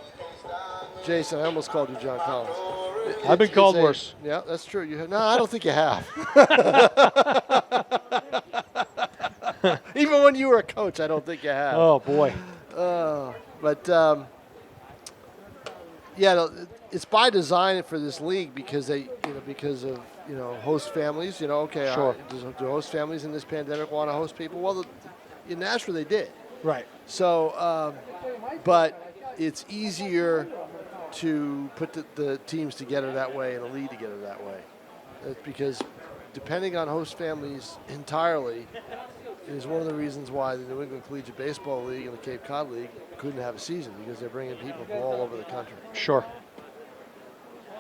[SPEAKER 7] Jason, I almost called you John Collins.
[SPEAKER 6] I've been called worse.
[SPEAKER 7] Yeah, that's true. You have, no, I don't think you have. Even when you were a coach, I don't think you have.
[SPEAKER 6] Oh, boy.
[SPEAKER 7] Yeah, it's by design for this league because because of host families. Okay,
[SPEAKER 6] Sure.
[SPEAKER 7] Do host families in this pandemic want to host people? Well, in Nashua they did.
[SPEAKER 6] Right.
[SPEAKER 7] So, but it's easier to put the teams together that way and a league together that way. That's because depending on host families entirely is one of the reasons why the New England Collegiate Baseball League and the Cape Cod League couldn't have a season, because they're bringing people from all over the country.
[SPEAKER 6] Sure.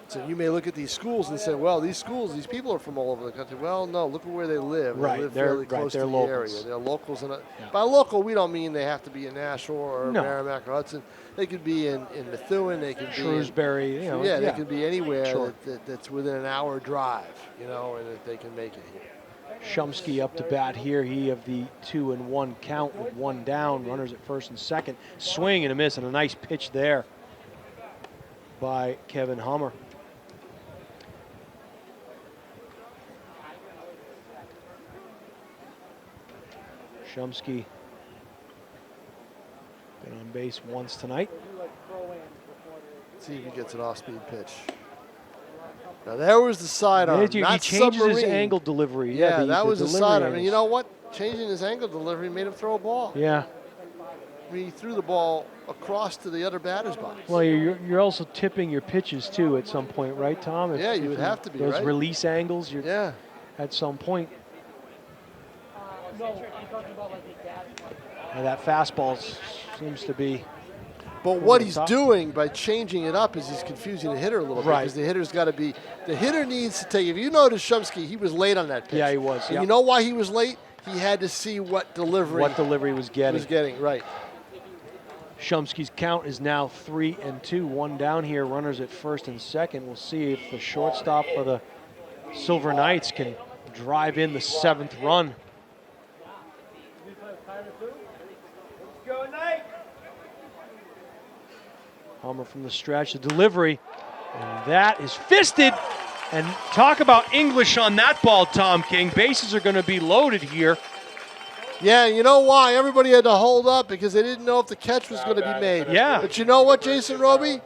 [SPEAKER 7] So you may look at these schools and say, well, these people are from all over the country. Well, no, look at where they live.
[SPEAKER 6] Right.
[SPEAKER 7] They live fairly close to the area. They're locals. By local, we don't mean they have to be in Nashua or Merrimack or Hudson. They could be in Methuen. They could
[SPEAKER 6] Shrewsbury.
[SPEAKER 7] be they could be anywhere that's within an hour drive, and that they can make it here.
[SPEAKER 6] Shumsky up to bat here. He of the 2-1 count with one down. Runners at first and second. Swing and a miss, and a nice pitch there by Kevin Hummer. Shumsky been on base once tonight.
[SPEAKER 7] See if he gets an off-speed pitch. Now there was the sidearm,
[SPEAKER 6] He
[SPEAKER 7] not
[SPEAKER 6] changes
[SPEAKER 7] submarine.
[SPEAKER 6] his angle delivery.
[SPEAKER 7] Yeah, that was the sidearm.
[SPEAKER 6] angles.
[SPEAKER 7] And you know what? Changing his angle delivery made him throw a ball.
[SPEAKER 6] Yeah.
[SPEAKER 7] I mean, he threw the ball across to the other batter's box.
[SPEAKER 6] Well, you're also tipping your pitches too at some point, right, Tom?
[SPEAKER 7] Yeah, you would have to be,
[SPEAKER 6] those
[SPEAKER 7] right?
[SPEAKER 6] release angles.
[SPEAKER 7] Yeah.
[SPEAKER 6] At some point. And that fastball seems to be.
[SPEAKER 7] But what he's doing by changing it up is he's confusing the hitter a little bit, because the hitter's got to be. The hitter needs to take. If you notice Shumsky, he was late on that pitch.
[SPEAKER 6] Yeah, he was.
[SPEAKER 7] And you know why he was late? He had to see what delivery.
[SPEAKER 6] Was getting.
[SPEAKER 7] Right.
[SPEAKER 6] Shumsky's count is now 3-2, one down here. Runners at first and second. We'll see if the shortstop for the Silver Knights can drive in the 7th run. Hummer from the stretch, the delivery, and that is fisted. And talk about English on that ball, Tom King. Bases are going to be loaded here.
[SPEAKER 7] Yeah, you know why? Everybody had to hold up because they didn't know if the catch was going to be made.
[SPEAKER 6] Yeah.
[SPEAKER 7] But you know what, Jason Roby?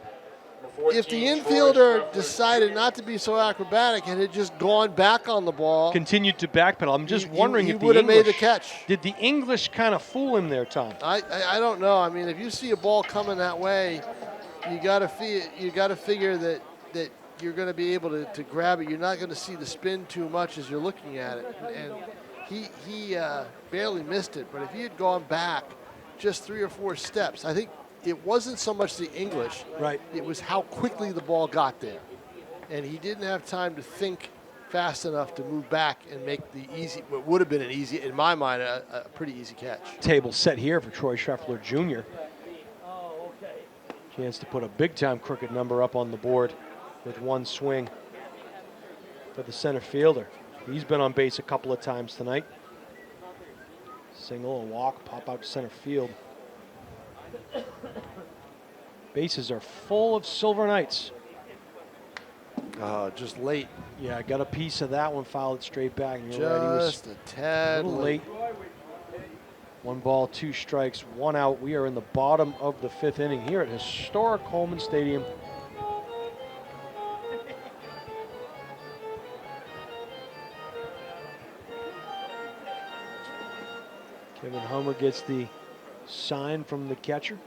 [SPEAKER 7] If the infielder decided not to be so acrobatic and had just gone back on the ball,
[SPEAKER 6] continued to backpedal, I'm just wondering if
[SPEAKER 7] he would have made the catch.
[SPEAKER 6] Did the English kind of fool him there, Tom?
[SPEAKER 7] I don't know. I mean, if you see a ball coming that way, you got to figure that you're going to be able to grab it. You're not going to see the spin too much as you're looking at it. And he barely missed it. But if he had gone back just 3 or 4 steps, I think it wasn't so much the English.
[SPEAKER 6] Right.
[SPEAKER 7] It was how quickly the ball got there. And he didn't have time to think fast enough to move back and make what would have been an easy, in my mind, a pretty easy catch.
[SPEAKER 6] Table set here for Troy Scheffler Jr. Chance to put a big-time crooked number up on the board with one swing for the center fielder. He's been on base a couple of times tonight. Single, a walk, pop out to center field. Bases are full of Silver Knights.
[SPEAKER 7] Just late.
[SPEAKER 6] Yeah, got a piece of that one, fouled it straight back. And you're
[SPEAKER 7] just
[SPEAKER 6] right,
[SPEAKER 7] a tad
[SPEAKER 6] late. 1 ball, 2 strikes, 1 out. We are in the bottom of the 5th inning here at historic Holman Stadium. Kevin Hummer gets the sign from the catcher.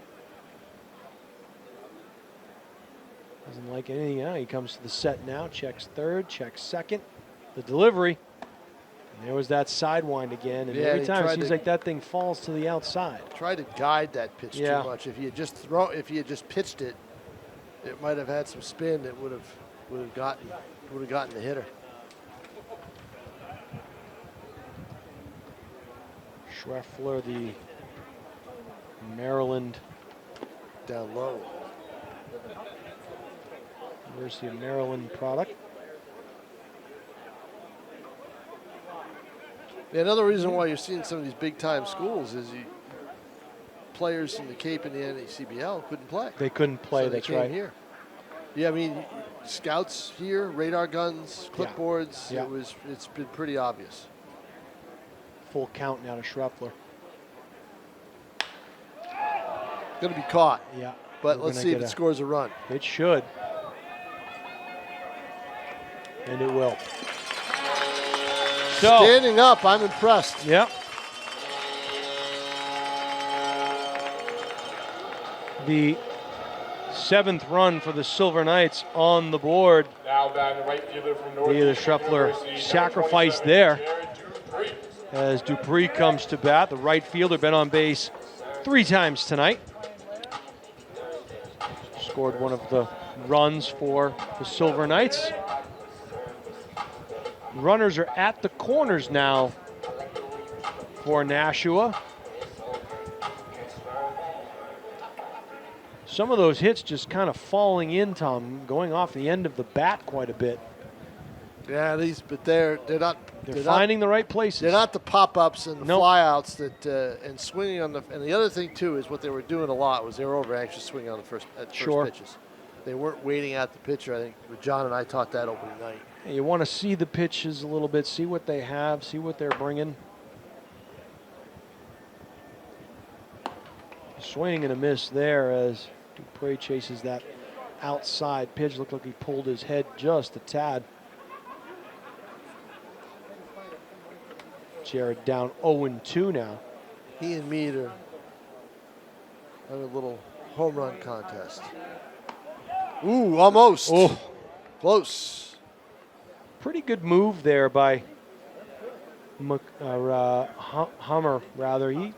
[SPEAKER 6] Doesn't like anything out. He comes to the set now, checks third, checks second. The delivery. And there was that sidewind again. And every time it seems like that thing falls to the outside.
[SPEAKER 7] Tried to guide that pitch too much. If he had just pitched it, it might have had some spin that would have gotten the hitter.
[SPEAKER 6] Scheffler, the Maryland
[SPEAKER 7] down low.
[SPEAKER 6] University of Maryland product.
[SPEAKER 7] Yeah, another reason why you're seeing some of these big-time schools is players in the Cape and the FCBL couldn't play.
[SPEAKER 6] They couldn't play,
[SPEAKER 7] so
[SPEAKER 6] that's
[SPEAKER 7] they came
[SPEAKER 6] right.
[SPEAKER 7] Here. Yeah, I mean, scouts here, radar guns, clipboards.
[SPEAKER 6] Yeah.
[SPEAKER 7] It's been pretty obvious.
[SPEAKER 6] full count now to Schroepfer.
[SPEAKER 7] Going to be caught.
[SPEAKER 6] Yeah.
[SPEAKER 7] But let's see if it scores a run.
[SPEAKER 6] It should. And it will. So,
[SPEAKER 7] standing up, I'm impressed.
[SPEAKER 6] Yep. The 7th run for the Silver Knights on the board.
[SPEAKER 2] Now batting right fielder from North.
[SPEAKER 6] The Schroepfer sacrifice there as Dupree comes to bat. The right fielder been on base 3 times tonight. Scored one of the runs for the Silver Knights. Runners are at the corners now for Nashua. Some of those hits just kind of falling in, Tom, going off the end of the bat quite a bit.
[SPEAKER 7] Yeah, but they're not.
[SPEAKER 6] They're finding the right places.
[SPEAKER 7] They're not the pop-ups and the flyouts that and swinging on the. And the other thing too is what they were doing a lot was they were over anxious swinging on the first pitches. They weren't waiting out the pitcher. I think John and I taught that opening night.
[SPEAKER 6] You want to see the pitches a little bit, see what they have, see what they're bringing. Swing and a miss there as Dupree chases that outside pitch. Looked like he pulled his head just a tad. Jared down 0-2 now.
[SPEAKER 7] He and Mead are having a little home run contest. Ooh, almost.
[SPEAKER 6] Oh,
[SPEAKER 7] close.
[SPEAKER 6] Pretty good move there by Hummer, rather. He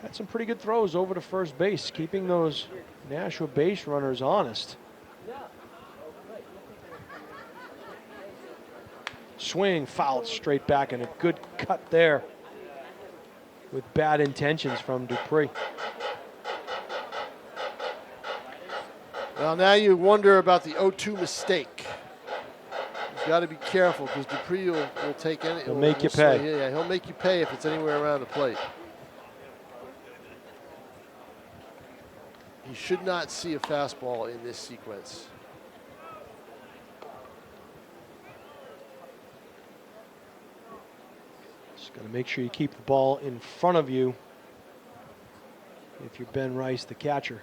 [SPEAKER 6] had some pretty good throws over to first base, keeping those Nashua base runners honest. Swing, fouled straight back, and a good cut there with bad intentions from Dupree.
[SPEAKER 7] Well, now you wonder about the 0-2 mistake. You've got to be careful because Dupree will take any.
[SPEAKER 6] He'll make you pay.
[SPEAKER 7] Yeah, he'll make you pay if it's anywhere around the plate. He should not see a fastball in this sequence.
[SPEAKER 6] Just got to make sure you keep the ball in front of you if you're Ben Rice, the catcher.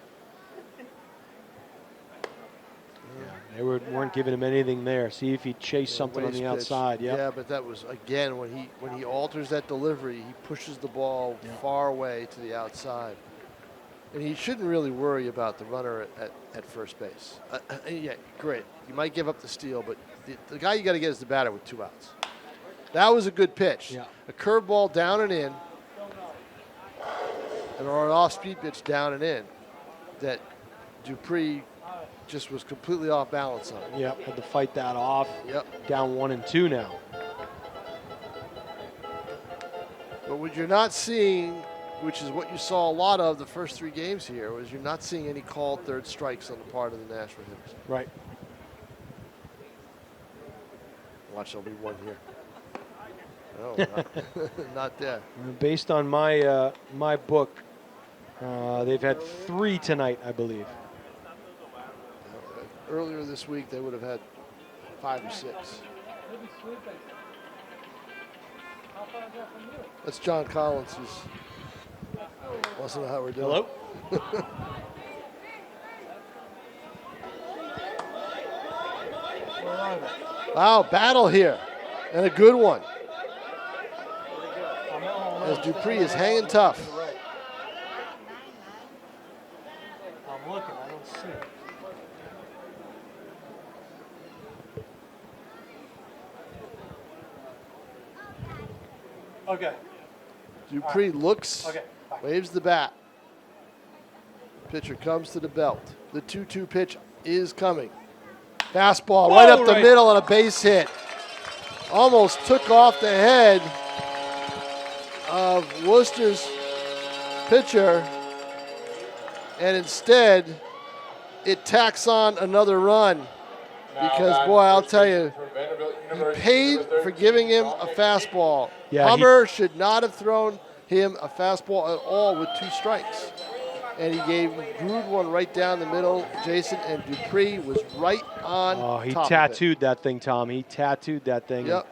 [SPEAKER 6] Yeah, they weren't giving him anything there. See if he chased something on the outside. Yep.
[SPEAKER 7] Yeah, but that was, again, when he alters that delivery, he pushes the ball far away to the outside. And he shouldn't really worry about the runner at first base. Yeah, great. You might give up the steal, but the guy you got to get is the batter with 2 outs. That was a good pitch.
[SPEAKER 6] Yeah.
[SPEAKER 7] A curveball down and in, or an off-speed pitch down and in that Dupree just was completely off balance on.
[SPEAKER 6] Yep, had to fight that off.
[SPEAKER 7] Yep.
[SPEAKER 6] Down 1-2 now.
[SPEAKER 7] But what you're not seeing, which is what you saw a lot of the first 3 games here, was you're not seeing any called third strikes on the part of the Nashua hitters.
[SPEAKER 6] Right.
[SPEAKER 7] Watch, there'll be one here. No, not there.
[SPEAKER 6] Based on my my book, they've had 3 tonight, I believe.
[SPEAKER 7] Earlier this week, they would have had 5 or 6. That's John Collins, who's wants to know how we're doing.
[SPEAKER 6] Hello.
[SPEAKER 7] Wow, battle here, and a good one. As Dupree is hanging tough.
[SPEAKER 6] I'm looking, I don't see it. Okay.
[SPEAKER 7] Dupree looks, waves the bat. Pitcher comes to the belt. The 2-2 pitch is coming. Fastball right up the middle on a base hit. Almost took off the head of Worcester's pitcher, and instead it tacks on another run because, boy, I'll tell you, he paid for giving him a fastball.
[SPEAKER 6] Yeah,
[SPEAKER 7] Hummer should not have thrown him a fastball at all with 2 strikes. And he grooved one right down the middle, Jason, and Dupree was right on top of it.
[SPEAKER 6] He tattooed that thing, Tom. He tattooed that thing.
[SPEAKER 7] Yep.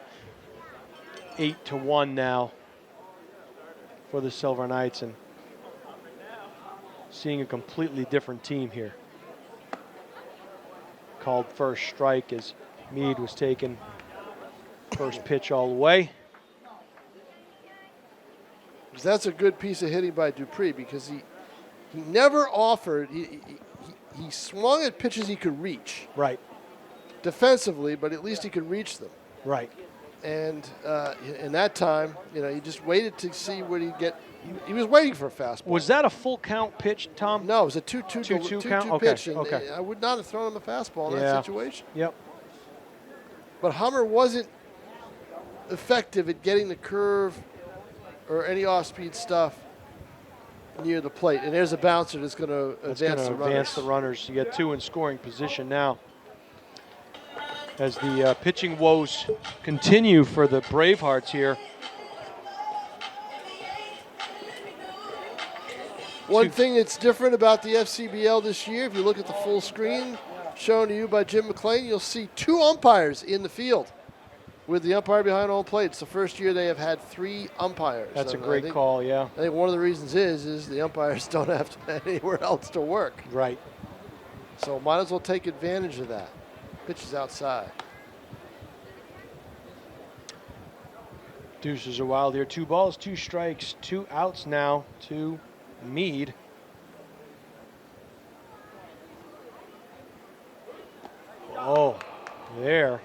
[SPEAKER 6] 8-1 now. for the Silver Knights, and seeing a completely different team here. Called first strike as Meade was taken first pitch all the way.
[SPEAKER 7] That's a good piece of hitting by Dupree because he never offered. He swung at pitches he could reach.
[SPEAKER 6] Right.
[SPEAKER 7] Defensively, but at least he could reach them.
[SPEAKER 6] Right.
[SPEAKER 7] And in that time, he just waited to see what he'd get. He was waiting for a fastball.
[SPEAKER 6] Was that a full count pitch, Tom?
[SPEAKER 7] No, it was a 2-2
[SPEAKER 6] count?
[SPEAKER 7] pitch.
[SPEAKER 6] Okay.
[SPEAKER 7] And I would not have thrown him a fastball in that situation.
[SPEAKER 6] Yep.
[SPEAKER 7] But Hummer wasn't effective at getting the curve or any off-speed stuff near the plate. And there's a bouncer that's going to advance the runners.
[SPEAKER 6] You get two in scoring position now. As the pitching woes continue for the Bravehearts here.
[SPEAKER 7] One thing that's different about the FCBL this year, if you look at the full screen shown to you by Jim Mcclendon, you'll see 2 umpires in the field with the umpire behind home plate. It's the first year they have had 3 umpires.
[SPEAKER 6] That's a great call, yeah.
[SPEAKER 7] I think one of the reasons is the umpires don't have to have anywhere else to work.
[SPEAKER 6] Right.
[SPEAKER 7] So might as well take advantage of that. Pitch is outside.
[SPEAKER 6] Deuces are wild here. 2 balls, 2 strikes, 2 outs now to Meade. Oh, there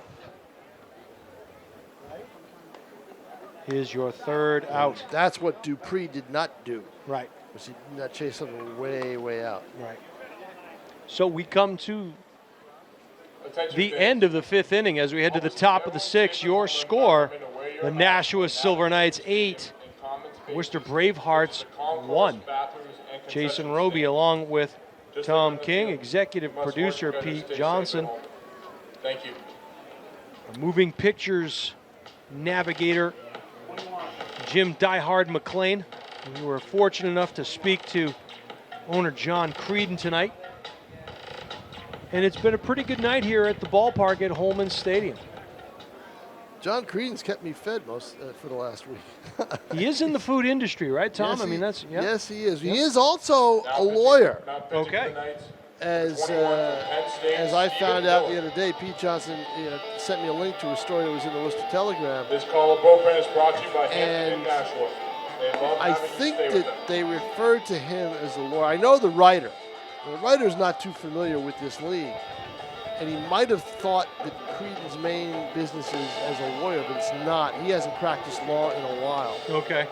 [SPEAKER 6] is your 3rd out.
[SPEAKER 7] That's what Dupree did not do.
[SPEAKER 6] Right.
[SPEAKER 7] Was he did not chase something way, way out.
[SPEAKER 6] Right. So we come to the end of the 5th inning as we head to the top of the 6th. Your score, the Nashua Silver Knights 8, Worcester Bravehearts 1. Jason Roby along with Tom King, executive producer Pete Johnson.
[SPEAKER 2] Thank you.
[SPEAKER 6] Moving pictures navigator Jim Diehard McLean. We were fortunate enough to speak to owner John Creedon tonight. And it's been a pretty good night here at the ballpark at Holman Stadium.
[SPEAKER 7] John Creedon's kept me fed most for the last week.
[SPEAKER 6] He is in the food industry, right, Tom?
[SPEAKER 7] Yes,
[SPEAKER 6] I mean, that's yeah.
[SPEAKER 7] Yes, he is. He is also a lawyer.
[SPEAKER 6] Okay.
[SPEAKER 7] As I found out the other day, Pete Johnson sent me a link to a story that was in the Worcester Telegram.
[SPEAKER 2] This call of bullpen is brought to you by Anthem and Nashua.
[SPEAKER 7] I think that they referred to him as a lawyer. I know the writer. The writer's not too familiar with this league. And he might have thought that Creedon's main business is as a lawyer, but it's not. He hasn't practiced law in a while.
[SPEAKER 6] Okay.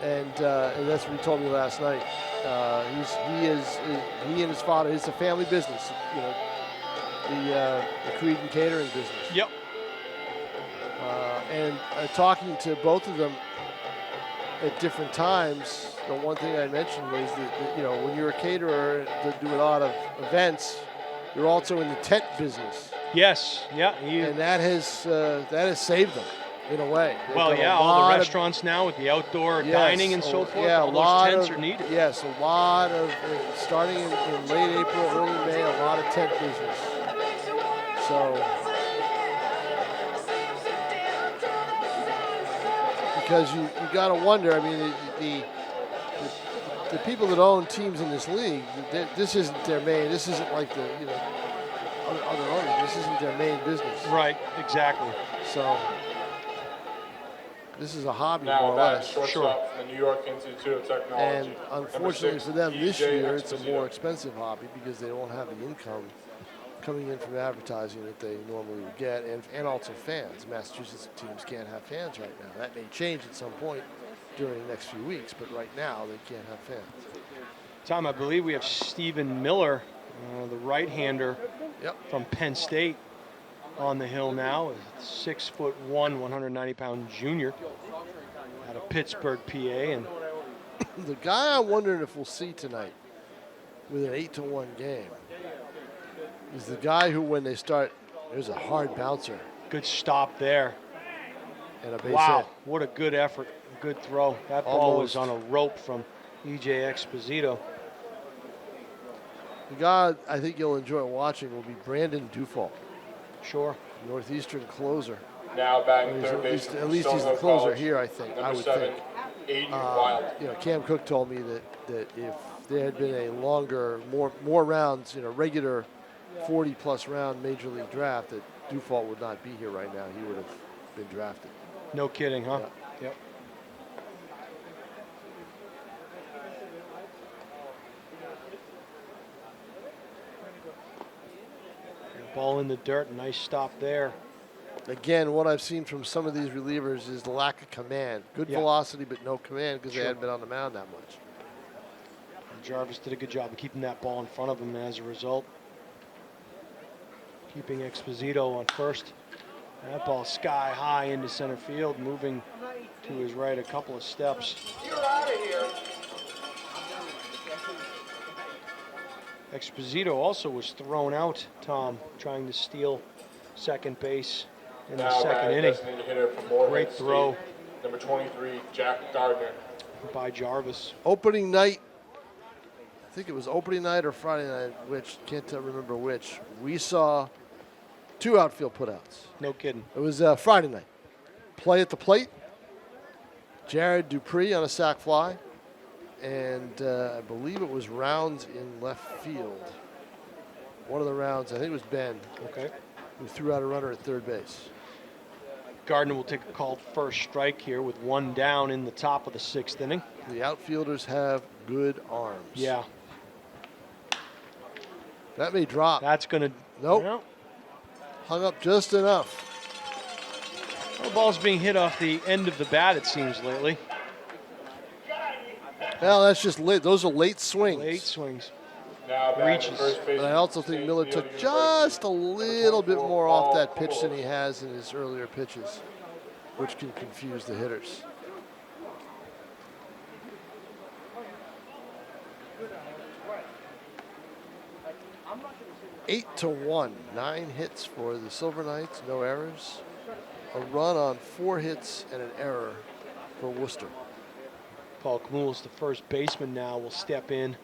[SPEAKER 7] And that's what he told me last night. He and his father, it's a family business, the Creedon catering business.
[SPEAKER 6] Yep.
[SPEAKER 7] And talking to both of them at different times, the one thing I mentioned was that when you're a caterer that do a lot of events, you're also in the tent business.
[SPEAKER 6] Yes, yeah.
[SPEAKER 7] And that has saved them in a way.
[SPEAKER 6] Well, yeah, all the restaurants now with the outdoor dining and so forth, all those tents are needed.
[SPEAKER 7] Yes, a lot of, starting in late April, early May, a lot of tent business. So, because you got to wonder, I mean, the people that own teams in this league, this isn't their main, this isn't like the, other owners, this isn't their main business.
[SPEAKER 6] Right, exactly.
[SPEAKER 7] So, this is a hobby,
[SPEAKER 2] now
[SPEAKER 7] more or less.
[SPEAKER 2] Sure. The New York Institute of Technology.
[SPEAKER 7] And unfortunately for them this year, it's a more expensive hobby because they don't have the income coming in from advertising that they normally would get, and also fans. Massachusetts teams can't have fans right now. That may change at some point during the next few weeks, but right now they can't have fans.
[SPEAKER 6] Tom, I believe we have Stephen Miller, the right-hander from Penn State, on the hill now. 6'1", 190-pound junior out of Pittsburgh, PA. And
[SPEAKER 7] the guy I'm wondering if we'll see tonight with an 8-1 game is the guy who, when they start, there's a hard bouncer.
[SPEAKER 6] Good stop there.
[SPEAKER 7] And a base
[SPEAKER 6] hit.
[SPEAKER 7] Hit.
[SPEAKER 6] What a good effort, good throw. That ball was on a rope from E.J. Exposito.
[SPEAKER 7] The guy I think you'll enjoy watching will be Brandon Dufall.
[SPEAKER 6] Sure.
[SPEAKER 7] Northeastern closer.
[SPEAKER 2] Now batting third base.
[SPEAKER 7] At least he's the closer here, I think. I would think.
[SPEAKER 2] Aiden Wild.
[SPEAKER 7] Cam Cook told me that if there had been a longer, more rounds, regular 40-plus round Major League draft, that Dufault would not be here right now. He would have been drafted.
[SPEAKER 6] No kidding, huh?
[SPEAKER 7] Yeah.
[SPEAKER 6] Yep. Ball in the dirt, nice stop there.
[SPEAKER 7] Again, what I've seen from some of these relievers is the lack of command. Good velocity, but no command because they hadn't been on the mound that much.
[SPEAKER 6] And Jarvis did a good job of keeping that ball in front of him as a result. Keeping Exposito on first. That ball sky high into center field, moving to his right a couple of steps.
[SPEAKER 2] You're out of here.
[SPEAKER 6] Exposito also was thrown out, Tom, trying to steal second base in the
[SPEAKER 2] Now
[SPEAKER 6] second inning.
[SPEAKER 2] Hitter for Morehead
[SPEAKER 6] Great throw.
[SPEAKER 2] State, number 23, Jack Gardner.
[SPEAKER 6] By Jarvis.
[SPEAKER 7] Opening night, I think it was opening night or Friday night, which can't remember which. We saw 2 outfield putouts.
[SPEAKER 6] No kidding.
[SPEAKER 7] It was Friday night. Play at the plate. Jared Dupree on a sac fly. And I believe it was rounds in left field. One of the rounds, I think it was Ben, who threw out a runner at third base.
[SPEAKER 6] Gardner will take a called first strike here with 1 down in the top of the 6th inning.
[SPEAKER 7] The outfielders have good arms.
[SPEAKER 6] Yeah.
[SPEAKER 7] That may drop.
[SPEAKER 6] That's going to...
[SPEAKER 7] Nope. Hung up just enough.
[SPEAKER 6] The ball's being hit off the end of the bat, it seems, lately.
[SPEAKER 7] Well, that's just late. Those are late swings.
[SPEAKER 6] Late swings.
[SPEAKER 2] Now
[SPEAKER 6] Reaches.
[SPEAKER 7] But I also think Miller took just a little bit more off that pitch than he has in his earlier pitches, which can confuse the hitters. Eight to 1, 9 hits for the Silver Knights, no errors. A run on 4 hits and an error for Worcester.
[SPEAKER 6] Paul Kmulis, the first baseman now, will step in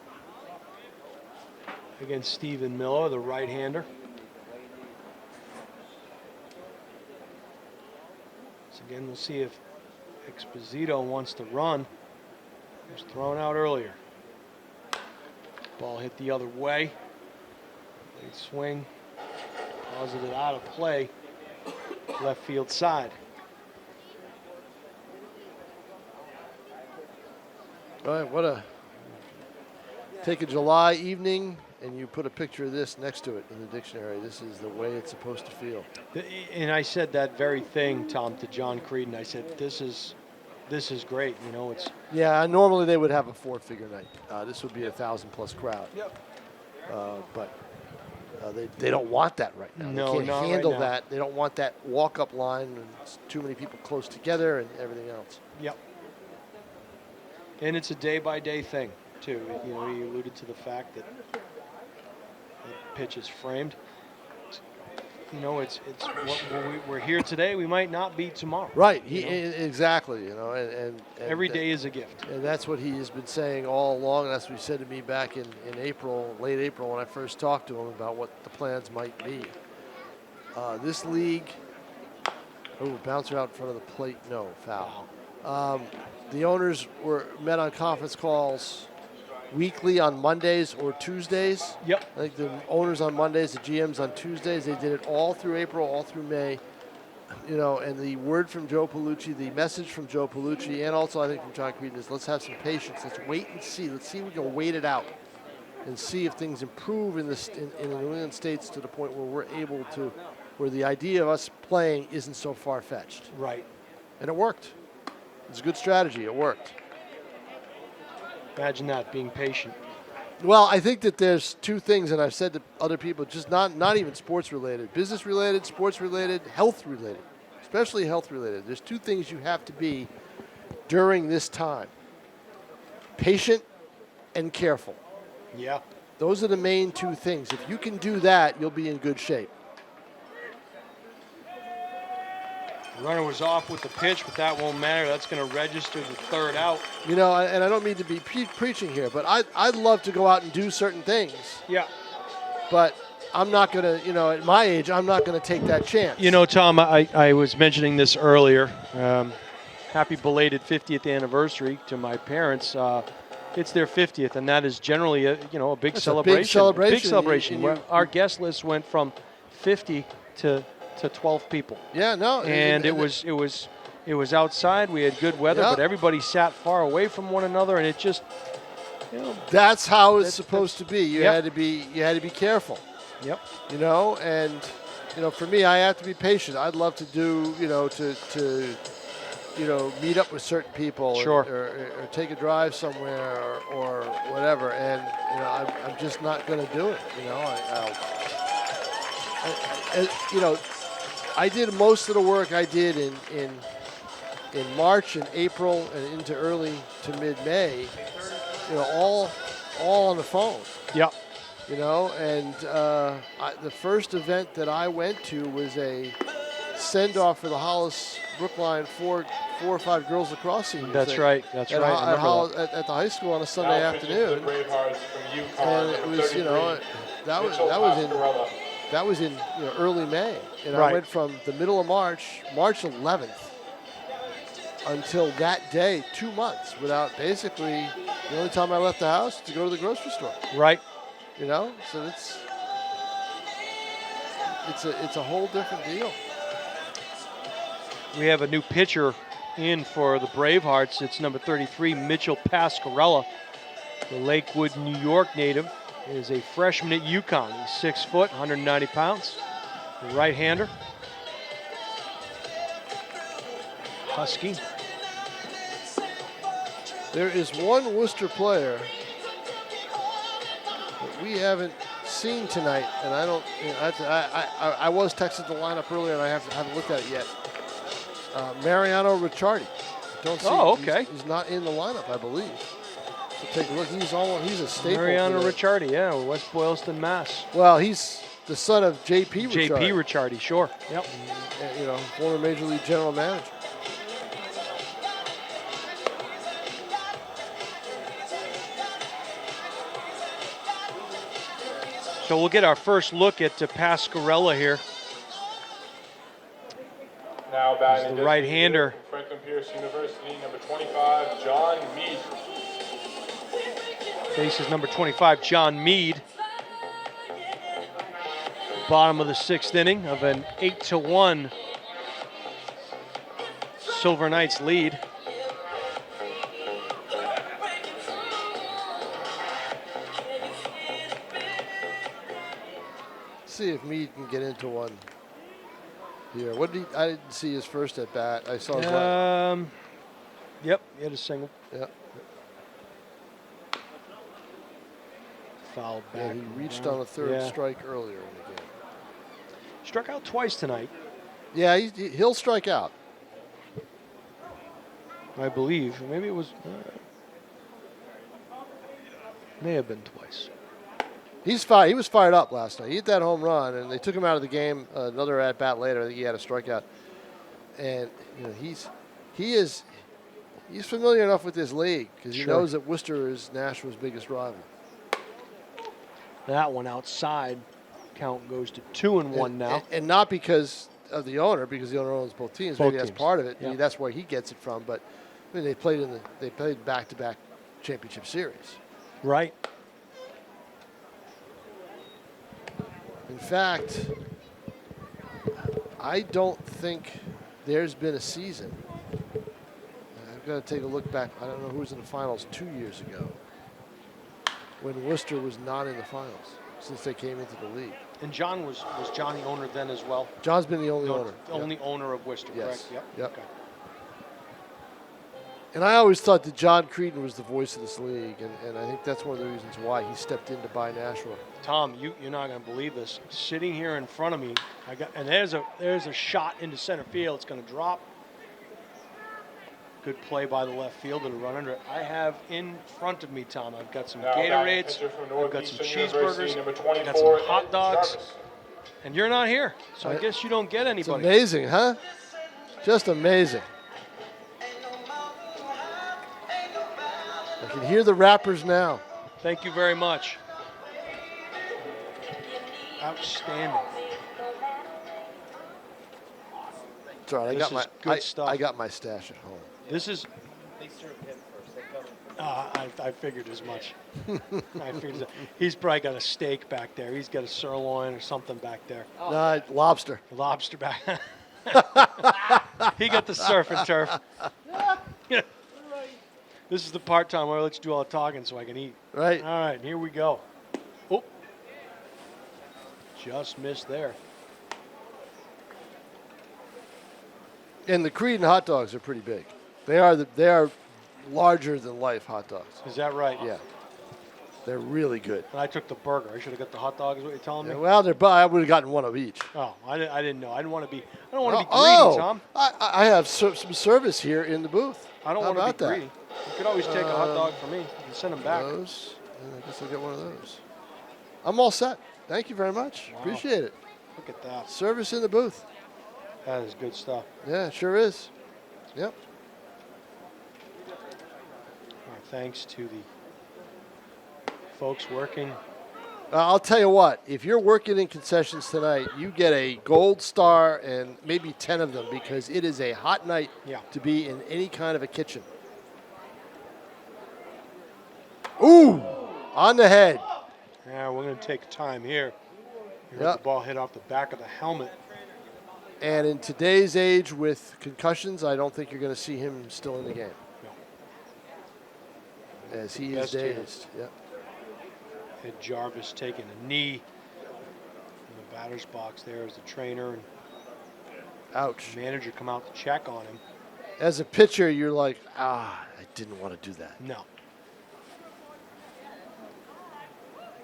[SPEAKER 6] against Stephen Miller, the right-hander. So again, we'll see if Exposito wants to run. He was thrown out earlier. Ball hit the other way. Late swing. Posited out of play. Left field side.
[SPEAKER 7] All right, take a July evening and you put a picture of this next to it in the dictionary. This is the way it's supposed to feel.
[SPEAKER 6] And I said that very thing, Tom, to John Creedon. I said, this is great. It's.
[SPEAKER 7] Yeah, normally they would have a 4-figure night. This would be a 1,000+ crowd.
[SPEAKER 6] Yep.
[SPEAKER 7] But they don't want that right now.
[SPEAKER 6] No,
[SPEAKER 7] they can't
[SPEAKER 6] not
[SPEAKER 7] handle
[SPEAKER 6] right now.
[SPEAKER 7] that. They don't want that walk-up line and it's too many people close together and everything else.
[SPEAKER 6] Yep. And it's a day-by-day thing, too. He alluded to the fact that the pitch is framed. We're here today. We might not be tomorrow.
[SPEAKER 7] Right. Exactly. And
[SPEAKER 6] every day is a gift.
[SPEAKER 7] And that's what he has been saying all along. And that's what he said to me back in April, late April, when I first talked to him about what the plans might be. This league. Oh, bouncer out in front of the plate. No, foul. The owners met on conference calls weekly on Mondays or Tuesdays.
[SPEAKER 6] Yep.
[SPEAKER 7] I think the owners on Mondays, the GMs on Tuesdays. They did it all through April, all through May. And the word from Joe Palucci, the message from Joe Palucci, and also I think from John Creedon is let's have some patience. Let's wait and see. Let's see if we can wait it out and see if things improve in the New England states to the point where we're able to, where the idea of us playing isn't so far-fetched.
[SPEAKER 6] Right.
[SPEAKER 7] And it worked. It's a good strategy. It worked.
[SPEAKER 6] Imagine that, being patient.
[SPEAKER 7] Well, I think that there's 2 things, and I've said to other people, just not even sports-related, business-related, sports-related, health-related, especially health-related. There's 2 things you have to be during this time. Patient and careful.
[SPEAKER 6] Yeah.
[SPEAKER 7] Those are the main 2 things. If you can do that, you'll be in good shape.
[SPEAKER 6] The runner was off with the pitch, but that won't matter. That's going to register the 3rd out.
[SPEAKER 7] And I don't mean to be preaching here, but I'd love to go out and do certain things.
[SPEAKER 6] Yeah.
[SPEAKER 7] But I'm not going to, at my age, I'm not going to take that chance.
[SPEAKER 6] Tom, I was mentioning this earlier. happy belated 50th anniversary to my parents. It's their 50th, and that is generally a big celebration.
[SPEAKER 7] Big celebration.
[SPEAKER 6] Big celebration. Our guest list went from 50 to 12 people.
[SPEAKER 7] Yeah, no.
[SPEAKER 6] And it was outside. We had good weather, but everybody sat far away from one another, and it just,
[SPEAKER 7] that's how it's supposed to be. You had to be careful.
[SPEAKER 6] Yep.
[SPEAKER 7] And for me, I have to be patient. I'd love to do, to meet up with certain people,
[SPEAKER 6] sure,
[SPEAKER 7] or take a drive somewhere, or whatever. And I'm just not going to do it. I did most of the work I did in March and April and into early to mid-May. All on the phone.
[SPEAKER 6] Yeah.
[SPEAKER 7] And the first event that I went to was a send-off for the Hollis Brookline 4 or 5 girls lacrosse team.
[SPEAKER 6] That's right. At
[SPEAKER 7] the high school on a Sunday afternoon. And it was, that was in early May, and I went from the middle of March 11th, until that day, 2 months without basically. The only time I left the house to go to the grocery store.
[SPEAKER 6] Right.
[SPEAKER 7] So it's a whole different deal.
[SPEAKER 6] We have a new pitcher in for the Bravehearts. It's number 33, Mitchell Pascarella, the Lakewood, New York native. He is a freshman at UConn. He's 6 foot, 190 pounds. The right-hander. Husky.
[SPEAKER 7] There is one Worcester player that we haven't seen tonight, and I was texted the lineup earlier, and I haven't looked at it yet. Mariano Ricciardi. Don't see.
[SPEAKER 6] Oh, okay.
[SPEAKER 7] He's not in the lineup, I believe. So take a look. He's a staple.
[SPEAKER 6] Mariano Ricciardi, yeah, West Boylston, Mass.
[SPEAKER 7] Well, he's the son of J.P. Ricciardi.
[SPEAKER 6] J.P. Ricciardi, sure. Yep.
[SPEAKER 7] Former Major League General Manager.
[SPEAKER 6] So we'll get our first look at Pascarella here.
[SPEAKER 2] Now batting
[SPEAKER 6] the right-hander.
[SPEAKER 2] Franklin Pierce University, number 25, John Mead.
[SPEAKER 6] Faces number 25, John Mead. Bottom of the 6th inning of an 8-1 Silver Knights lead.
[SPEAKER 7] See if Mead can get into one here. I didn't see his first at bat. I saw his
[SPEAKER 6] Yep, he had a single.
[SPEAKER 7] Yep.
[SPEAKER 6] Fouled back.
[SPEAKER 7] Yeah, he reached on a third strike earlier in the game.
[SPEAKER 6] Struck out twice tonight.
[SPEAKER 7] Yeah, he'll strike out.
[SPEAKER 6] I believe. Maybe it was. May have been twice.
[SPEAKER 7] He was fired up last night. He hit that home run, and they took him out of the game. Another at bat later, I think he had a strikeout. And he's familiar enough with this league because he knows that Worcester is Nashua's biggest rival.
[SPEAKER 6] That one outside. Count goes to 2-1 now.
[SPEAKER 7] And not because of the owner, because the owner owns both teams. Maybe that's part of it. Yeah. That's where he gets it from. But they played back-to-back championship series.
[SPEAKER 6] Right.
[SPEAKER 7] In fact, I don't think there's been a season. I've got to take a look back. I don't know who was in the finals 2 years ago when Worcester was not in the finals since they came into the league.
[SPEAKER 6] And John was John the owner then as well?
[SPEAKER 7] John's been the only owner.
[SPEAKER 6] The only owner of Worcester,
[SPEAKER 7] yes.
[SPEAKER 6] Correct?
[SPEAKER 7] Yep.
[SPEAKER 6] Okay.
[SPEAKER 7] And I always thought that John Creedon was the voice of this league, and I think that's one of the reasons why he stepped in to buy Nashua.
[SPEAKER 6] Tom, you're not going to believe this. Sitting here in front of me, there's a shot into center field. It's going to drop. Good play by the left fielder to run under it. I have in front of me, Tom, I've got some Gatorades, I've got some cheeseburgers, I've got some hot dogs, and you're not here. So I guess you don't get anybody.
[SPEAKER 7] It's amazing, huh? Just amazing. I can hear the rappers now.
[SPEAKER 6] Thank you very much. Outstanding.
[SPEAKER 7] It's all right. I got my stash at home.
[SPEAKER 6] This is.
[SPEAKER 8] They serve him first. They come in
[SPEAKER 6] I figured as much. He's probably got a steak back there. He's got a sirloin or something back there.
[SPEAKER 7] Lobster.
[SPEAKER 6] Lobster back. He got the surf and turf. This is the part time where I let you do all the talking so I can eat.
[SPEAKER 7] Right.
[SPEAKER 6] All right, here we go. Oh, just missed there.
[SPEAKER 7] And the Creedon hot dogs are pretty big. They are larger than life hot dogs.
[SPEAKER 6] Is that right?
[SPEAKER 7] Yeah. They're really good.
[SPEAKER 6] And I took the burger. I should have got the hot dog. Is what you're telling me?
[SPEAKER 7] Well, I would have gotten one of each.
[SPEAKER 6] Oh, I didn't know. I don't want to be greedy, Tom.
[SPEAKER 7] I have some service here in the booth.
[SPEAKER 6] I don't want to be greedy. You could always take a hot dog for me. You can send them back.
[SPEAKER 7] Those, and I guess I'll get one of those. I'm all set. Thank you very much.
[SPEAKER 6] Wow.
[SPEAKER 7] Appreciate it.
[SPEAKER 6] Look at that.
[SPEAKER 7] Service in the booth.
[SPEAKER 6] That is good stuff.
[SPEAKER 7] Yeah, it sure is. Yep.
[SPEAKER 6] All right, thanks to the folks working.
[SPEAKER 7] I'll tell you what, if you're working in concessions tonight, you get a gold star and maybe 10 of them because it is a hot night to be in any kind of a kitchen. Ooh, on the head.
[SPEAKER 6] Yeah, we're going to take time here. The ball hit off the back of the helmet.
[SPEAKER 7] And in today's age with concussions, I don't think you're going to see him still in the game. No. As he is dazed. Yep.
[SPEAKER 6] Had Jarvis taking a knee in the batter's box there as the trainer and
[SPEAKER 7] ouch.
[SPEAKER 6] Manager come out to check on him.
[SPEAKER 7] As a pitcher, you're like, I didn't want to do that.
[SPEAKER 6] No.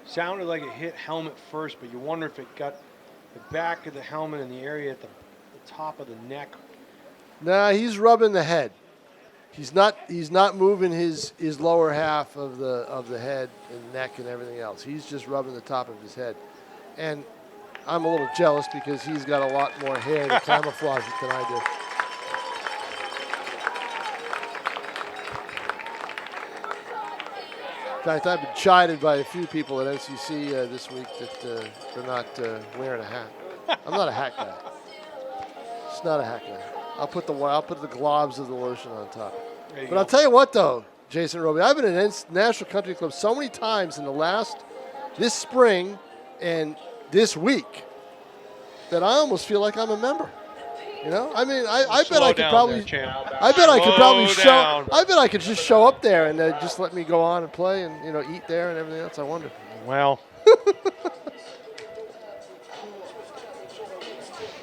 [SPEAKER 6] Sounded like it hit helmet first, but you wonder if it got the back of the helmet in the area at the top of the neck.
[SPEAKER 7] Nah, he's rubbing the head. He's not moving his lower half of the head and neck and everything else. He's just rubbing the top of his head. And I'm a little jealous because he's got a lot more hair to camouflage it than I do. In fact, I've been chided by a few people at NCC this week that they're not wearing a hat. I'm not a hat guy. It's not a hat guy. I'll put the globs of the lotion on top. But I'll tell you what, though, Jason Roby, I've been at National Country Club so many times in this spring and this week that I almost feel like I'm a member. You know, I mean, I bet I could probably, I bet I could probably show, I bet I could just show up there and just let me go on and play and eat there and everything else. I wonder.
[SPEAKER 6] Well,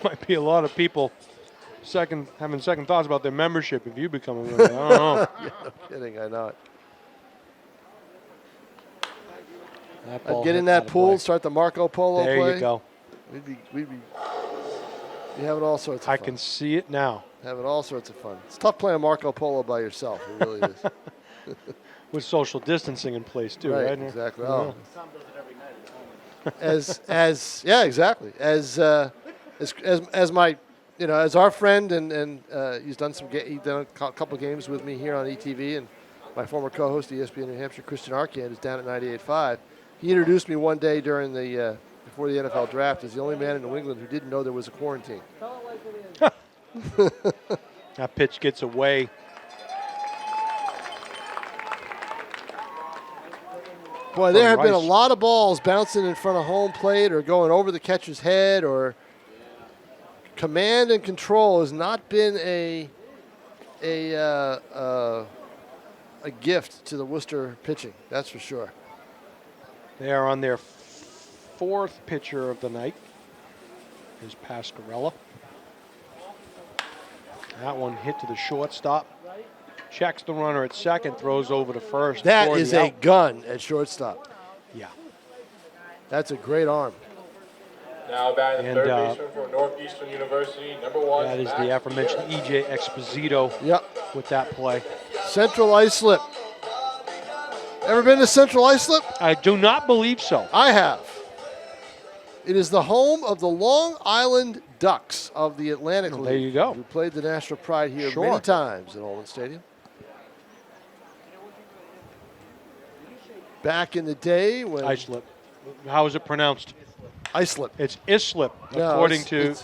[SPEAKER 6] might be a lot of people having second thoughts about their membership if you become a member. I don't know.
[SPEAKER 7] Yeah, no kidding, I know it. I'd get in that pool, start the Marco Polo play.
[SPEAKER 6] There you go.
[SPEAKER 7] We'd be having all sorts of fun.
[SPEAKER 6] I can see it now.
[SPEAKER 7] Having all sorts of fun. It's tough playing Marco Polo by yourself. It really is.
[SPEAKER 6] With social distancing in place too, right?
[SPEAKER 7] Exactly.
[SPEAKER 6] Yeah.
[SPEAKER 7] Oh. Tom does it every night. Yeah, exactly. As my, as our friend and he's done a couple games with me here on ETV, and my former co-host, ESPN New Hampshire, Christian Arcand, is down at 98.5. He introduced me one day during before the NFL draft as the only man in New England who didn't know there was a quarantine.
[SPEAKER 6] That pitch gets away.
[SPEAKER 7] Boy, there have been a lot of balls bouncing in front of home plate or going over the catcher's head, or command and control has not been a gift to the Worcester pitching. That's for sure.
[SPEAKER 6] They are on their fourth pitcher of the night. Is Pascarella. That one hit to the shortstop. Checks the runner at second, throws over to first.
[SPEAKER 7] That is a gun at shortstop.
[SPEAKER 6] Yeah.
[SPEAKER 7] That's a great arm.
[SPEAKER 2] Now batting the third baseman for Northeastern University, #1.
[SPEAKER 6] That is the aforementioned E.J. Exposito with that play.
[SPEAKER 7] Central Islip. Ever been to Central Islip?
[SPEAKER 6] I do not believe so.
[SPEAKER 7] I have. It is the home of the Long Island Ducks of the Atlantic League.
[SPEAKER 6] There you go.
[SPEAKER 7] Who played the National Pride here many times at Holman Stadium. Back in the day when...
[SPEAKER 6] Islip. How is it pronounced?
[SPEAKER 7] Islip.
[SPEAKER 6] It's Islip, according to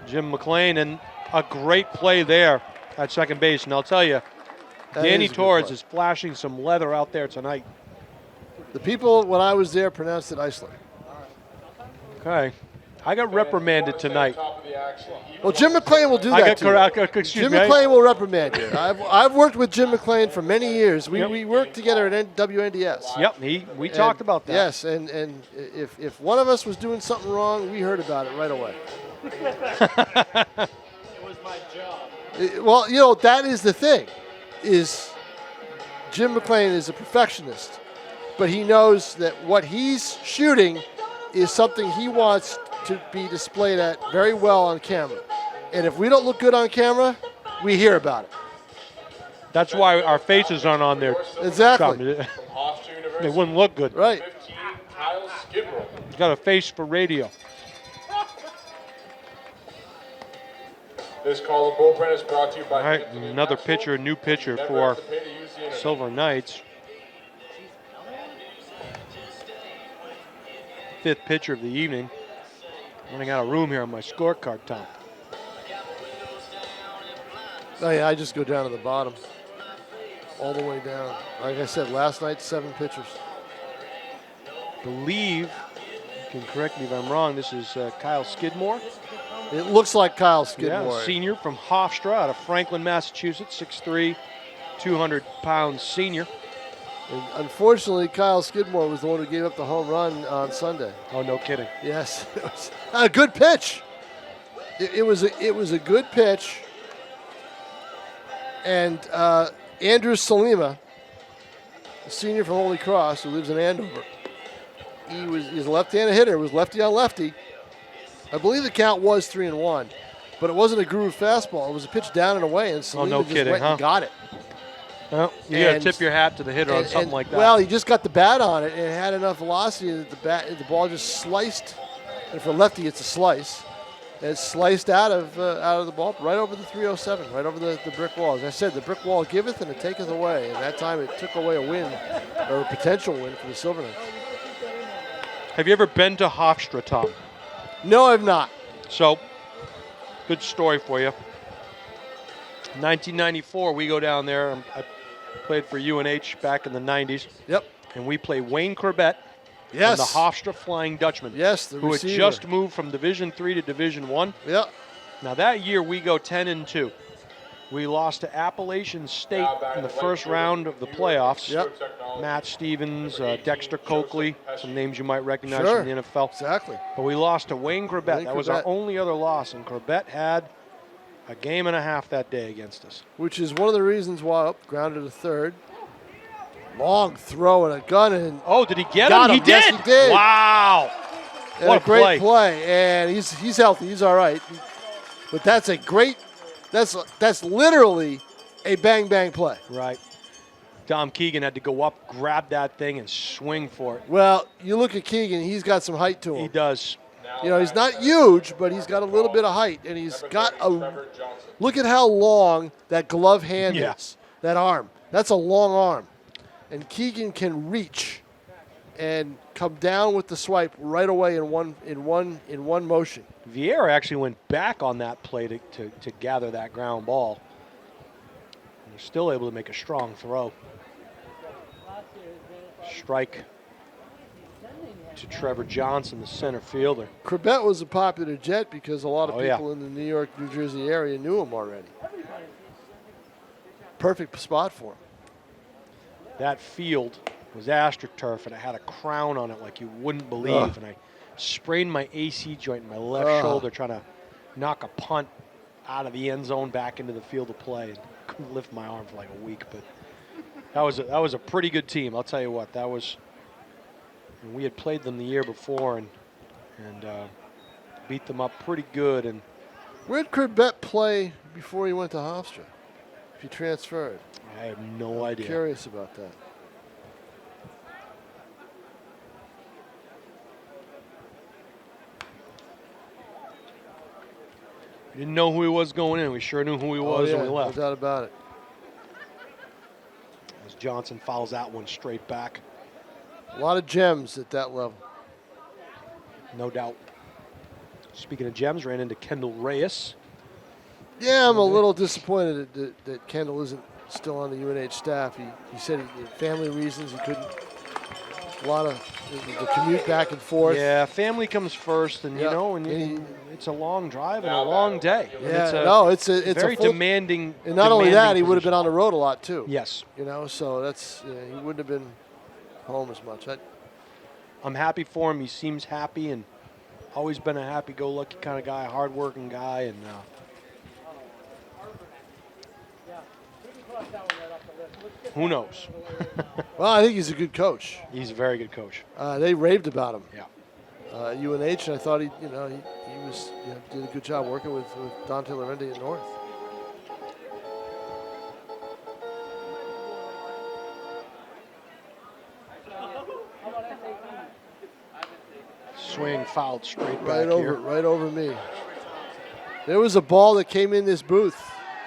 [SPEAKER 6] Jim McClendon. And a great play there at second base. And I'll tell you, Danny Torres is flashing some leather out there tonight.
[SPEAKER 7] The people, when I was there, pronounced it Iceland.
[SPEAKER 6] Okay. I got reprimanded tonight.
[SPEAKER 7] Well, Jim McClendon will do that to you. Jim McClendon will reprimand you. I've worked with Jim McClendon for many years. We worked together at WNDS.
[SPEAKER 6] Yep, we talked about that.
[SPEAKER 7] Yes, and if one of us was doing something wrong, we heard about it right away.
[SPEAKER 8] It was my job.
[SPEAKER 7] Well, that is the thing, is Jim McClendon is a perfectionist, but he knows that what he's shooting is something he wants to be displayed at very well on camera. And if we don't look good on camera, we hear about it.
[SPEAKER 6] That's why our faces aren't on there.
[SPEAKER 7] Exactly.
[SPEAKER 6] They wouldn't look good.
[SPEAKER 7] Right.
[SPEAKER 6] He's got a face for radio.
[SPEAKER 2] This call of bullpen is brought to you by.
[SPEAKER 6] All right, another pitcher, new pitcher for Silver Knights. Fifth pitcher of the evening. Running out of room here on my scorecard, Tom.
[SPEAKER 7] Oh, yeah, I just go down to the bottom. All the way down. Like I said, last night, 7 pitchers.
[SPEAKER 6] Believe, you can correct me if I'm wrong, this is Kyle Skidmore.
[SPEAKER 7] It looks like Kyle Skidmore.
[SPEAKER 6] Yeah, senior from Hofstra out of Franklin, Massachusetts, 6'3", 200-pound senior.
[SPEAKER 7] And unfortunately, Kyle Skidmore was the one who gave up the home run on Sunday.
[SPEAKER 6] Oh, no kidding.
[SPEAKER 7] Yes, it was a good pitch. It was a good pitch. And Andrew Salima, a senior from Holy Cross who lives in Andover, he's a left-handed hitter. It was lefty on lefty. I believe the count was 3-1, but it wasn't a groove fastball. It was a pitch down and away, and Salima went and got it.
[SPEAKER 6] Well, you got to tip your hat to the hitter on something like that.
[SPEAKER 7] Well, he just got the bat on it, and it had enough velocity that the ball just sliced. And for a lefty, it's a slice. And it sliced out of the ball, right over the 307, right over the brick wall. As I said, the brick wall giveth and it taketh away. And that time it took away a win, or a potential win for the Silver Knights.
[SPEAKER 6] Have you ever been to Hofstra, Tom?
[SPEAKER 7] No, I've not.
[SPEAKER 6] So, good story for you. 1994, we go down there. I played for UNH back in the 90s.
[SPEAKER 7] Yep.
[SPEAKER 6] And we play Wayne Corbett.
[SPEAKER 7] Yes.
[SPEAKER 6] From the Hofstra Flying Dutchman.
[SPEAKER 7] Yes, the
[SPEAKER 6] who
[SPEAKER 7] receiver.
[SPEAKER 6] had just moved from Division III to Division I.
[SPEAKER 7] Yep.
[SPEAKER 6] Now that year we go 10-2. We lost to Appalachian State in the first round of the playoffs.
[SPEAKER 7] Yep.
[SPEAKER 6] Matt Stevens, Dexter Coakley, some names you might recognize
[SPEAKER 7] Sure.
[SPEAKER 6] from the NFL.
[SPEAKER 7] Exactly.
[SPEAKER 6] But we lost to Wayne Corbett. That was our only other loss, and Corbett had a game and a half that day against us.
[SPEAKER 7] Which is one of the reasons why grounded to third. Long throw and a gun and
[SPEAKER 6] oh, did he get him? He did.
[SPEAKER 7] Yes, he did.
[SPEAKER 6] Wow.
[SPEAKER 7] And
[SPEAKER 6] what
[SPEAKER 7] a great play. And he's healthy. He's all right. But that's a great. That's literally a bang bang play.
[SPEAKER 6] Right. Dom Keegan had to go up, grab that thing, and swing for it.
[SPEAKER 7] Well, you look at Keegan. He's got some height to him.
[SPEAKER 6] He does.
[SPEAKER 7] He's not huge, but he's got a little bit of height, and he's got a. Look at how long that glove hand is. That arm. That's a long arm. And Keegan can reach and come down with the swipe right away in one motion.
[SPEAKER 6] Vieira actually went back on that play to gather that ground ball. And was still able to make a strong throw. Strike to Trevor Johnson, the center fielder.
[SPEAKER 7] Corbett was a popular Jet because a lot of people in the New York, New Jersey area knew him already. Perfect spot for him.
[SPEAKER 6] That field was AstroTurf, and it had a crown on it like you wouldn't believe. And I sprained my AC joint in my left shoulder trying to knock a punt out of the end zone back into the field of play. And couldn't lift my arm for like a week. But that was a pretty good team. I'll tell you what. That was. And we had played them the year before and beat them up pretty good. And
[SPEAKER 7] where'd Corbett play before he went to Hofstra? If he transferred.
[SPEAKER 6] I have no idea.
[SPEAKER 7] Curious about that.
[SPEAKER 6] We didn't know who he was going in. We sure knew who he was when we left.
[SPEAKER 7] No doubt about it.
[SPEAKER 6] As Johnson fouls that one straight back.
[SPEAKER 7] A lot of gems at that level.
[SPEAKER 6] No doubt. Speaking of gems, ran into Kendall Reyes.
[SPEAKER 7] Yeah, I'm a little disappointed that Kendall isn't still on the UNH staff. He said he had family reasons. He couldn't. A lot of the commute back and forth.
[SPEAKER 6] Yeah, family comes first, and it's a long drive and a long day.
[SPEAKER 7] Yeah, it's a
[SPEAKER 6] very demanding.
[SPEAKER 7] And not only that, he would have been on the road a lot too.
[SPEAKER 6] Yes.
[SPEAKER 7] So that's he wouldn't have been home as much.
[SPEAKER 6] I'm happy for him. He seems happy and always been a happy-go-lucky kind of guy, hard-working guy, and. Who knows?
[SPEAKER 7] Well, I think he's a good coach.
[SPEAKER 6] He's a very good coach.
[SPEAKER 7] They raved about him.
[SPEAKER 6] Yeah.
[SPEAKER 7] UNH, and I thought he was did a good job working with Dante Llorente at North.
[SPEAKER 6] Swing fouled straight back here.
[SPEAKER 7] Right over me. There was a ball that came in this booth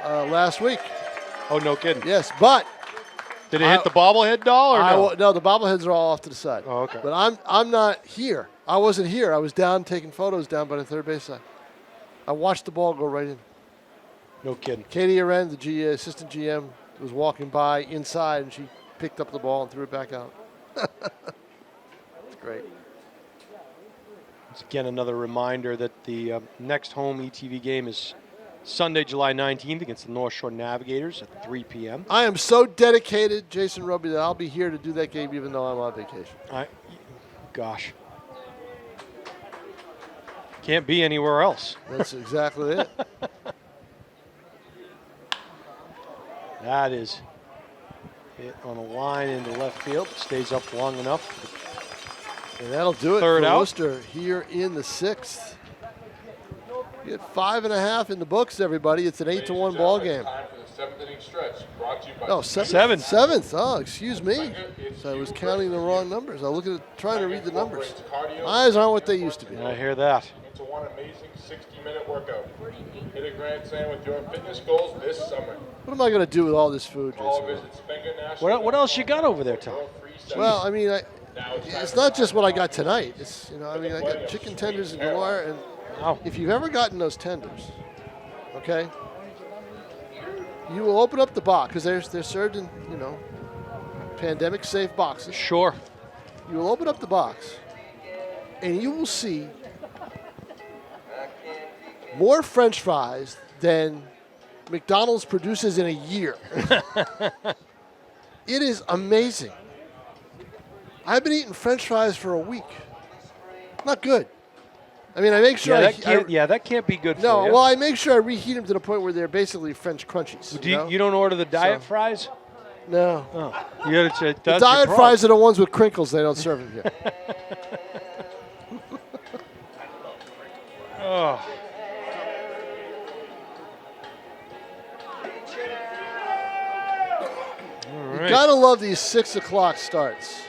[SPEAKER 7] last week.
[SPEAKER 6] Oh, no kidding.
[SPEAKER 7] Yes, but
[SPEAKER 6] did it hit the bobblehead doll or no?
[SPEAKER 7] No, the bobbleheads are all off to the side.
[SPEAKER 6] Oh, okay.
[SPEAKER 7] But I'm not here. I wasn't here. I was down taking photos down by the third base side. I watched the ball go right in.
[SPEAKER 6] No kidding.
[SPEAKER 7] Katie Arend, the assistant GM, was walking by inside, and she picked up the ball and threw it back out. It's great.
[SPEAKER 6] Once again, another reminder that the next home ETV game is Sunday, July 19th against the North Shore Navigators at 3 p.m.
[SPEAKER 7] I am so dedicated, Jason Roby, that I'll be here to do that game even though I'm on vacation.
[SPEAKER 6] Gosh. Can't be anywhere else.
[SPEAKER 7] That's exactly it.
[SPEAKER 6] That is hit on a line into left field. It stays up long enough.
[SPEAKER 7] And that'll do it
[SPEAKER 6] Third
[SPEAKER 7] for
[SPEAKER 6] out.
[SPEAKER 7] Worcester here in the sixth. You get 5.5 in the books, everybody. It's an 8-1 ball game.
[SPEAKER 2] Time for the seventh inning stretch, brought to you by
[SPEAKER 7] Seventh. Oh, excuse me. So I was counting the wrong numbers. I was trying to read the numbers. My eyes aren't what they used to be.
[SPEAKER 6] I hear that.
[SPEAKER 2] It's a one amazing 60-minute workout. Hit a grand slam with your fitness goals this summer.
[SPEAKER 7] What am I going to do with all this food,
[SPEAKER 2] All
[SPEAKER 7] Jason?
[SPEAKER 2] visits Finger Nashua.
[SPEAKER 6] What else you got over there, Tom?
[SPEAKER 7] Well, I mean, it's not just what I got tonight. It's I got chicken tenders and galore. And if you've ever gotten those tenders, okay, you will open up the box because they're served in pandemic-safe boxes.
[SPEAKER 6] Sure.
[SPEAKER 7] You will open up the box, and you will see more French fries than McDonald's produces in a year. It is amazing. I've been eating French fries for a week. Not good. I mean, I make sure
[SPEAKER 6] that can't be good for you.
[SPEAKER 7] No, well, I make sure I reheat them to the point where they're basically French crunchies.
[SPEAKER 6] You don't order the diet fries?
[SPEAKER 7] No.
[SPEAKER 6] Oh.
[SPEAKER 7] The diet fries are the ones with crinkles. They don't serve them here.
[SPEAKER 6] Oh.
[SPEAKER 7] You gotta love these 6 o'clock starts.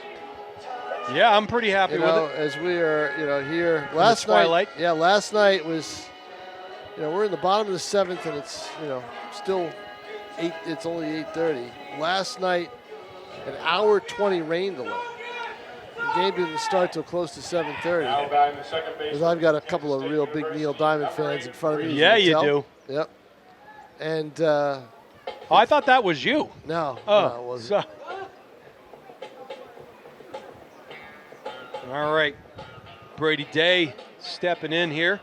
[SPEAKER 6] Yeah, I'm pretty happy with it.
[SPEAKER 7] As we are, here last night. Yeah, last night was, we're in the bottom of the 7th, and it's, still 8. It's only 8:30. Last night, an hour 20 rain delay. The game didn't start till close to 7:30. Because I've got a couple of real big Neil Diamond fans in front of me.
[SPEAKER 6] Yeah, you do.
[SPEAKER 7] Yep. And
[SPEAKER 6] I thought that was you.
[SPEAKER 7] No,
[SPEAKER 6] no,
[SPEAKER 7] it wasn't.
[SPEAKER 6] All right, Brady Day stepping in here.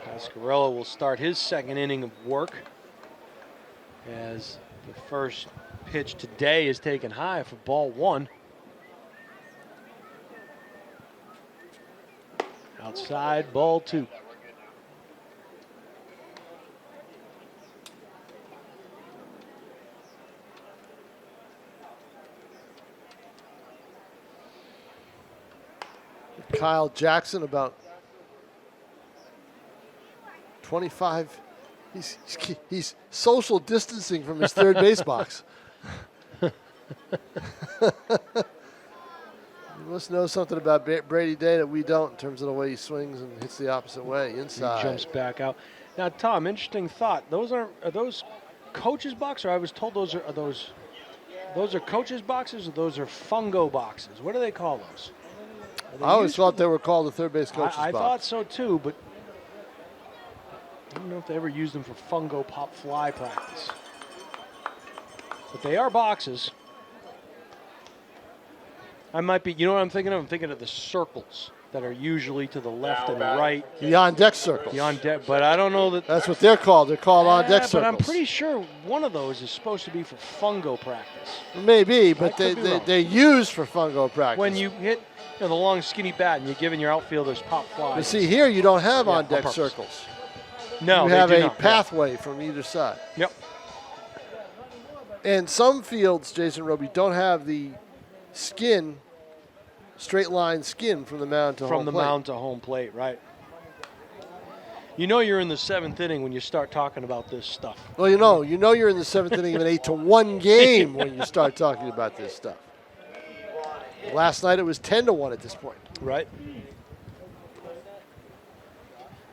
[SPEAKER 6] Pascarella will start his second inning of work as the first pitch today is taken high for ball 1. Outside, ball 2.
[SPEAKER 7] Kyle Jackson, about 25. He's social distancing from his third base box. You must know something about Brady Day that we don't in terms of the way he swings and hits the opposite way, inside.
[SPEAKER 6] He jumps back out. Now, Tom, interesting thought. Are those coaches' boxes? Or I was told those are coaches' boxes, or those are fungo boxes. What do they call those?
[SPEAKER 7] I always thought they were called the third base coach's box.
[SPEAKER 6] I thought so too, but I don't know if they ever used them for fungo pop fly practice. But they are boxes. I might be, you know what I'm thinking of? I'm thinking of the circles that are usually to the left and right.
[SPEAKER 7] The on-deck circles.
[SPEAKER 6] The on-deck, but I don't know that.
[SPEAKER 7] That's what they're called. They're called on-deck circles.
[SPEAKER 6] But I'm pretty sure one of those is supposed to be for fungo practice.
[SPEAKER 7] Maybe, but they're used for fungo practice.
[SPEAKER 6] When you hit the long, skinny bat and you're giving your outfielders pop flies.
[SPEAKER 7] You see, here you don't have on-deck circles.
[SPEAKER 6] No,
[SPEAKER 7] you have a pathway from either side.
[SPEAKER 6] Yep.
[SPEAKER 7] And some fields, Jason Roby, don't have the skin, straight line skin from the mound to home plate.
[SPEAKER 6] From the mound to home plate, right. You know you're in the 7th inning when you start talking about this stuff.
[SPEAKER 7] Well, you know you're in the 7th inning of an 8-1 game when you start talking about this stuff. Last night it was 10-1 at this point.
[SPEAKER 6] Right.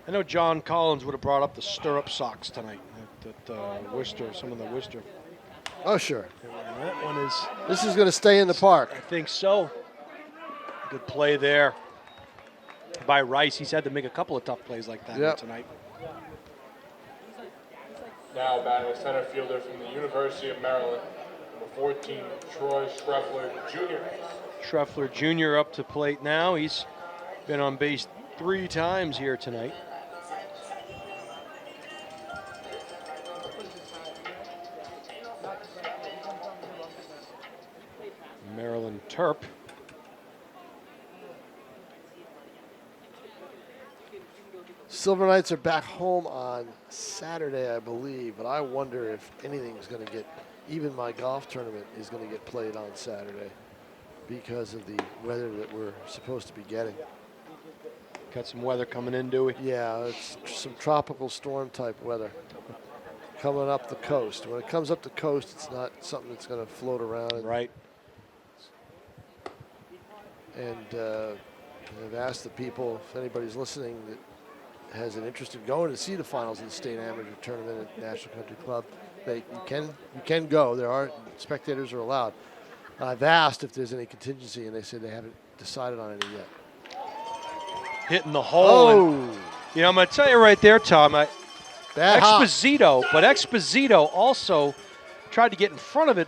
[SPEAKER 6] I know John Collins would have brought up the stirrup socks tonight at Worcester, some of the Worcester.
[SPEAKER 7] Oh, sure.
[SPEAKER 6] That one is.
[SPEAKER 7] This is going to stay in the park.
[SPEAKER 6] I think so. Good play there by Rice. He's had to make a couple of tough plays like that tonight.
[SPEAKER 2] Now batting the center fielder from the University of Maryland, number 14, Troy Schreffler Jr.
[SPEAKER 6] Schreffler Jr. up to plate now. He's been on base 3 times here tonight. Maryland Terp.
[SPEAKER 7] Silver Knights are back home on Saturday, I believe, but I wonder if anything's going to get, even my golf tournament is going to get played on Saturday because of the weather that we're supposed to be getting.
[SPEAKER 6] Got some weather coming in, do we?
[SPEAKER 7] Yeah, it's some tropical storm type weather coming up the coast. When it comes up the coast, it's not something that's going to float around.
[SPEAKER 6] Right.
[SPEAKER 7] And I've asked the people, if anybody's listening that has an interest in going to see the finals of the state amateur tournament at National Country Club, you can go. There are spectators are allowed. I've asked if there's any contingency, and they said they haven't decided on any yet.
[SPEAKER 6] Hitting the hole.
[SPEAKER 7] Oh.
[SPEAKER 6] And, I'm going to tell you right there, Tom. Exposito also tried to get in front of it,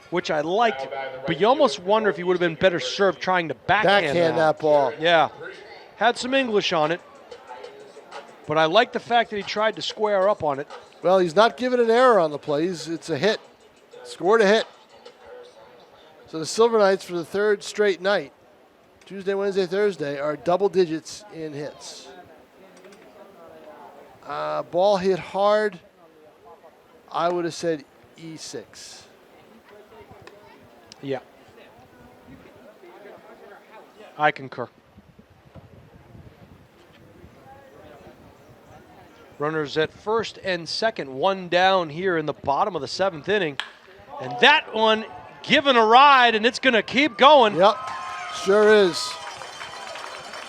[SPEAKER 6] which I liked, but you almost wonder if he would have been better served trying to backhand
[SPEAKER 7] that ball.
[SPEAKER 6] Yeah. Had some English on it, but I like the fact that he tried to square up on it.
[SPEAKER 7] Well, he's not given an error on the play. It's a hit. Scored a hit. So the Silver Knights, for the 3rd straight night, Tuesday, Wednesday, Thursday, are double digits in hits. Ball hit hard. I would have said E6.
[SPEAKER 6] Yeah. I concur. Runners at first and second, 1 down here in the bottom of the 7th inning. And that one given a ride, and it's going to keep going.
[SPEAKER 7] Yep, sure is.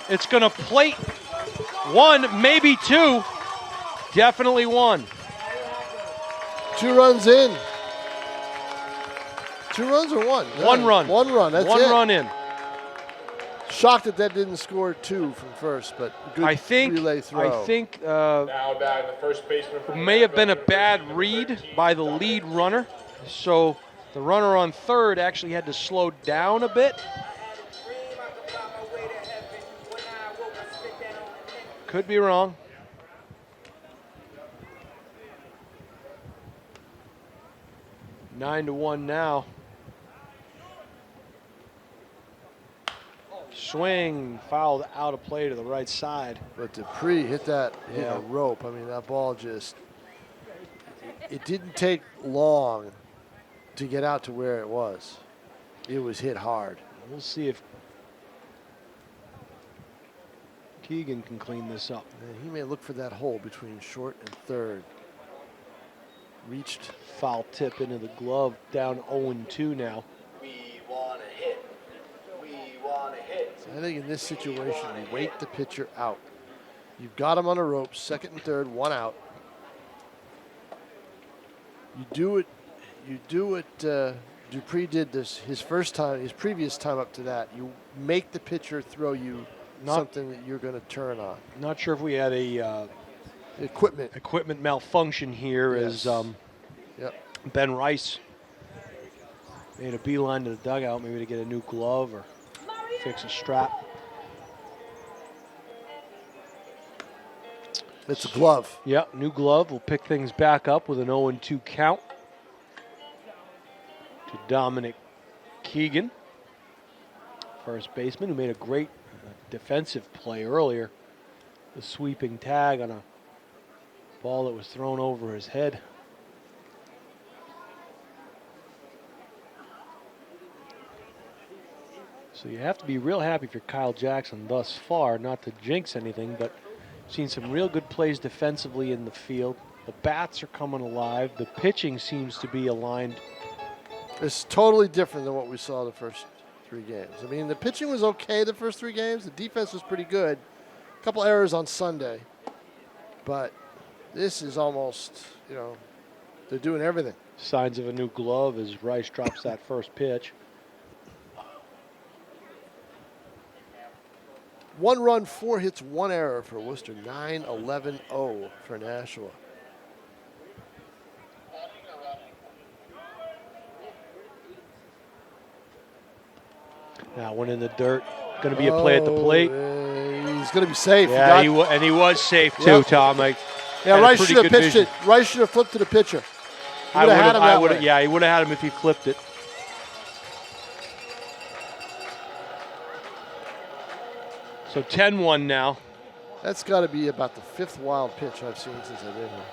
[SPEAKER 6] It's going to plate 1, maybe 2. Definitely 1.
[SPEAKER 7] 2 runs in. 2 runs or 1?
[SPEAKER 6] 1 run.
[SPEAKER 7] 1 run, that's it.
[SPEAKER 6] 1 run in.
[SPEAKER 7] Shocked that didn't score 2 from first, but good relay throw.
[SPEAKER 6] I think may have been a bad read by the lead runner. So the runner on third actually had to slow down a bit. Could be wrong. Nine to 1 now. Swing, fouled out of play to the right side.
[SPEAKER 7] But Dupree hit that a rope. I mean, that ball just, it didn't take long to get out to where it was. It was hit hard.
[SPEAKER 6] We'll see if Keegan can clean this up.
[SPEAKER 7] And he may look for that hole between short and third. Reached.
[SPEAKER 6] Foul tip into the glove, down 0-2 now.
[SPEAKER 8] We want to hit. We want to hit.
[SPEAKER 7] So I think in this situation, you wait the pitcher out. You've got him on a rope, second and third, 1 out. You do it Dupree did this his previous time up to that. You make the pitcher throw you something that you're going to turn on.
[SPEAKER 6] Not sure if we had a
[SPEAKER 7] equipment
[SPEAKER 6] malfunction here
[SPEAKER 7] yes.
[SPEAKER 6] as
[SPEAKER 7] Yep.
[SPEAKER 6] Ben Rice made a beeline to the dugout, maybe to get a new glove or fix a strap.
[SPEAKER 7] It's a glove.
[SPEAKER 6] Yeah, new glove. We'll pick things back up with an 0-2 count to Dominic Keegan, first baseman, who made a great defensive play earlier. The sweeping tag on a ball that was thrown over his head. So you have to be real happy if you're Kyle Jackson thus far, not to jinx anything, but seen some real good plays defensively in the field. The bats are coming alive. The pitching seems to be aligned.
[SPEAKER 7] It's totally different than what we saw the first 3 games. I mean, the pitching was okay the first 3 games. The defense was pretty good. A couple errors on Sunday. But this is almost, they're doing everything.
[SPEAKER 6] Signs of a new glove as Rice drops that first pitch.
[SPEAKER 7] 1 run, 4 hits, 1 error for Worcester. 9-11-0 for Nashua.
[SPEAKER 6] Now one in the dirt. Going to be a play at the plate.
[SPEAKER 7] He's going to be safe.
[SPEAKER 6] Yeah, he was safe too, yep. Tom.
[SPEAKER 7] Rice should have pitched it. Rice should have flipped to the pitcher. He would have had him
[SPEAKER 6] he would have had him if he flipped it. So 10-1 now.
[SPEAKER 7] That's got to be about the 5th wild pitch I've seen since I've been here.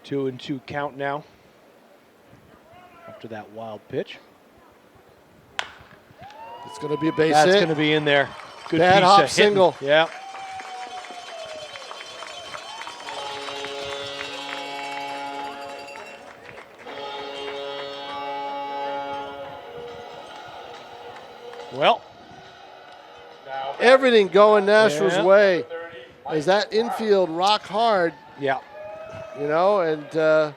[SPEAKER 6] Two and 2 count now after that wild pitch.
[SPEAKER 7] It's going to be a base hit.
[SPEAKER 6] That's going to be in there. Good
[SPEAKER 7] bad
[SPEAKER 6] piece
[SPEAKER 7] hop
[SPEAKER 6] of
[SPEAKER 7] single.
[SPEAKER 6] Hitting. Yeah.
[SPEAKER 7] Well, everything going Nashua's way. Is that infield rock hard?
[SPEAKER 6] Yeah.
[SPEAKER 7] And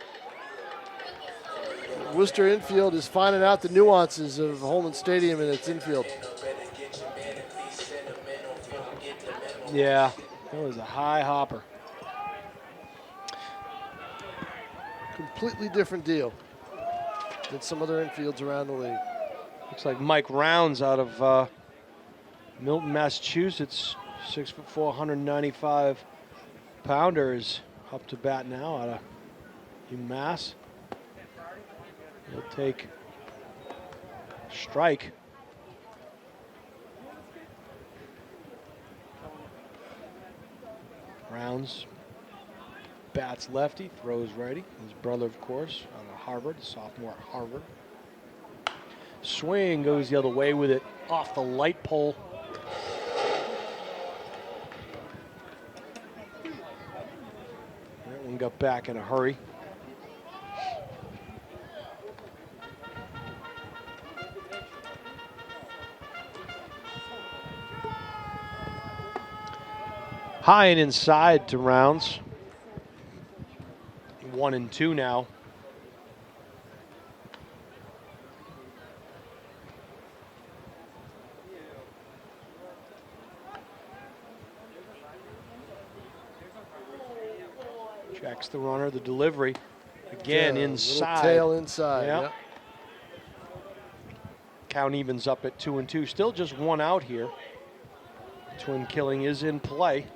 [SPEAKER 7] Worcester infield is finding out the nuances of Holman Stadium and its infield.
[SPEAKER 6] Yeah, that was a high hopper.
[SPEAKER 7] Completely different deal than some other infields around the league.
[SPEAKER 6] Looks like Mike Rounds out of Milton, Massachusetts, 6'4", 195 pounder is up to bat now out of UMass. He'll take strike. Rounds bats lefty, throws righty. His brother, of course, out of Harvard, sophomore at Harvard. Swing goes the other way with it off the light pole. That one got back in a hurry. High and inside to Rounds. 1 and 2 now. Checks the runner, the delivery. Again, inside.
[SPEAKER 7] Little tail inside. Yep.
[SPEAKER 6] Count evens up at 2 and 2. Still just 1 out here. Twin killing is in play.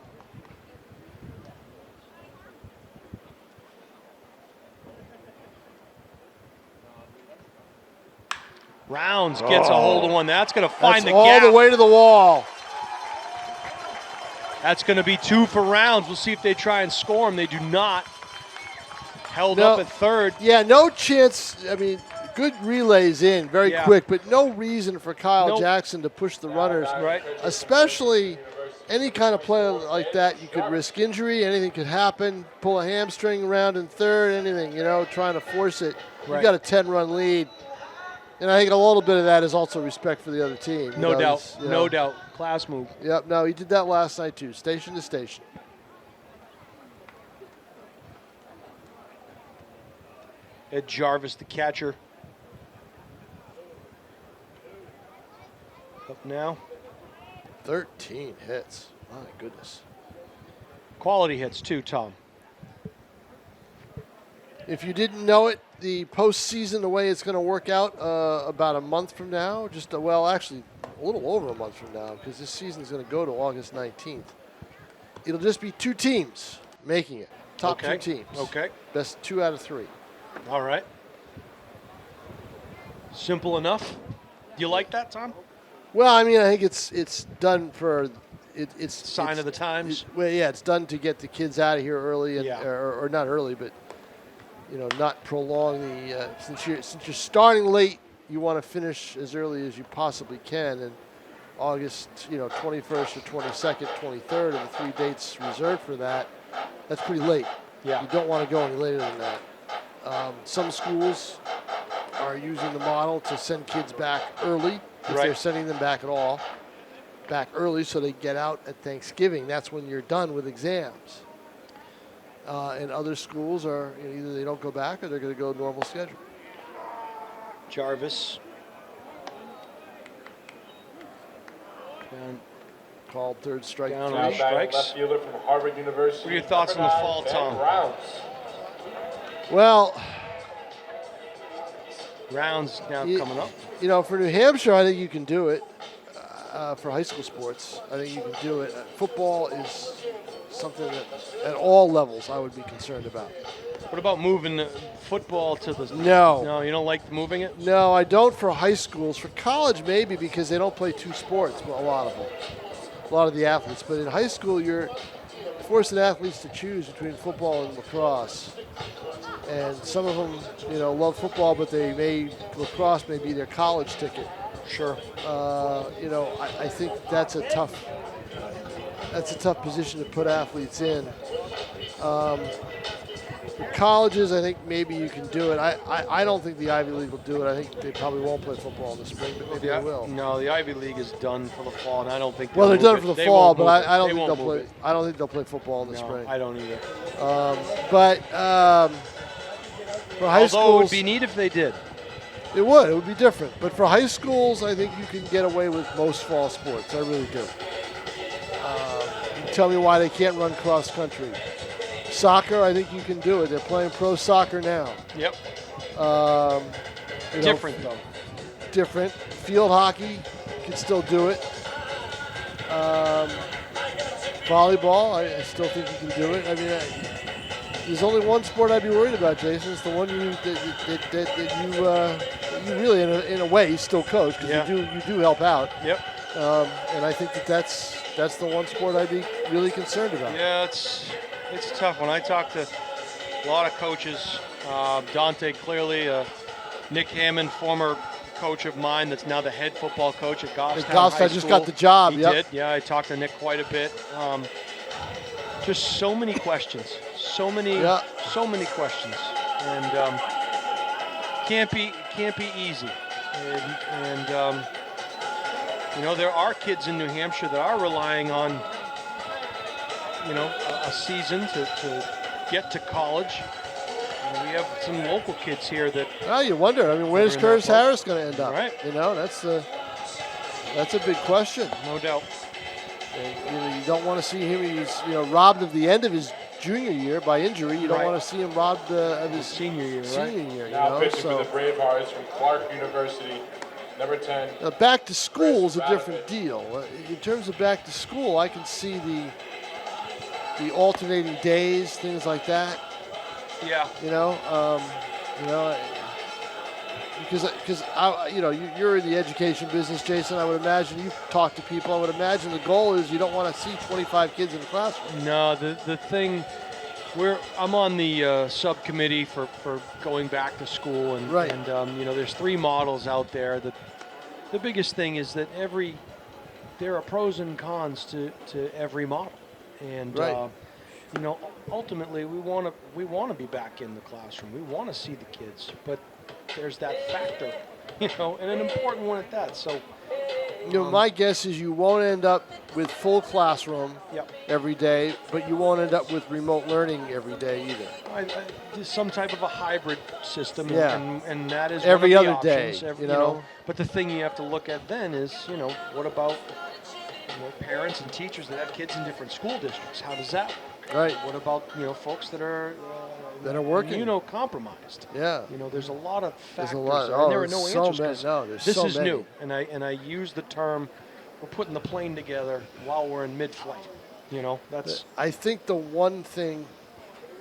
[SPEAKER 6] Rounds gets a hold of one. That's going to find the gap.
[SPEAKER 7] All the way to the wall.
[SPEAKER 6] That's going to be 2 for Rounds. We'll see if they try and score him. They do not. Held up at third.
[SPEAKER 7] Yeah, no chance. I mean, good relays in, very quick, but no reason for Kyle Jackson to push the runners.
[SPEAKER 6] Right.
[SPEAKER 7] Especially any kind of play like that, you could risk injury. Anything could happen. Pull a hamstring around in third, anything, trying to force it.
[SPEAKER 6] Right.
[SPEAKER 7] You got a 10-run lead. And I think a little bit of that is also respect for the other team.
[SPEAKER 6] No doubt. No doubt. Class move.
[SPEAKER 7] Yep. No, he did that last night too. Station to station.
[SPEAKER 6] Ed Jarvis, the catcher. Up now.
[SPEAKER 7] 13 hits. My goodness.
[SPEAKER 6] Quality hits too, Tom.
[SPEAKER 7] If you didn't know it, the postseason, the way it's going to work out about a month from now, actually a little over a month from now, because this season is going to go to August 19th. It'll just be 2 teams making it. Top 2 teams.
[SPEAKER 6] Okay.
[SPEAKER 7] Best 2 out of 3.
[SPEAKER 6] All right. Simple enough. Do you like that, Tom?
[SPEAKER 7] Well, I mean, I think it's done for it's
[SPEAKER 6] sign of the times.
[SPEAKER 7] It's done to get the kids out of here early, and or not early, but not prolong the since you're starting late, you want to finish as early as you possibly can, and August 21st or 22nd, 23rd are the 3 dates reserved for that. That's pretty late.
[SPEAKER 6] Yeah.
[SPEAKER 7] You don't want to go any later than that. Some schools are using the model to send kids back early, if they're sending them back at all, back early so they get out at Thanksgiving. That's when you're done with exams. And other schools are either they don't go back or they're going to go normal schedule.
[SPEAKER 6] Jarvis.
[SPEAKER 7] Called third strike.
[SPEAKER 6] Down on strikes.
[SPEAKER 2] Left fielder from Harvard University.
[SPEAKER 6] What are your thoughts on the fall, Tom?
[SPEAKER 7] Well,
[SPEAKER 6] Rounds now coming up.
[SPEAKER 7] For New Hampshire, I think you can do it. For high school sports, I think you can do it. Football is something that at all levels I would be concerned about.
[SPEAKER 6] What about moving football to the...
[SPEAKER 7] No,
[SPEAKER 6] you don't like moving it?
[SPEAKER 7] No, I don't for high schools. For college, maybe, because they don't play 2 sports, a lot of them. A lot of the athletes. But in high school, you're forcing athletes to choose between football and lacrosse. And some of them, love football, but lacrosse may be their college ticket.
[SPEAKER 6] Sure.
[SPEAKER 7] I think that's a tough position to put athletes in. For colleges, I think maybe you can do it. I don't think the Ivy League will do it. I think they probably won't play football in the spring, but maybe they will.
[SPEAKER 6] No, the Ivy League is done for the fall, and I don't think.
[SPEAKER 7] Well, they're done for the fall, but I don't think they'll play. I don't think they'll play football in the spring.
[SPEAKER 6] I don't either.
[SPEAKER 7] For high schools,
[SPEAKER 6] it would be neat if they did.
[SPEAKER 7] It would be different. But for high schools, I think you can get away with most fall sports. I really do. You tell me why they can't run cross country. Soccer, I think you can do it. They're playing pro soccer now.
[SPEAKER 6] Yep.
[SPEAKER 7] Different, though. Different. Field hockey, you can still do it. Volleyball, I still think you can do it. I mean, there's only one sport I'd be worried about, Jason. It's the one that you really, in a way, still coach because you do help out.
[SPEAKER 6] Yep.
[SPEAKER 7] And I think that's the one sport I'd be really concerned about.
[SPEAKER 6] Yeah, it's tough. When I talk to a lot of coaches, Dante clearly, Nick Hammond, former coach of mine that's now the head football coach at Goffstown High School.
[SPEAKER 7] Just got the job.
[SPEAKER 6] He did. Yeah, I talked to Nick quite a bit. Just so many questions. So many questions. And can't be easy. And there are kids in New Hampshire that are relying on, a season to get to college. And we have some local kids here that.
[SPEAKER 7] Well, you wonder. I mean, where's Curtis Harris going to end up?
[SPEAKER 6] Right.
[SPEAKER 7] That's a big question.
[SPEAKER 6] No doubt.
[SPEAKER 7] And, you don't want to see him. He's robbed of the end of his junior year by injury. You don't want to see him robbed of his
[SPEAKER 6] senior year.
[SPEAKER 2] Now pitching for the Bravehearts from Clark University, number 10.
[SPEAKER 7] Back to school is a different deal. In terms of back to school, I can see the alternating days, things like that.
[SPEAKER 6] Yeah.
[SPEAKER 7] Because you're in the education business, Jason. I would imagine you talk to people. I would imagine the goal is you don't want to see 25 kids in the classroom.
[SPEAKER 6] No, the thing, I'm on the subcommittee for going back to school, and there's 3 models out there. The biggest thing is that there are pros and cons to every model, and ultimately we want to be back in the classroom. We want to see the kids, but there's that factor you know, and an important one at that. So,
[SPEAKER 7] you know, my guess is you won't end up with full classroom every day, but you won't end up with remote learning every day either.
[SPEAKER 6] Just some type of a hybrid system,
[SPEAKER 7] Yeah.
[SPEAKER 6] and that is
[SPEAKER 7] every
[SPEAKER 6] one of the
[SPEAKER 7] other day.
[SPEAKER 6] options,
[SPEAKER 7] You know?
[SPEAKER 6] But the thing you have to look at then is, you know, what about parents and teachers that have kids in different school districts? How does that work?
[SPEAKER 7] Right.
[SPEAKER 6] What about folks that are
[SPEAKER 7] working,
[SPEAKER 6] compromised?
[SPEAKER 7] Yeah.
[SPEAKER 6] You know, there's a lot of factors.
[SPEAKER 7] There's a lot.
[SPEAKER 6] And there are
[SPEAKER 7] there's
[SPEAKER 6] no
[SPEAKER 7] so
[SPEAKER 6] answers.
[SPEAKER 7] many.
[SPEAKER 6] 'Cause
[SPEAKER 7] No, there's
[SPEAKER 6] this
[SPEAKER 7] so
[SPEAKER 6] is
[SPEAKER 7] many.
[SPEAKER 6] new, and I use the term we're putting the plane together while we're in mid-flight. You know, that's.
[SPEAKER 7] I think the one thing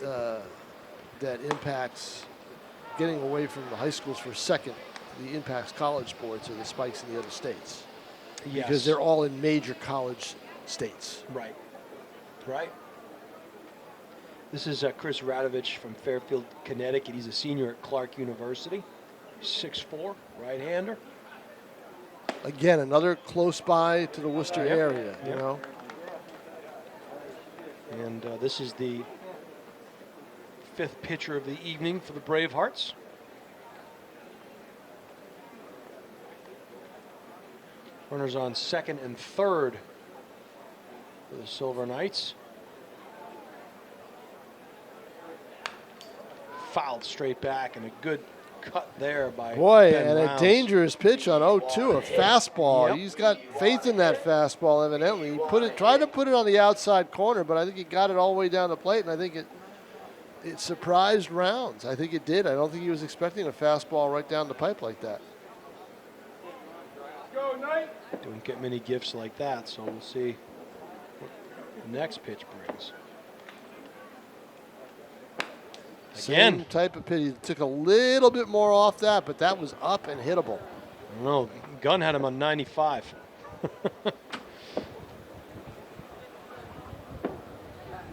[SPEAKER 7] that impacts getting away from the high schools for a second, the impacts college sports are the spikes in the other states.
[SPEAKER 6] Yes.
[SPEAKER 7] Because they're all in major college states.
[SPEAKER 6] Right. Right. This is Chris Radovich from Fairfield, Connecticut. He's a senior at Clark University. 6'4", right-hander.
[SPEAKER 7] Again, another close by to the Worcester area, you know.
[SPEAKER 6] And this is the 5th pitcher of the evening for the Bravehearts. Runners on 2nd and 3rd for the Silver Knights. Fouled straight back, and a good cut there by Ben
[SPEAKER 7] and
[SPEAKER 6] Rounds.
[SPEAKER 7] a dangerous pitch on 0-2, a fastball. He's got faith in that fastball, evidently. He tried to put it on the outside corner, but I think he got it all the way down the plate, and I think it surprised Rounds. I think it did. I don't think he was expecting a fastball right down the pipe like that.
[SPEAKER 6] Don't get many gifts like that, so we'll see what the next pitch brings. Again.
[SPEAKER 7] Same type of pitch. He took a little bit more off that, but that was up and hittable.
[SPEAKER 6] I don't know. Gunn had him on 95.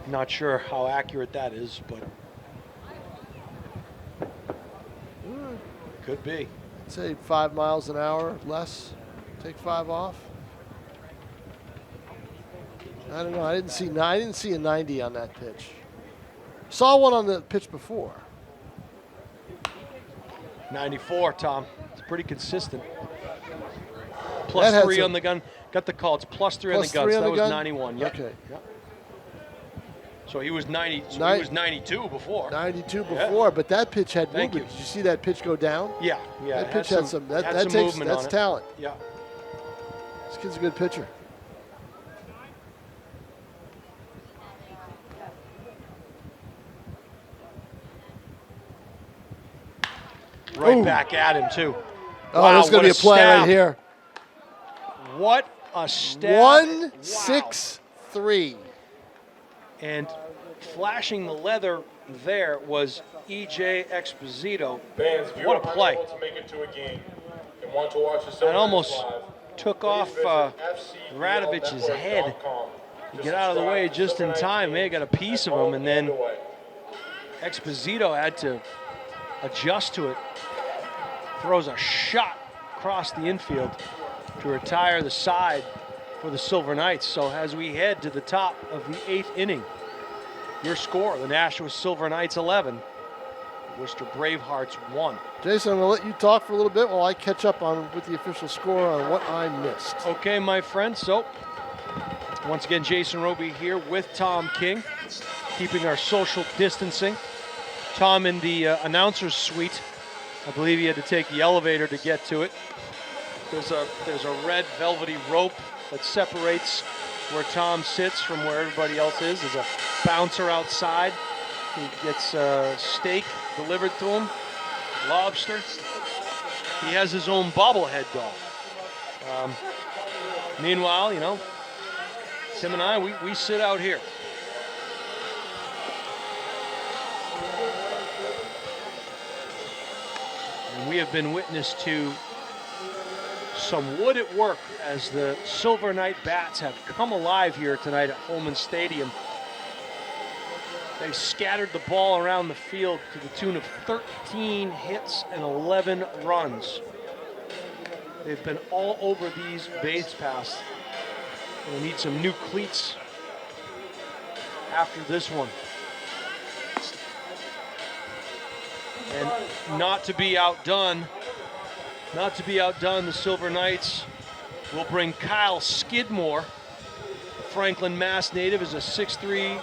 [SPEAKER 6] Not sure how accurate that is, but could be.
[SPEAKER 7] I'd say 5 miles an hour less. Take 5 off. I don't know. I didn't see a 90 on that pitch. Saw one on the pitch before.
[SPEAKER 6] 94, Tom. It's pretty consistent. Plus 3 on the gun. Got the call. It's plus 3 on the gun. So that was 91. Yep.
[SPEAKER 7] Okay.
[SPEAKER 6] Yep. So he was 90. So he was 92 before.
[SPEAKER 7] 92 before, but that pitch had
[SPEAKER 6] Thank
[SPEAKER 7] movement. Did you see that pitch go down?
[SPEAKER 6] Yeah.
[SPEAKER 7] That pitch had some. That takes
[SPEAKER 6] movement
[SPEAKER 7] that's
[SPEAKER 6] on it.
[SPEAKER 7] talent.
[SPEAKER 6] Yeah.
[SPEAKER 7] This kid's a good pitcher.
[SPEAKER 6] Right back at him, too.
[SPEAKER 7] Oh,
[SPEAKER 6] wow,
[SPEAKER 7] there's going to be a play right here.
[SPEAKER 6] What a stab.
[SPEAKER 7] 1-6-3.
[SPEAKER 6] And flashing the leather there was E.J. Exposito. What a play.
[SPEAKER 2] To make it to a game and want to watch the
[SPEAKER 6] That almost took off Radovich's head. You get out of the way just in time. May have got a piece of him, and then Exposito had to adjust to it. Throws a shot across the infield to retire the side for the Silver Knights. So as we head to the top of the 8th inning, your score, the Nashua Silver Knights 11, Worcester Bravehearts 1.
[SPEAKER 7] Jason, I'm going to let you talk for a little bit while I catch up with the official score on what I missed.
[SPEAKER 6] Okay, my friend. So once again, Jason Roby here with Tom King, keeping our social distancing. Tom in the announcer's suite. I believe he had to take the elevator to get to it. There's a red velvety rope that separates where Tom sits from where everybody else is. There's a bouncer outside. He gets steak delivered to him, lobster. He has his own bobblehead doll. Meanwhile, Tim and I, we sit out here. And we have been witness to some wood at work as the Silver Knight bats have come alive here tonight at Holman Stadium. They scattered the ball around the field to the tune of 13 hits and 11 runs. They've been all over these base paths. They need some new cleats after this one. And not to be outdone, Not to be outdone, the Silver Knights will bring Kyle Skidmore. Franklin, Mass native, is a 6'3",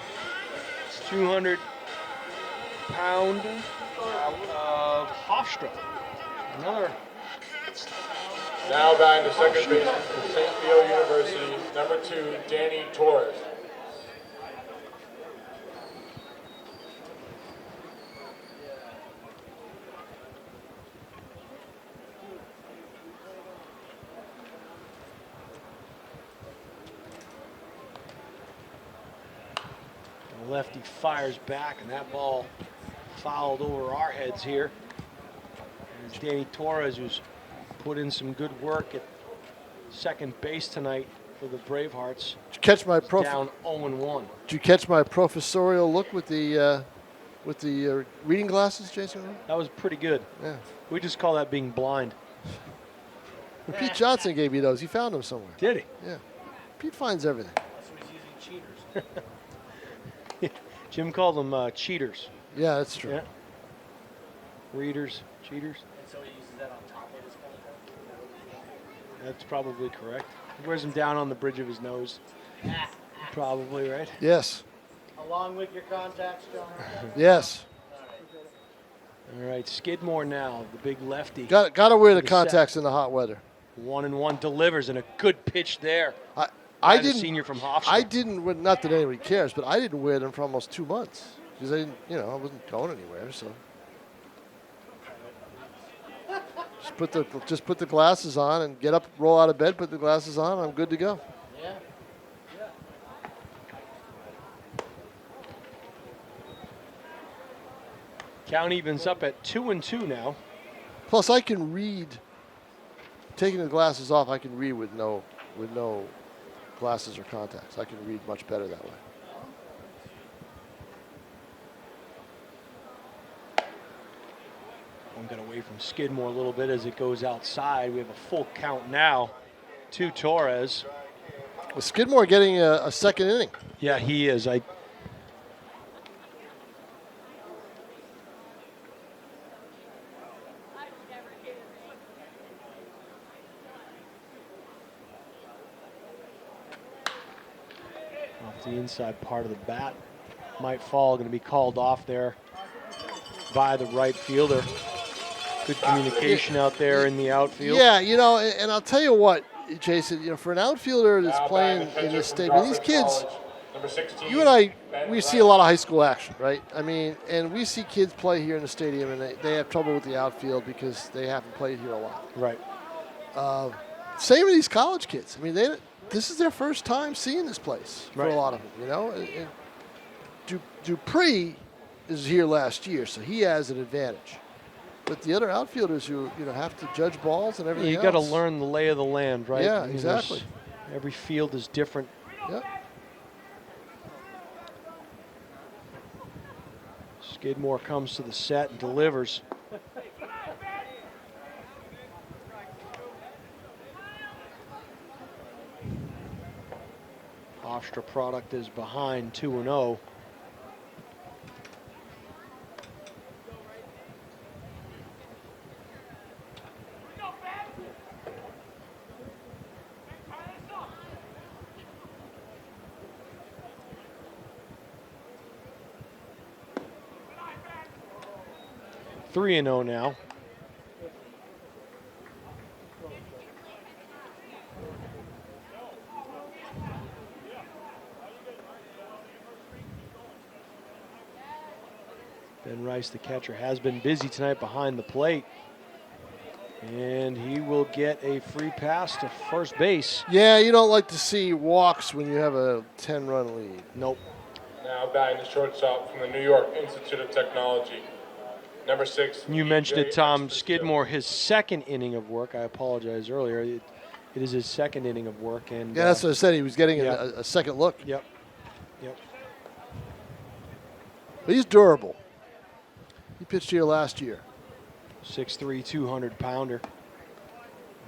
[SPEAKER 6] 200-pound of Hofstra. Another.
[SPEAKER 2] Now batting the second baseman from St. Leo University, number 2, Danny Torres.
[SPEAKER 6] The lefty fires back, and that ball fouled over our heads here. And it's Danny Torres, who's put in some good work at second base tonight for the Bravehearts.
[SPEAKER 7] Did you catch my
[SPEAKER 6] down 0-1.
[SPEAKER 7] Did you catch my professorial look with the reading glasses, Jason?
[SPEAKER 6] That was pretty good.
[SPEAKER 7] Yeah.
[SPEAKER 6] We just call that being blind.
[SPEAKER 7] Pete Johnson gave you those. He found them somewhere.
[SPEAKER 6] Did he?
[SPEAKER 7] Yeah. Pete finds everything.
[SPEAKER 6] So he's using cheaters. Jim called them cheaters.
[SPEAKER 7] Yeah, that's true.
[SPEAKER 6] Yeah. Readers, cheaters.
[SPEAKER 9] And so he uses that on top of his contract?
[SPEAKER 6] That's probably correct. He wears them down on the bridge of his nose. Probably, right?
[SPEAKER 7] Yes.
[SPEAKER 9] Along with your contacts, John?
[SPEAKER 7] Yes.
[SPEAKER 6] All right, Skidmore now, the big lefty.
[SPEAKER 7] Got to wear the contacts in the hot weather.
[SPEAKER 6] 1-1 delivers, and a good pitch there.
[SPEAKER 7] I didn't.
[SPEAKER 6] Senior from Hofstra.
[SPEAKER 7] I didn't. Not that anybody cares, but I didn't wear them for almost 2 months because I didn't. I wasn't going anywhere. So just put the glasses on and get up, roll out of bed, put the glasses on. I'm good to go.
[SPEAKER 9] Yeah.
[SPEAKER 6] Count evens up at 2-2 now.
[SPEAKER 7] Plus, I can read. Taking the glasses off, I can read with no glasses or contacts. I can read much better that way.
[SPEAKER 6] One got away from Skidmore a little bit as it goes outside. We have a full count now to Torres.
[SPEAKER 7] Was Skidmore getting a second inning?
[SPEAKER 6] Yeah, he is. Off the inside part of the bat. Might fall, going to be called off there by the right fielder. Good communication out there in the outfield.
[SPEAKER 7] Yeah, and I'll tell you what, Jason, for an outfielder that's playing in this stadium, these kids, you and I, we see a lot of high school action, right? I mean, and we see kids play here in the stadium, and they have trouble with the outfield because they haven't played here a lot.
[SPEAKER 6] Right.
[SPEAKER 7] Same with these college kids. I mean, this is their first time seeing this place for a lot of them, And Dupree is here last year, so he has an advantage. But the other outfielders who have to judge balls and everything
[SPEAKER 6] You got to learn the lay of the land, right?
[SPEAKER 7] Yeah, exactly.
[SPEAKER 6] Every field is different.
[SPEAKER 7] Yep.
[SPEAKER 6] Skidmore comes to the set and delivers. Hofstra product is behind 2-0. Three and 0 now. Ben Rice, the catcher, has been busy tonight behind the plate. And he will get a free pass to first base.
[SPEAKER 7] Yeah, you don't like to see walks when you have a 10-run lead.
[SPEAKER 6] Nope.
[SPEAKER 2] Now batting the shortstop from the New York Institute of Technology, number 6.
[SPEAKER 6] You mentioned it, Tom. Skidmore, his second inning of work. I apologize earlier. It is his second inning of work. And
[SPEAKER 7] yeah, that's what I said. He was getting a second look.
[SPEAKER 6] Yep. Yep.
[SPEAKER 7] But he's durable. He pitched here last year.
[SPEAKER 6] 6'3", 200-pounder.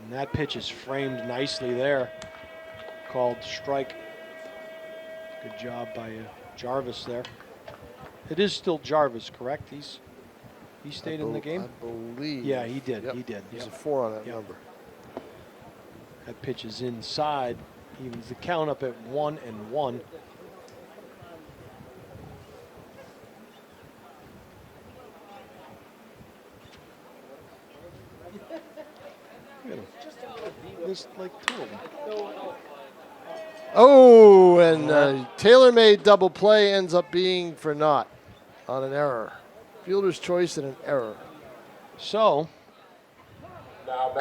[SPEAKER 6] And that pitch is framed nicely there. Called strike. Good job by Jarvis there. It is still Jarvis, correct? He stayed in the game?
[SPEAKER 7] I believe.
[SPEAKER 6] Yeah, he did.
[SPEAKER 7] Yep.
[SPEAKER 6] He did.
[SPEAKER 7] There's
[SPEAKER 6] Yep.
[SPEAKER 7] a 4 on that
[SPEAKER 6] Yep.
[SPEAKER 7] number.
[SPEAKER 6] That pitch is inside. Evens the count up at 1-1. Look at him. There's like 2 of them.
[SPEAKER 7] Oh, and tailor-made double play ends up being for naught on an error. Fielder's choice and an error.
[SPEAKER 6] So,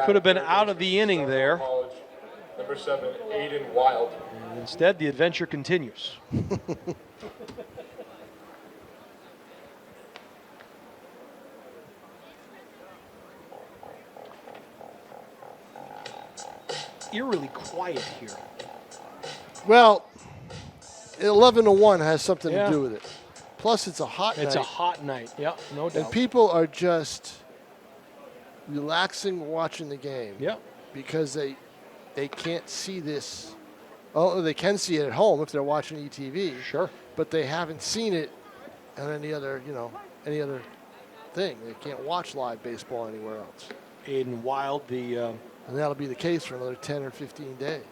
[SPEAKER 6] could have been out of the inning there.
[SPEAKER 2] College, number 7, Aiden Wild.
[SPEAKER 6] And instead, the adventure continues. Eerily quiet here.
[SPEAKER 7] Well, 11-1 has something to do with it. Plus, it's a hot night.
[SPEAKER 6] It's a hot night. Yeah, no doubt.
[SPEAKER 7] And people are just relaxing watching the game.
[SPEAKER 6] Yeah.
[SPEAKER 7] Because they can't see this. Oh, they can see it at home if they're watching ETV.
[SPEAKER 6] Sure.
[SPEAKER 7] But they haven't seen it on any other thing. They can't watch live baseball anywhere else.
[SPEAKER 6] Aiden Wild,
[SPEAKER 7] and that'll be the case for another 10 or 15 days.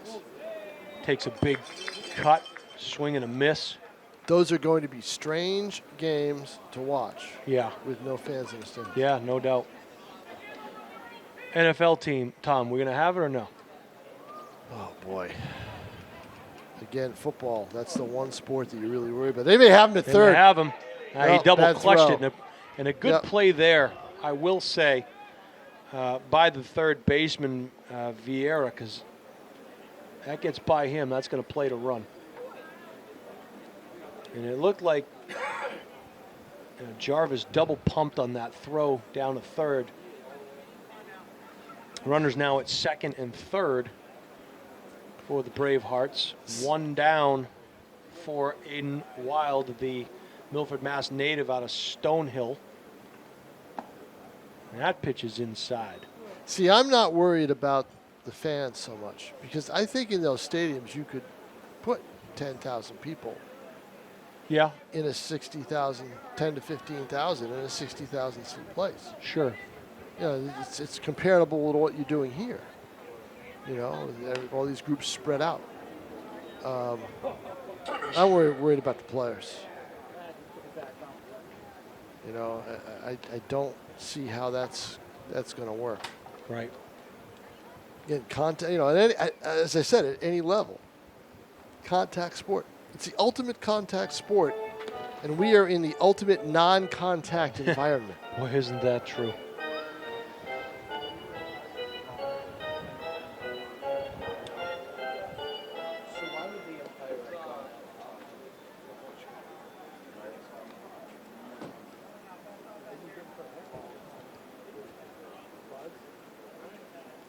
[SPEAKER 6] Takes a big cut, swing and a miss.
[SPEAKER 7] Those are going to be strange games to watch.
[SPEAKER 6] Yeah.
[SPEAKER 7] With no fans in the stadium.
[SPEAKER 6] Yeah, no doubt. NFL team, Tom, we're going to have it or no?
[SPEAKER 7] Oh, boy. Again, football, that's the one sport that you really worry about. They may have him at third.
[SPEAKER 6] They have him. He double clutched it. And a good play there, I will say, by the third baseman, Vieira, because that gets by him. That's going to play to run. And it looked like Jarvis double pumped on that throw down to third. Runners now at second and third for the Bravehearts. 1 down for Aiden Wild, the Milford, Mass native out of Stonehill. And that pitch is inside.
[SPEAKER 7] See, I'm not worried about the fans so much because I think in those stadiums you could put 10,000 people.
[SPEAKER 6] Yeah.
[SPEAKER 7] In a 60,000, 10 to 15,000 in a 60,000 seat place.
[SPEAKER 6] Sure.
[SPEAKER 7] You know, it's comparable to what you're doing here. You know, all these groups spread out. I'm worried about the players. You know, I don't see how that's going to work.
[SPEAKER 6] Right.
[SPEAKER 7] Again, contact. You know, as I said, at any level, contact sport. It's the ultimate contact sport, and we are in the ultimate non-contact environment.
[SPEAKER 6] Boy, isn't that true?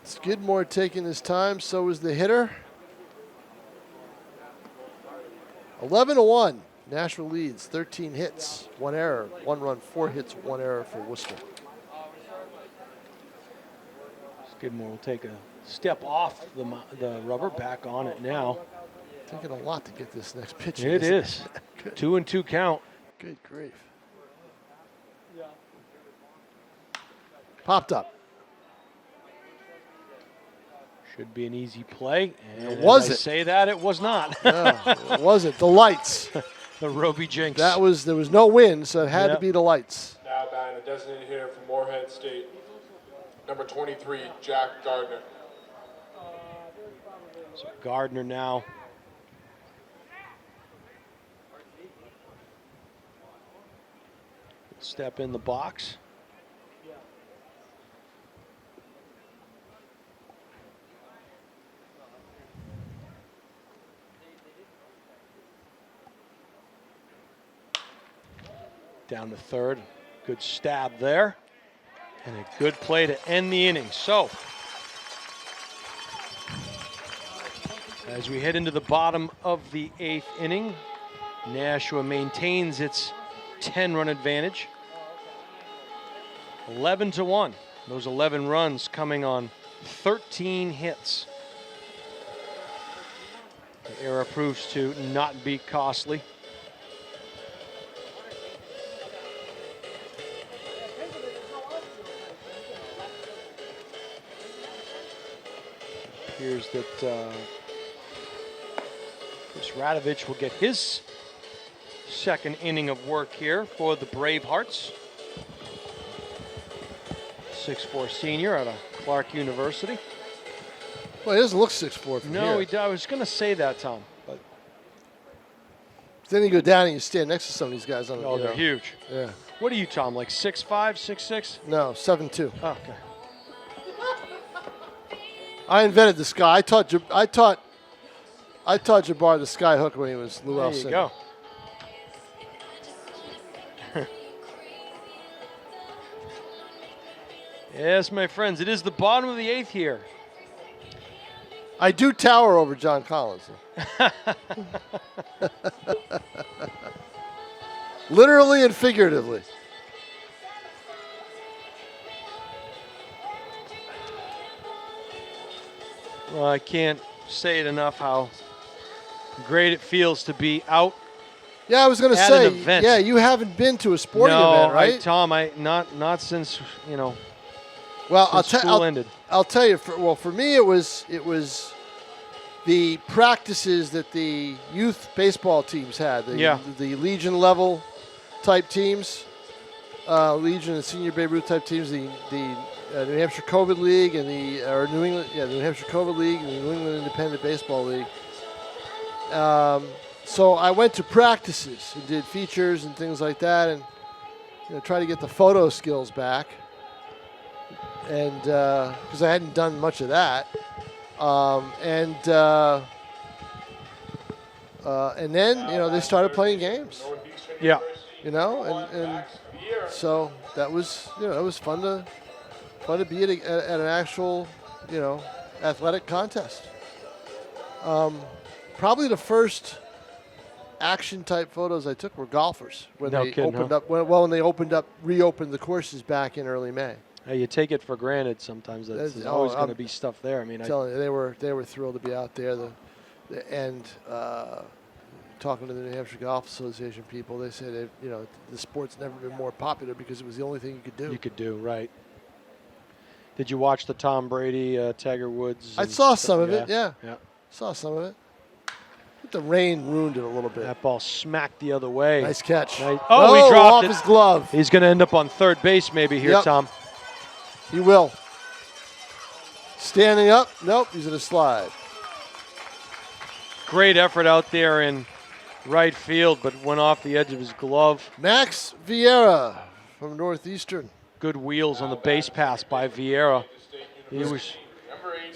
[SPEAKER 7] Skidmore taking his time, so is the hitter. 11-1. Nashua leads, 13 hits, 1 error, 1 run, 4 hits, 1 error for Worcester.
[SPEAKER 6] Skidmore will take a step off the rubber, back on it now.
[SPEAKER 7] Taking a lot to get this next pitch.
[SPEAKER 6] It is. 2-2 count.
[SPEAKER 7] Good grief. Popped up.
[SPEAKER 6] Should be an easy play. And
[SPEAKER 7] it wasn't.
[SPEAKER 6] I say that, it was not.
[SPEAKER 7] No, it wasn't. The lights.
[SPEAKER 6] The Roby Jinx.
[SPEAKER 7] There was no wind, so it had to be the lights.
[SPEAKER 2] Now batting a designated hitter from Moorhead State, number 23, Jack Gardner.
[SPEAKER 6] So Gardner now. Step in the box. Down to third. Good stab there. And a good play to end the inning. So, as we head into the bottom of the 8th inning, Nashua maintains its 10-run advantage. 11-1. Those 11 runs coming on 13 hits. The error proves to not be costly. appears that Chris Radovich will get his second inning of work here for the Bravehearts. 6'4" senior out of Clark University.
[SPEAKER 7] Well, he doesn't look 6'4" from
[SPEAKER 6] No,
[SPEAKER 7] here.
[SPEAKER 6] I was going to say that, Tom. But
[SPEAKER 7] then you go down and you stand next to some of these guys on the.
[SPEAKER 6] oh, they're huge.
[SPEAKER 7] Yeah.
[SPEAKER 6] What are you, Tom? Like 6'5", 6'6"?
[SPEAKER 7] No, 7'2".
[SPEAKER 6] Oh, okay.
[SPEAKER 7] I invented the sky. I taught Jabbar the sky hook when he was Lou
[SPEAKER 6] There you
[SPEAKER 7] Alcindor.
[SPEAKER 6] go. Yes, my friends, it is the bottom of the 8th here.
[SPEAKER 7] I do tower over John Collins. Literally and figuratively.
[SPEAKER 6] Well, I can't say it enough how great it feels to be out.
[SPEAKER 7] Yeah, I was going to
[SPEAKER 6] at
[SPEAKER 7] say.
[SPEAKER 6] an event.
[SPEAKER 7] Yeah, you haven't been to a sporting event, right?
[SPEAKER 6] Tom, not since
[SPEAKER 7] Well,
[SPEAKER 6] school ended.
[SPEAKER 7] I'll tell you. For me, it was the practices that the youth baseball teams had. The Legion level type teams, Legion and Senior Babe Ruth type teams. The New Hampshire COVID League and the New Hampshire COVID League and the New England Independent Baseball League. So I went to practices and did features and things like that, and try to get the photo skills back. And because I hadn't done much of that, and then they started playing games.
[SPEAKER 6] Yeah.
[SPEAKER 7] And so that was it was fun to be at an actual athletic contest. Probably the first action type photos I took were golfers when they reopened the courses back in early May.
[SPEAKER 6] You take it for granted sometimes that there's always going to be stuff there. I mean,
[SPEAKER 7] telling you, they were thrilled to be out there. And talking to the New Hampshire Golf Association people, they said the sport's never been more popular because it was the only thing you could do.
[SPEAKER 6] You could do, right. Did you watch the Tom Brady, Tiger Woods?
[SPEAKER 7] I saw some of it, yeah. Saw some of it. But the rain ruined it a little bit.
[SPEAKER 6] That ball smacked the other way.
[SPEAKER 7] Nice catch.
[SPEAKER 6] Nice. Oh, he dropped
[SPEAKER 7] off his glove.
[SPEAKER 6] He's going to end up on third base maybe here, Tom.
[SPEAKER 7] He will. Standing up. Nope, he's going to slide.
[SPEAKER 6] Great effort out there in right field, but went off the edge of his glove.
[SPEAKER 7] Max Vieira from Northeastern.
[SPEAKER 6] Good wheels on the base pass by Vieira. He's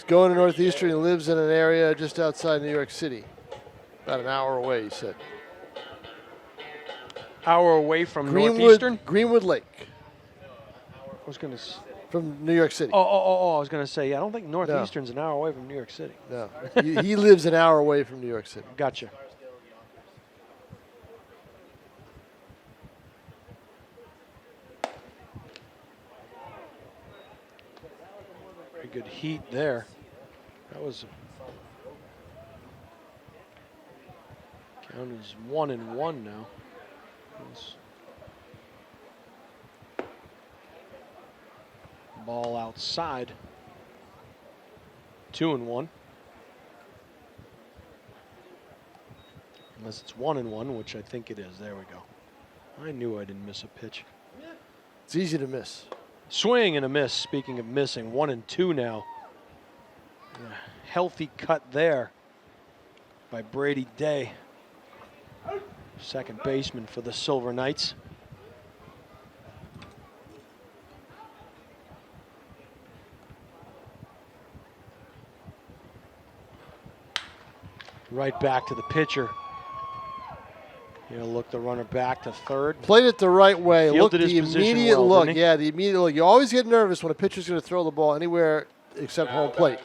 [SPEAKER 7] going to Northeastern. He lives in an area just outside New York City. About an hour away, he said.
[SPEAKER 6] Hour away from Northeastern?
[SPEAKER 7] Greenwood Lake.
[SPEAKER 6] I was going to...
[SPEAKER 7] From New York City.
[SPEAKER 6] Oh, I was going to say, I don't think Northeastern's an hour away from New York City.
[SPEAKER 7] No, he lives an hour away from New York City.
[SPEAKER 6] Gotcha. Very good heat there. That was count is 1-1 now. Ball outside. 2-1. Unless it's 1-1, which I think it is. There we go. I knew I didn't miss a pitch.
[SPEAKER 7] It's easy to miss.
[SPEAKER 6] Swing and a miss. Speaking of missing, 1-2 now. A healthy cut there by Brady Day, second baseman for the Silver Knights. Right back to the pitcher. Look the runner back to third.
[SPEAKER 7] Played it the right way.
[SPEAKER 6] Fielded
[SPEAKER 7] Look, the immediate
[SPEAKER 6] well,
[SPEAKER 7] look. Yeah, the immediate look. You always get nervous when a pitcher's going to throw the ball anywhere except home plate.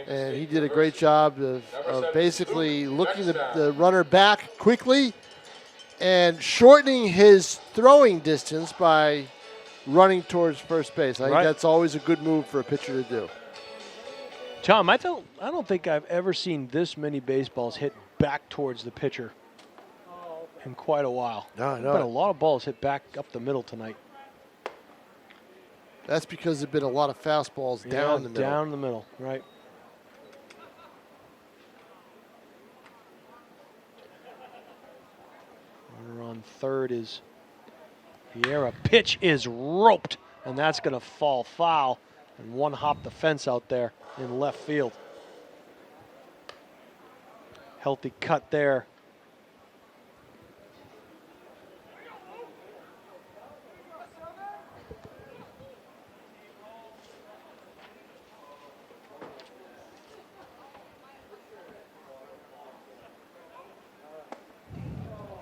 [SPEAKER 7] And he did a great job of basically looking the runner back quickly and shortening his throwing distance by running towards first base. I think that's always a good move for a pitcher to do.
[SPEAKER 6] Tom, I don't think I've ever seen this many baseballs hit back towards the pitcher in quite a while.
[SPEAKER 7] No,
[SPEAKER 6] There's been a lot of balls hit back up the middle tonight.
[SPEAKER 7] That's because there've been a lot of fastballs down the middle.
[SPEAKER 6] Down the middle, right. Runner on third is Vieira. Pitch is roped, and that's going to fall foul. And one hop the fence out there in left field. Healthy cut there.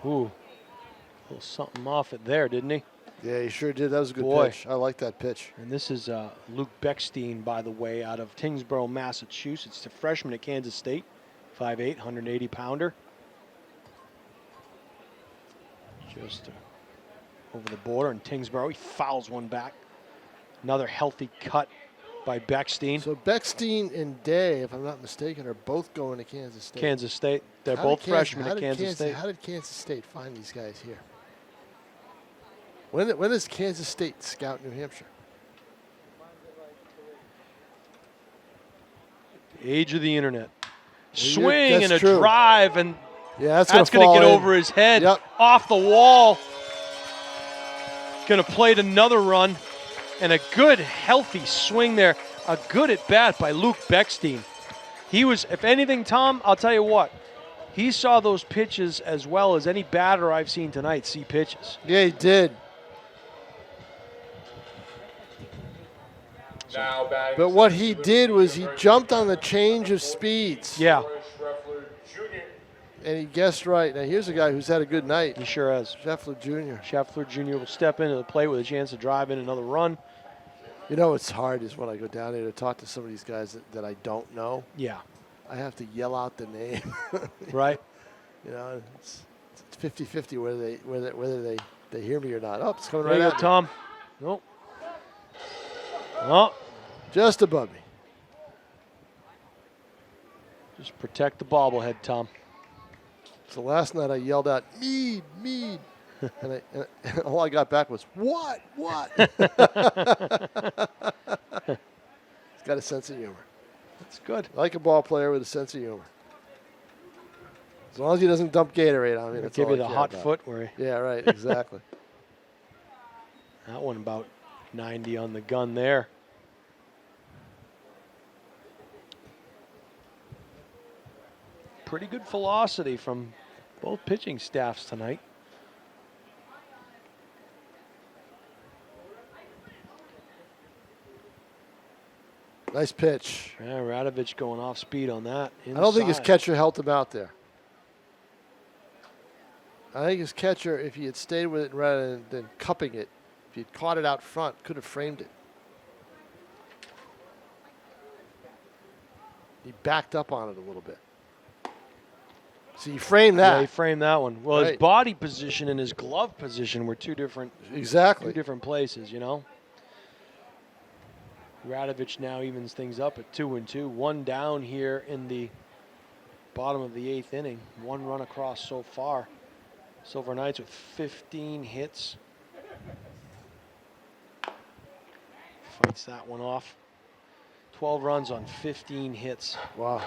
[SPEAKER 6] Ooh, a little something off it there, didn't he?
[SPEAKER 7] Yeah, he sure did. That was a good pitch. I like that pitch.
[SPEAKER 6] And this is Luke Beckstein, by the way, out of Tingsboro, Massachusetts. The freshman at Kansas State, 5'8", 180-pounder. Just over the border in Tingsboro. He fouls one back. Another healthy cut by Beckstein.
[SPEAKER 7] So Beckstein and Day, if I'm not mistaken, are both going to Kansas State.
[SPEAKER 6] Kansas State. They're both freshmen at Kansas State.
[SPEAKER 7] How did Kansas State find these guys here? When does Kansas State scout New Hampshire?
[SPEAKER 6] Age of the internet. Swing and a
[SPEAKER 7] true.
[SPEAKER 6] Drive, and
[SPEAKER 7] yeah, that's
[SPEAKER 6] going to get
[SPEAKER 7] in.
[SPEAKER 6] over his head.
[SPEAKER 7] Yep.
[SPEAKER 6] Off the wall. Going to plate another run. And a good, healthy swing there. A good at bat by Luke Beckstein. He was, if anything, Tom, I'll tell you what. He saw those pitches as well as any batter I've seen tonight see pitches.
[SPEAKER 7] Yeah, he did. But what he did was he jumped on the change of speeds.
[SPEAKER 6] Yeah.
[SPEAKER 7] And he guessed right. Now, here's a guy who's had a good night.
[SPEAKER 6] He sure has.
[SPEAKER 7] Scheffler Jr.
[SPEAKER 6] Scheffler Jr. will step into the plate with a chance to drive in another run.
[SPEAKER 7] You know what's hard is when I go down there to talk to some of these guys that I don't know.
[SPEAKER 6] Yeah.
[SPEAKER 7] I have to yell out the name.
[SPEAKER 6] Right.
[SPEAKER 7] You know, it's 50-50 whether they hear me or not. Oh, it's coming
[SPEAKER 6] There
[SPEAKER 7] right
[SPEAKER 6] you
[SPEAKER 7] at
[SPEAKER 6] go,
[SPEAKER 7] me.
[SPEAKER 6] Tom. Nope. Oh.
[SPEAKER 7] Just above me.
[SPEAKER 6] Just protect the bobblehead, Tom.
[SPEAKER 7] So last night I yelled out, Mead, Mead. and all I got back was, what? He's got a sense of humor.
[SPEAKER 6] That's good.
[SPEAKER 7] I like a ball player with a sense of humor. As long as he doesn't dump Gatorade on me, that's
[SPEAKER 6] give
[SPEAKER 7] all
[SPEAKER 6] you
[SPEAKER 7] I
[SPEAKER 6] the
[SPEAKER 7] care
[SPEAKER 6] hot
[SPEAKER 7] about.
[SPEAKER 6] foot where
[SPEAKER 7] Yeah, right, exactly.
[SPEAKER 6] that one about 90 on the gun there. Pretty good velocity from both pitching staffs tonight.
[SPEAKER 7] Nice pitch.
[SPEAKER 6] Yeah, Radovich going off speed on that.
[SPEAKER 7] I don't think his
[SPEAKER 6] inside.
[SPEAKER 7] catcher helped him out there. I think his catcher, if he had stayed with it rather than cupping it, if he had caught it out front, could have framed it. He backed up on it a little bit. So you framed that.
[SPEAKER 6] Yeah, he framed that one. Well,
[SPEAKER 7] Right.
[SPEAKER 6] his body position and his glove position were two different places, you know. Radovich now evens things up at 2-2. One down here in the bottom of the 8th inning. One run across so far. Silver Knights with 15 hits. Fights that one off. 12 runs on 15 hits.
[SPEAKER 7] Wow.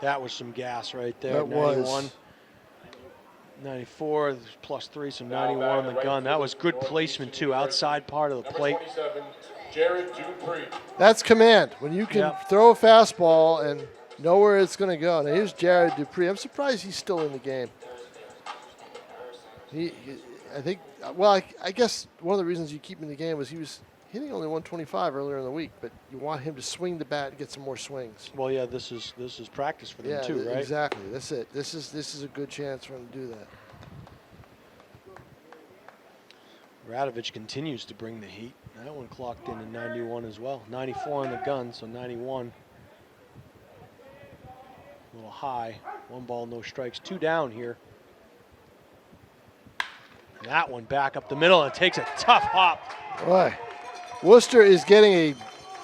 [SPEAKER 6] That was some gas right there.
[SPEAKER 7] That
[SPEAKER 6] 91,
[SPEAKER 7] was.
[SPEAKER 6] 94, +3, so 91 on the gun. That was good placement too, outside part of the plate.
[SPEAKER 7] That's command. When you can throw a fastball and know where it's going to go. Now here's Jared Dupree. I'm surprised he's still in the game. I think, well, I guess one of the reasons you keep him in the game was he was hitting only 125 earlier in the week, but you want him to swing the bat and get some more swings.
[SPEAKER 6] Well, yeah, this is practice for them too, right?
[SPEAKER 7] Exactly. That's it. This is a good chance for him to do that.
[SPEAKER 6] Radovich continues to bring the heat. That one clocked in 91 as well. 94 on the gun, so 91. A little high. 1 ball, no strikes. 2 down here. That one back up the middle and takes a tough hop.
[SPEAKER 7] Boy, Worcester is getting a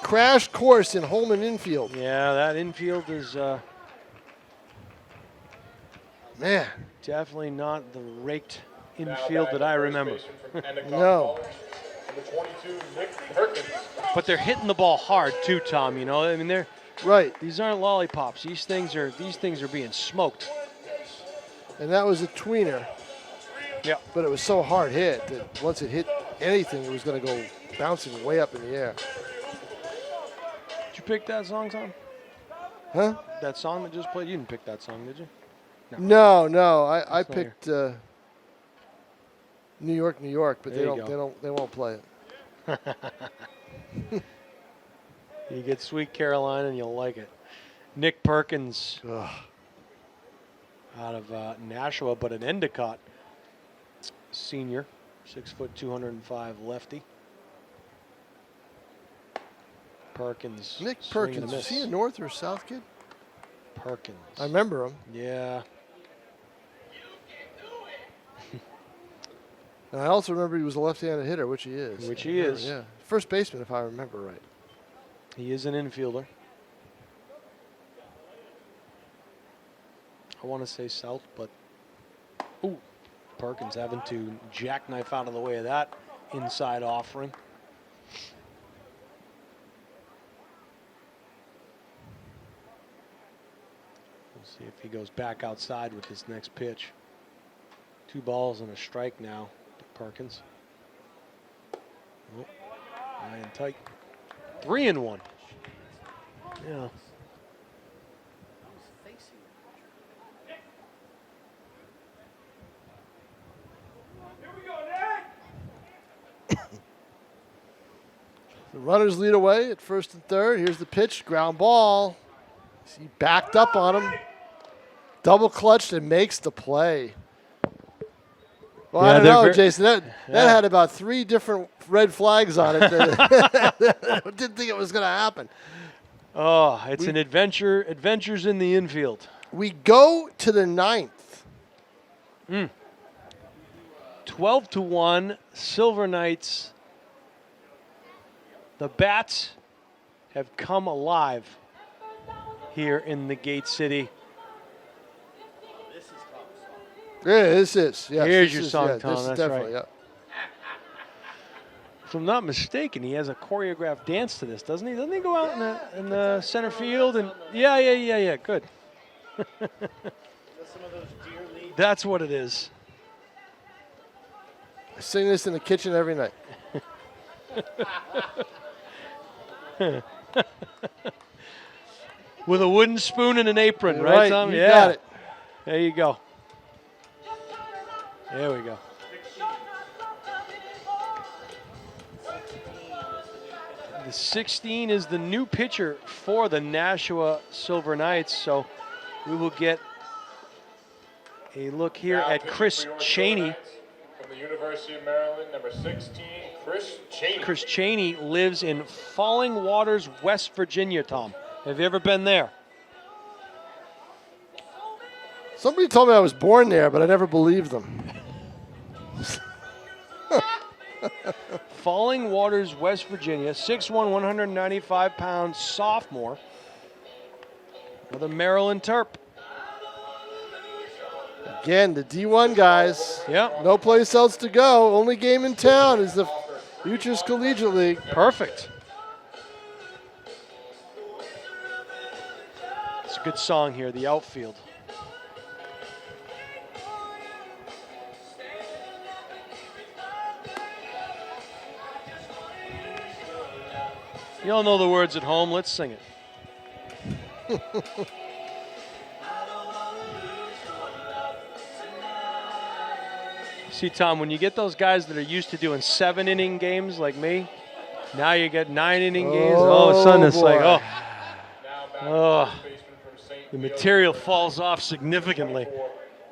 [SPEAKER 7] crash course in Holman infield.
[SPEAKER 6] Yeah, that infield is
[SPEAKER 7] man,
[SPEAKER 6] definitely not the raked infield that I remember.
[SPEAKER 7] No.
[SPEAKER 6] But they're hitting the ball hard too, Tom. You know, I mean, they're
[SPEAKER 7] right.
[SPEAKER 6] These aren't lollipops. These things are being smoked.
[SPEAKER 7] And that was a tweener.
[SPEAKER 6] Yeah.
[SPEAKER 7] But it was so hard hit that once it hit anything, it was going to go bouncing way up in the air.
[SPEAKER 6] Did you pick that song, Tom?
[SPEAKER 7] Huh?
[SPEAKER 6] That song that just played? You didn't pick that song, did you?
[SPEAKER 7] No. I picked New York, New York, but they won't play it.
[SPEAKER 6] You get Sweet Caroline and you'll like it. Nick Perkins out of Nashua, but an Endicott senior, 6 foot 205 lefty. Perkins.
[SPEAKER 7] Nick Perkins. Is he a North or South kid?
[SPEAKER 6] Perkins.
[SPEAKER 7] I remember him.
[SPEAKER 6] Yeah.
[SPEAKER 7] And I also remember he was a left-handed hitter, which he is.
[SPEAKER 6] Which he is.
[SPEAKER 7] Yeah. First baseman, if I remember right.
[SPEAKER 6] He is an infielder. I want to say south, but ooh, Perkins having to jackknife out of the way of that inside offering. We'll see if he goes back outside with this next pitch. 2 balls and a strike now to Perkins. Oh, high and tight. 3-1. Yeah.
[SPEAKER 7] The runners lead away at first and third. Here's the pitch, ground ball. He backed up on him, double clutched and makes the play. Well, I don't know, Jason. That had about 3 different red flags on it. Didn't think it was going to happen.
[SPEAKER 6] Oh, it's an adventure. Adventures in the infield.
[SPEAKER 7] We go to the 9th.
[SPEAKER 6] 12-1, Silver Knights. The Bats have come alive here in the Gate City.
[SPEAKER 7] Yeah, this is. Yes,
[SPEAKER 6] here's your song, Tom.
[SPEAKER 7] This
[SPEAKER 6] That's
[SPEAKER 7] definitely,
[SPEAKER 6] right. If I'm not mistaken, he has a choreographed dance to this, doesn't he? Doesn't he go out in the center field and yeah. Good. That's what it is.
[SPEAKER 7] I sing this in the kitchen every night.
[SPEAKER 6] With a wooden spoon and an apron, right, Tom?
[SPEAKER 7] You got it.
[SPEAKER 6] There you go. There we go. The 16 is the new pitcher for the Nashua Silver Knights, so we will get a look here at Chris Cheney.
[SPEAKER 2] From the University of Maryland, number 16, Chris Cheney.
[SPEAKER 6] Chris Cheney lives in Falling Waters, West Virginia, Tom. Have you ever been there?
[SPEAKER 7] Somebody told me I was born there, but I never believed them.
[SPEAKER 6] Falling Waters, West Virginia, 6'1", 195-pound sophomore. Another Maryland Terp.
[SPEAKER 7] Again, the D1 guys.
[SPEAKER 6] Yeah.
[SPEAKER 7] No place else to go. Only game in town is the Futures Collegiate League.
[SPEAKER 6] Perfect. It's a good song here, the outfield. You all know the words at home. Let's sing it. See, Tom, when you get those guys that are used to doing 7-inning games like me, now you get 9-inning games. All of a sudden, it's like, the material falls off significantly.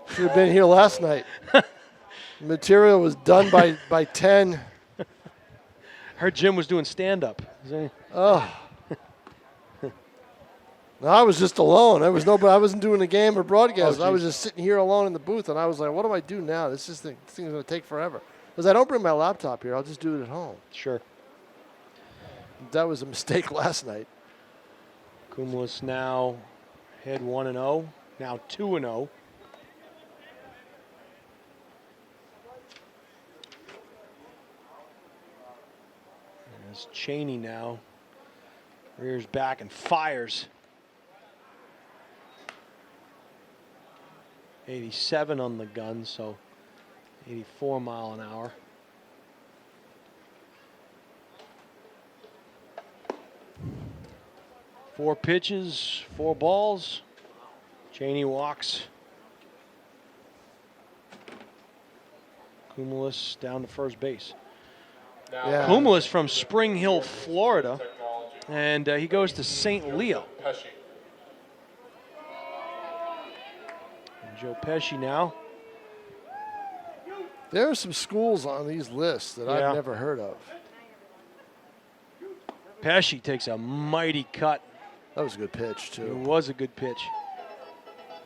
[SPEAKER 7] Should have been here last night. The material was done by 10.
[SPEAKER 6] Heard Jim was doing stand-up.
[SPEAKER 7] Oh. No, I was just alone. I wasn't doing a game or broadcast.
[SPEAKER 6] Oh,
[SPEAKER 7] I was just sitting here alone in the booth, and I was like, what do I do now? This thing's going to take forever. Because I don't bring my laptop here. I'll just do it at home.
[SPEAKER 6] Sure.
[SPEAKER 7] That was a mistake last night.
[SPEAKER 6] Cumulus now head 1-0, now 2-0. There's Cheney now. Rears back and fires. 87 on the gun, so 84 mile an hour. Four pitches, 4 balls. Cheney walks. Cumulus down to first base.
[SPEAKER 7] Yeah.
[SPEAKER 6] Cumulus from Spring Hill, Florida, and he goes to St. Leo. And Joe Pesci now.
[SPEAKER 7] There are some schools on these lists that I've never heard of.
[SPEAKER 6] Pesci takes a mighty cut.
[SPEAKER 7] That was a good pitch, too.
[SPEAKER 6] It was a good pitch.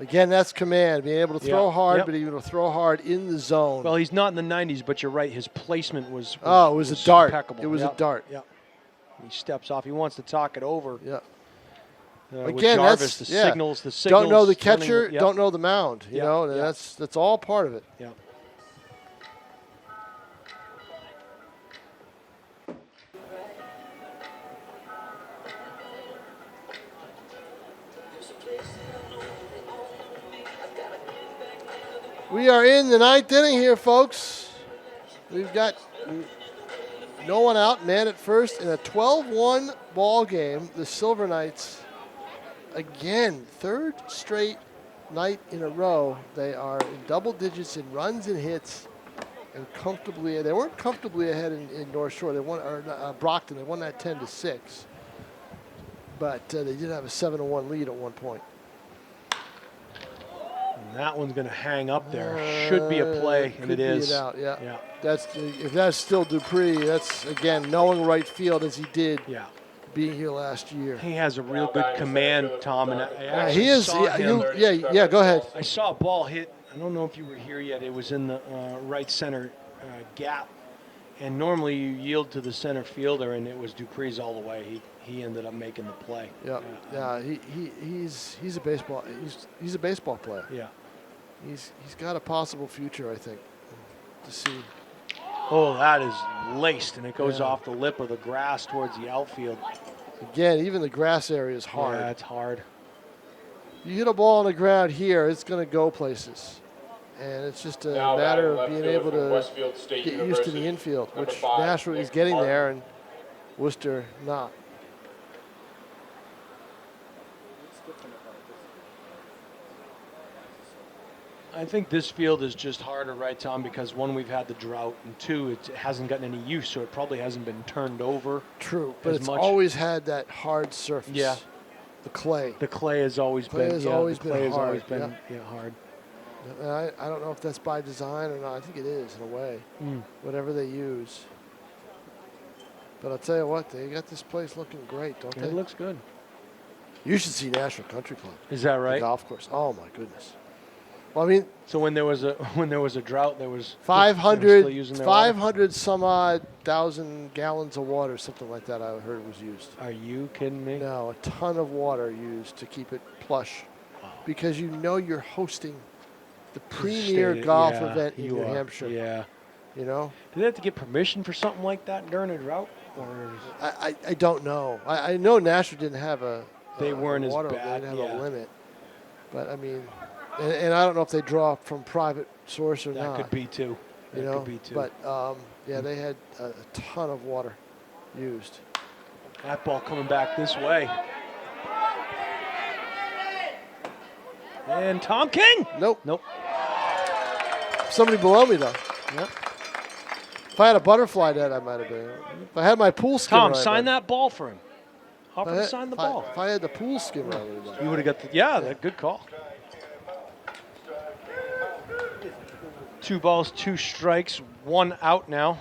[SPEAKER 7] Again, that's command, being able to throw hard, but even to throw hard in the zone.
[SPEAKER 6] Well, he's not in the 90s, but you're right. His placement was
[SPEAKER 7] it was a dart.
[SPEAKER 6] Impeccable.
[SPEAKER 7] It was a dart.
[SPEAKER 6] Yeah. He steps off. He wants to talk it over.
[SPEAKER 7] Yeah.
[SPEAKER 6] Again,
[SPEAKER 7] Jarvis,
[SPEAKER 6] that's the signals.
[SPEAKER 7] Don't know the catcher, don't know the mound. You know, and that's all part of it.
[SPEAKER 6] Yeah.
[SPEAKER 7] We are in the 9th inning here, folks. We've got no one out, man at first, in a 12-1 ball game. The Silver Knights, again, 3rd straight night in a row. They are in double digits in runs and hits, and comfortably. They weren't comfortably ahead in North Shore. They won, Brockton. They won that 10-6, but they did have a 7-1 lead at one point.
[SPEAKER 6] And that one's going to hang up there. Should be a play, and it is.
[SPEAKER 7] Out, yeah. If that's still Dupree, that's, again, knowing right field as he did being here last year.
[SPEAKER 6] He has a real good command, Tom. And
[SPEAKER 7] he is. Go ahead.
[SPEAKER 6] I saw a ball hit. I don't know if you were here yet. It was in the right center gap. And normally you yield to the center fielder, and it was Dupree's all the way. He ended up making the play.
[SPEAKER 7] Yeah. He's a baseball. He's a baseball player.
[SPEAKER 6] Yeah.
[SPEAKER 7] He's got a possible future, I think. To see.
[SPEAKER 6] Oh, that is laced, and it goes off the lip of the grass towards the outfield.
[SPEAKER 7] Again, even the grass area is hard.
[SPEAKER 6] Yeah, it's hard.
[SPEAKER 7] You hit a ball on the ground here, it's going to go places. And it's just a matter of being able to get used to the infield, which Nashua is getting there, and Worcester not.
[SPEAKER 6] I think this field is just harder, right, Tom? Because one, we've had the drought, and two, it hasn't gotten any use, so it probably hasn't been turned over.
[SPEAKER 7] True, but it's always had that hard surface.
[SPEAKER 6] Yeah,
[SPEAKER 7] the clay.
[SPEAKER 6] The clay has always been hard. Hard.
[SPEAKER 7] And I don't know if that's by design or not. I think it is in a way. Whatever they use. But I'll tell you what, they got this place looking great, don't they?
[SPEAKER 6] It looks good.
[SPEAKER 7] You should see Nashua Country Club.
[SPEAKER 6] Is that right?
[SPEAKER 7] The golf course. Oh my goodness. Well, I mean,
[SPEAKER 6] so when there was a drought, there was
[SPEAKER 7] 500 some odd thousand gallons of water, something like that. I heard was used.
[SPEAKER 6] Are you kidding me?
[SPEAKER 7] No, a ton of water used to keep it plush, because you're hosting the premier golf event in New Hampshire.
[SPEAKER 6] Yeah.
[SPEAKER 7] You know.
[SPEAKER 6] Do they have to get permission for something like that during a drought? Or
[SPEAKER 7] I don't know. I know Nashua didn't have
[SPEAKER 6] they weren't
[SPEAKER 7] water,
[SPEAKER 6] as bad.
[SPEAKER 7] They didn't have a limit. But I mean. And I don't know if they draw from private source or not.
[SPEAKER 6] That could be too. Could be too.
[SPEAKER 7] But they had a ton of water used.
[SPEAKER 6] That ball coming back this way. And Tom King.
[SPEAKER 7] Nope. Somebody below me though.
[SPEAKER 6] Yep.
[SPEAKER 7] If I had a butterfly net, I might have been. If I had my pool skimmer,
[SPEAKER 6] Tom, sign that ball for him. Offer to sign the ball.
[SPEAKER 7] If I had the pool skimmer, I would have done.
[SPEAKER 6] You would have got the. Yeah, good call. 2 balls, 2 strikes, 1 out now.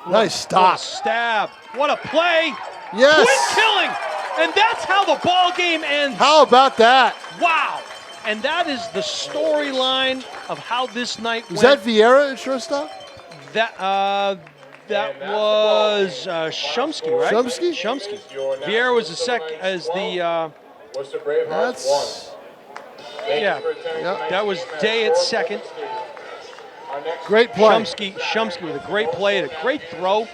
[SPEAKER 7] Nice stop.
[SPEAKER 6] What a stab. What a play.
[SPEAKER 7] Yes.
[SPEAKER 6] Quick killing. And that's how the ball game ends.
[SPEAKER 7] How about that?
[SPEAKER 6] Wow. And that is the storyline of how this night
[SPEAKER 7] Was
[SPEAKER 6] went.
[SPEAKER 7] that Vieira at shortstop?
[SPEAKER 6] That was Shumsky, right?
[SPEAKER 7] Shumsky?
[SPEAKER 6] Vieira was the
[SPEAKER 2] Worcester Bravehearts won.
[SPEAKER 6] yeah. That was Day at second.
[SPEAKER 7] Great play.
[SPEAKER 6] Shumsky with a great play and a great throw.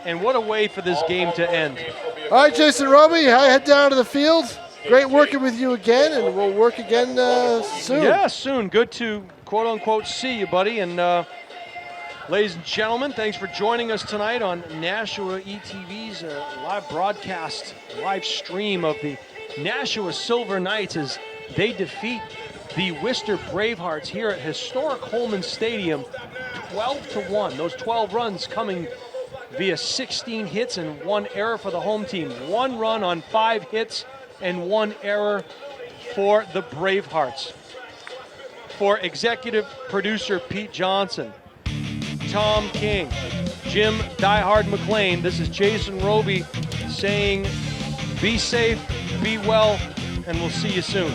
[SPEAKER 6] And what a way for this game to end.
[SPEAKER 7] All right, Jason Roby, I head down to the field. Great working with you again, and we'll work again soon.
[SPEAKER 6] Yeah, soon. Good to, quote unquote, see you, buddy. And ladies and gentlemen, thanks for joining us tonight on Nashua ETV's live broadcast, live stream of the Nashua Silver Knights as they defeat the Worcester Bravehearts here at historic Holman Stadium, 12-1. Those 12 runs coming via 16 hits and 1 error for the home team. 1 run on 5 hits and 1 error for the Bravehearts. For executive producer Pete Johnson, Tom King, Jim Diehard McLean, this is Jason Roby saying be safe, be well, and we'll see you soon.